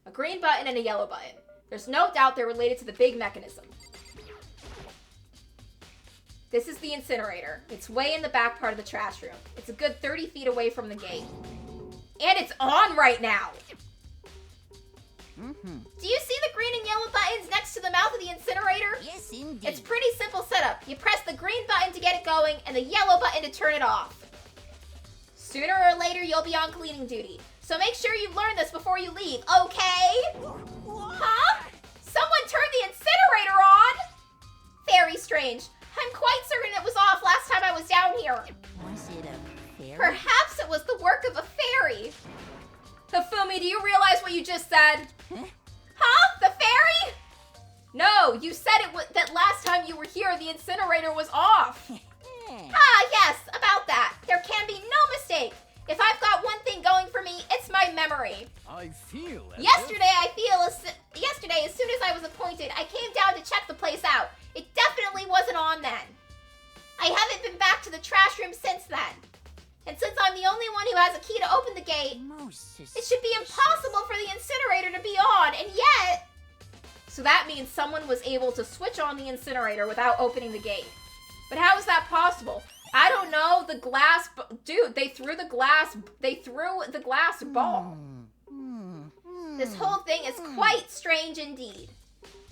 A green button and a yellow button. There's no doubt they're related to the big mechanism. This is the incinerator. It's way in the back part of the trash room. It's a good 30 feet away from the gate. And it's on right now! Do you see the green and yellow buttons next to the mouth of the incinerator? Yes, indeed. It's pretty simple setup. You press the green button to get it going and the yellow button to turn it off. Sooner or later, you'll be on cleaning duty. So make sure you learn this before you leave, okay? Huh? Someone turned the incinerator on? Very strange. I'm quite certain it was off last time I was down here. Was it a fairy? Perhaps it was the work of a fairy. Hifumi, do you realize what you just said? Huh? The fairy? No, you said that last time you were here, the incinerator was off. Ah, yes, about that. There can be no mistake. If I've got one thing going for me, it's my memory. I feel Yesterday, as soon as I was appointed, I came down to check the place out. It definitely wasn't on then. I haven't been back to the trash room since then. And since I'm the only one who has a key to open the gate, it should be impossible for the incinerator to be on, and yet... So that means someone was able to switch on the incinerator without opening the gate. But how is that possible? I don't know, the glass... Dude, they threw the glass ball. This whole thing is quite strange indeed.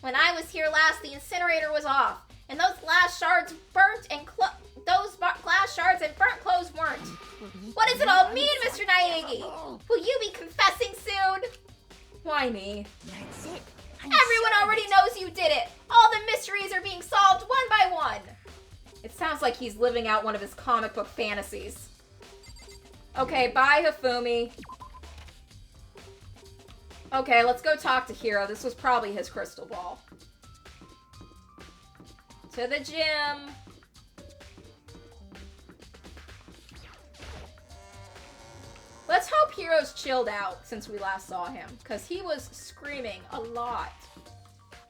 When I was here last, the incinerator was off, and those glass shards burnt and burnt clothes weren't. What does it all mean, Mr. Naegi? Will you be confessing soon? Why me? That's it. Everyone already knows you did it. All the mysteries are being solved one by one. It sounds like he's living out one of his comic book fantasies. Okay, bye, Hifumi. Okay, let's go talk to Hiro. This was probably his crystal ball. To the gym. Let's hope Hiro's chilled out since we last saw him, because he was screaming a lot.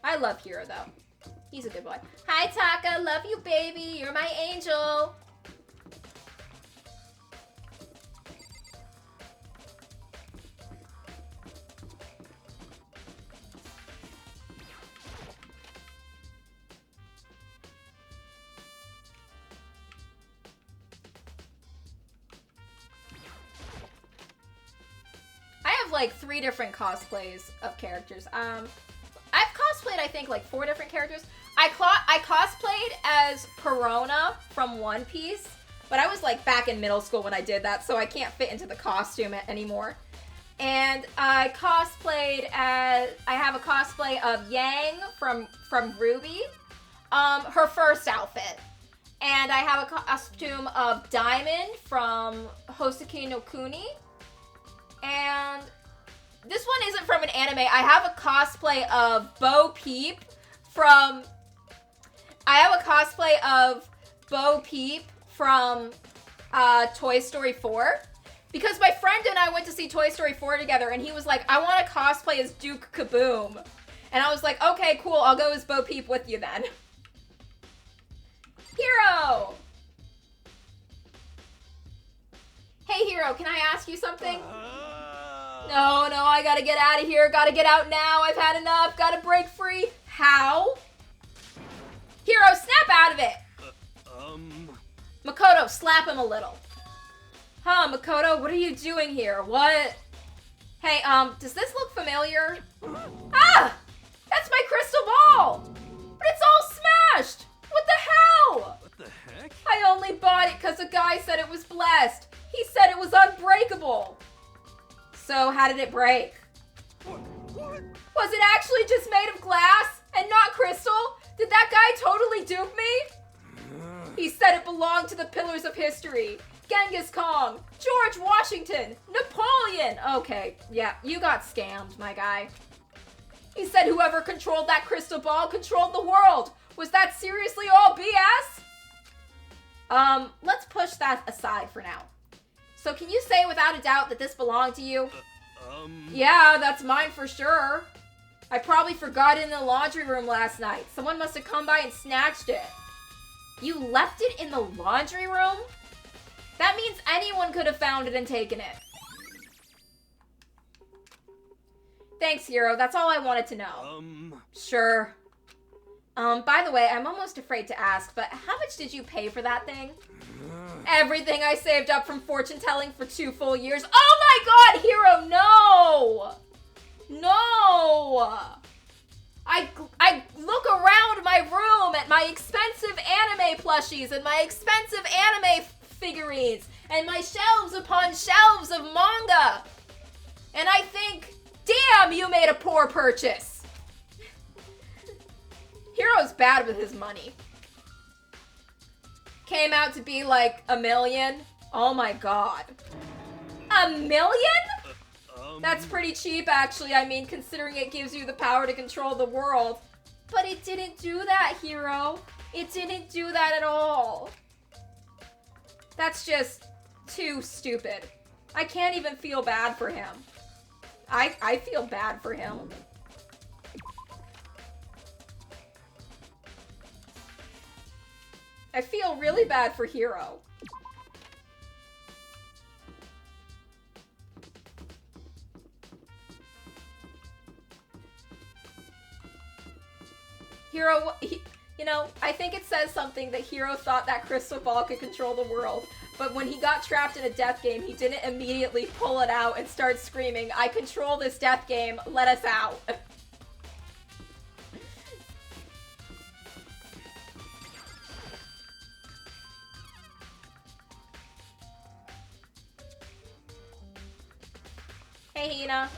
I love Hiro, though. He's a good boy. Hi, Taka. Love you, baby. You're my angel. I have like 3 different cosplays of characters. I've cosplayed, I think, like 4 different characters. I cosplayed as Perona from One Piece, but I was like back in middle school when I did that, so I can't fit into the costume anymore. And I have a cosplay of Yang from Ruby, her first outfit. And I have a costume of Diamond from Hoseki no Kuni. And this one isn't from an anime. I have a cosplay of Bo Peep from Toy Story 4. Because my friend and I went to see Toy Story 4 together, and he was like, I want to cosplay as Duke Kaboom. And I was like, okay, cool, I'll go as Bo Peep with you then. Hero! Hey, Hero, can I ask you something? No, I gotta get out of here. Gotta get out now. I've had enough. Gotta break free. How? Hero, snap out of it. Makoto, slap him a little. Huh, Makoto, what are you doing here? What? Hey, does this look familiar? Ah! That's my crystal ball! But it's all smashed! What the hell? What the heck? I only bought it because a guy said it was blessed. He said it was unbreakable. So, how did it break? What? Was it actually just made of glass and not crystal? Did that guy totally dupe me? He said it belonged to the pillars of history. Genghis Khan, George Washington, Napoleon. Okay, yeah, you got scammed, my guy. He said whoever controlled that crystal ball controlled the world. Was that seriously all BS? Let's push that aside for now. So can you say without a doubt that this belonged to you? Yeah, that's mine for sure. I probably forgot it in the laundry room last night. Someone must have come by and snatched it. You left it in the laundry room? That means anyone could have found it and taken it. Thanks, Hero. That's all I wanted to know. Sure. By the way, I'm almost afraid to ask, but how much did you pay for that thing? Everything I saved up from fortune telling for 2 full years. Oh my god, Hero, no! No! I look around my room at my expensive anime plushies and my expensive anime figurines and my shelves upon shelves of manga. And I think, damn, you made a poor purchase. Hero's bad with his money. Came out to be like $1 million. Oh my god. $1 million? That's pretty cheap, actually. I mean, considering it gives you the power to control the world. But it didn't do that, Hero. It didn't do that at all. That's just too stupid. I can't even feel bad for him. I feel bad for him. I feel really bad for Hero. Hero, you know, I think it says something that Hero thought that crystal ball could control the world, but when he got trapped in a death game, he didn't immediately pull it out and start screaming, "I control this death game, let us out." Hey, Hina.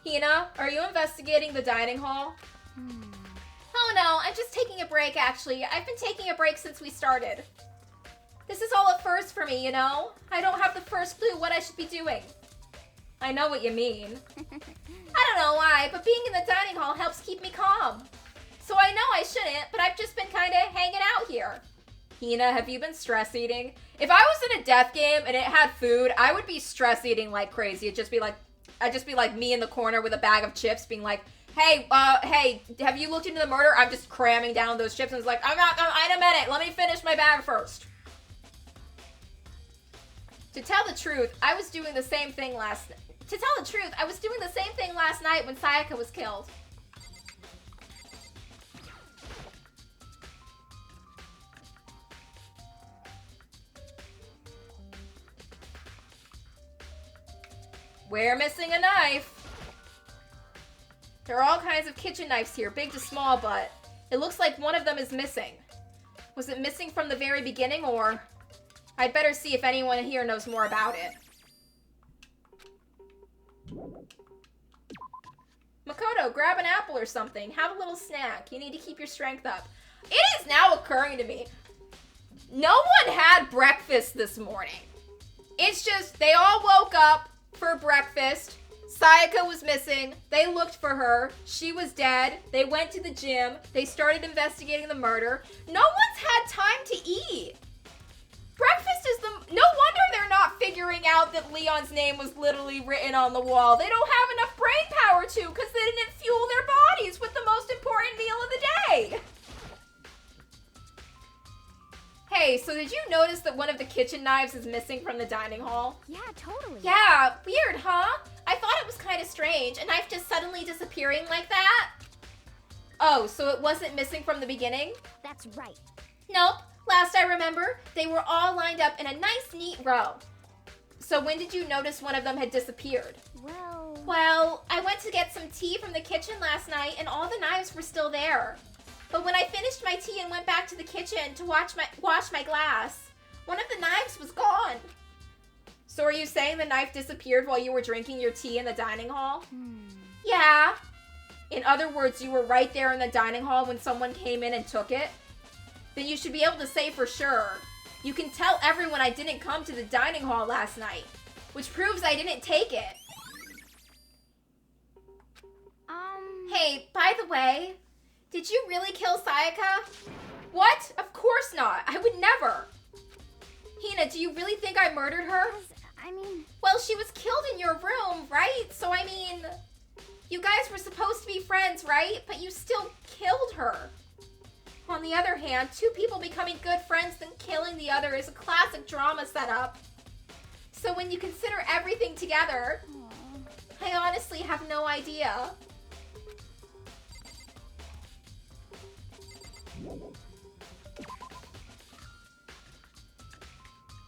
Hina, are you investigating the dining hall? Oh no, I'm just taking a break, actually. I've been taking a break since we started. This is all a first for me, you know? I don't have the first clue what I should be doing. I know what you mean. I don't know why, but being in the dining hall helps keep me calm. So I know I shouldn't, but I've just been kinda hanging out here. Hina, have you been stress eating? If I was in a death game and it had food, I would be stress eating like crazy. I'd just be like me in the corner with a bag of chips being like, hey, have you looked into the murder? I'm just cramming down those chips and it's like, I'm in a minute. Let me finish my bag first. To tell the truth, I was doing the same thing last night when Sayaka was killed. We're missing a knife. There are all kinds of kitchen knives here, big to small, but it looks like one of them is missing. Was it missing from the very beginning, or... I'd better see if anyone here knows more about it. Makoto, grab an apple or something. Have a little snack. You need to keep your strength up. It is now occurring to me. No one had breakfast this morning. It's just, they all woke up for breakfast. Sayaka was missing. They looked for her. She was dead. They went to the gym. They started investigating the murder. No one's had time to eat. Breakfast is no wonder they're not figuring out that Leon's name was literally written on the wall. They don't have enough brain power to, because they didn't fuel their bodies with the most important meal of the day. Hey, so did you notice that one of the kitchen knives is missing from the dining hall? Yeah, totally. Yeah, weird, huh? I thought it was kind of strange, a knife just suddenly disappearing like that. Oh, so it wasn't missing from the beginning? That's right. Nope. Last I remember, they were all lined up in a nice, neat row. So when did you notice one of them had disappeared? Well, I went to get some tea from the kitchen last night and all the knives were still there. But when I finished my tea and went back to the kitchen to wash my glass, one of the knives was gone. So are you saying the knife disappeared while you were drinking your tea in the dining hall? Yeah. In other words, you were right there in the dining hall when someone came in and took it? Then you should be able to say for sure. You can tell everyone I didn't come to the dining hall last night, which proves I didn't take it. Hey, by the way, did you really kill Sayaka? What? Of course not. I would never. Hina, do you really think I murdered her? Well, she was killed in your room, right? So, I mean, you guys were supposed to be friends, right? But you still killed her. On the other hand, two people becoming good friends then killing the other is a classic drama setup. So when you consider everything together, I honestly have no idea.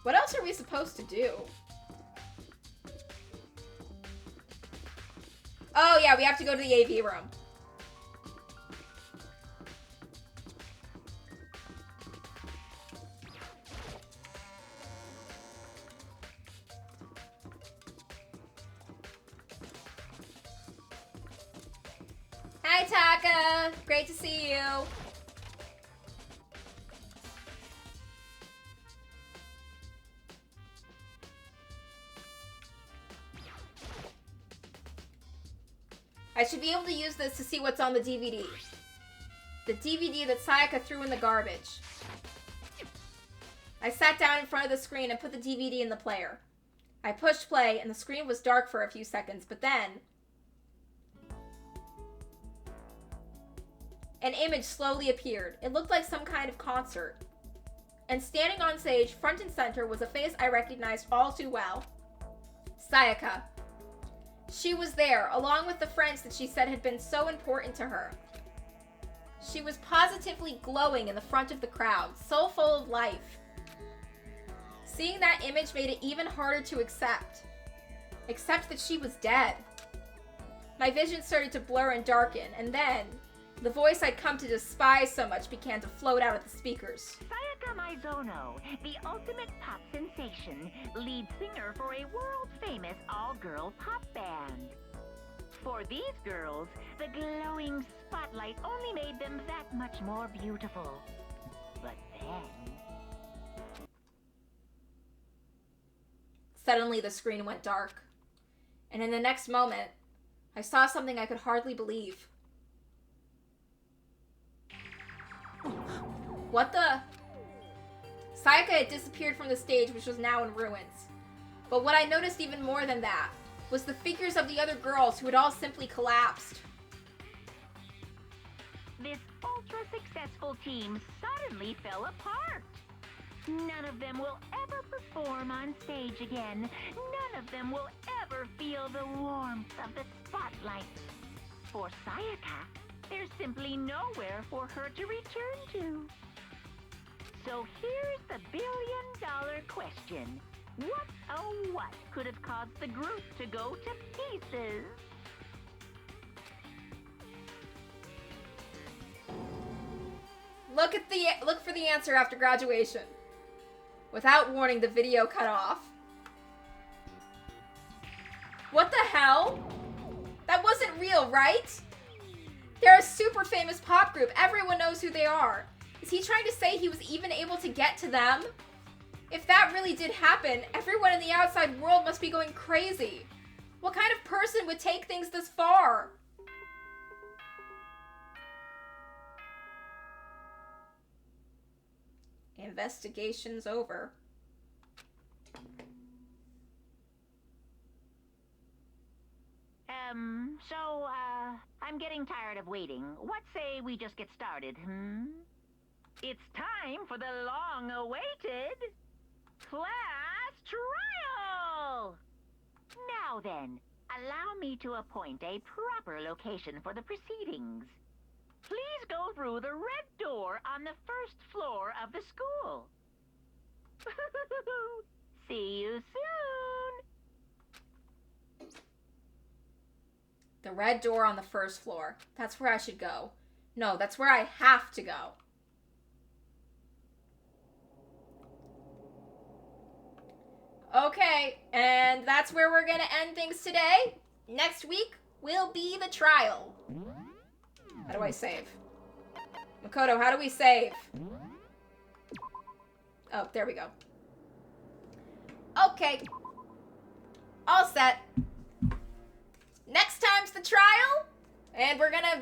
What else are we supposed to do? Oh yeah, we have to go to the AV room. Hi Taka, great to see you. I should be able to use this to see what's on the DVD. The DVD that Sayaka threw in the garbage. I sat down in front of the screen and put the DVD in the player. I pushed play and the screen was dark for a few seconds, but then an image slowly appeared. It looked like some kind of concert. And standing on stage, front and center, was a face I recognized all too well. Sayaka. She was there, along with the friends that she said had been so important to her. She was positively glowing in the front of the crowd, so full of life. Seeing that image made it even harder to accept. Accept that she was dead. My vision started to blur and darken, and then the voice I'd come to despise so much began to float out of the speakers. Sayaka Maizono, the ultimate pop sensation, lead singer for a world-famous all-girl pop band. For these girls, the glowing spotlight only made them that much more beautiful. But then... Suddenly the screen went dark. And in the next moment, I saw something I could hardly believe. What the? Sayaka had disappeared from the stage, which was now in ruins. But what I noticed even more than that was the figures of the other girls who had all simply collapsed. This ultra-successful team suddenly fell apart. None of them will ever perform on stage again. None of them will ever feel the warmth of the spotlight. For Sayaka, there's simply nowhere for her to return to. So here's the billion-dollar question. What, oh what, could have caused the group to go to pieces? Look for the answer after graduation. Without warning, the video cut off. What the hell? That wasn't real, right? They're a super famous pop group. Everyone knows who they are. Is he trying to say he was even able to get to them? If that really did happen, everyone in the outside world must be going crazy. What kind of person would take things this far? Investigation's over. I'm getting tired of waiting. What say we just get started, It's time for the long-awaited class trial! Now then, allow me to appoint a proper location for the proceedings. Please go through the red door on the first floor of the school. See you soon! The red door on the first floor. That's where I should go. No, that's where I have to go. Okay, and that's where we're gonna end things today. Next week will be the trial. How do I save? Makoto, how do we save? Oh, there we go. Okay. All set. Next time's the trial, and we're gonna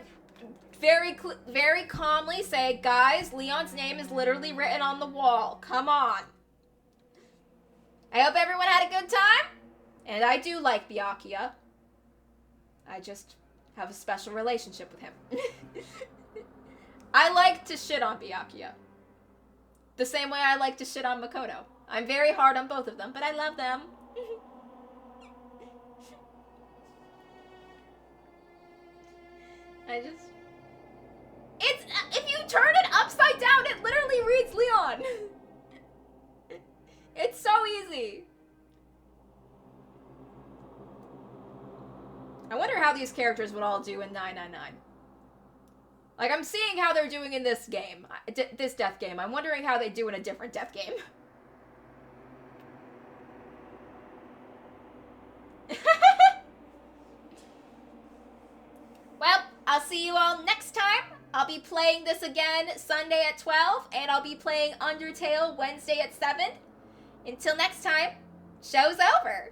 very calmly say, guys, Leon's name is literally written on the wall. Come on. I hope everyone had a good time, and I do like Byakuya. I just have a special relationship with him. I like to shit on Byakuya. The same way I like to shit on Makoto. I'm very hard on both of them, but I love them. If you turn it upside down, it literally reads Leon. It's so easy. I wonder how these characters would all do in 999. Like, I'm seeing how they're doing in this game, this death game. I'm wondering how they do in a different death game. Well, I'll see you all next time. I'll be playing this again Sunday at 12, and I'll be playing Undertale Wednesday at 7. Until next time, show's over.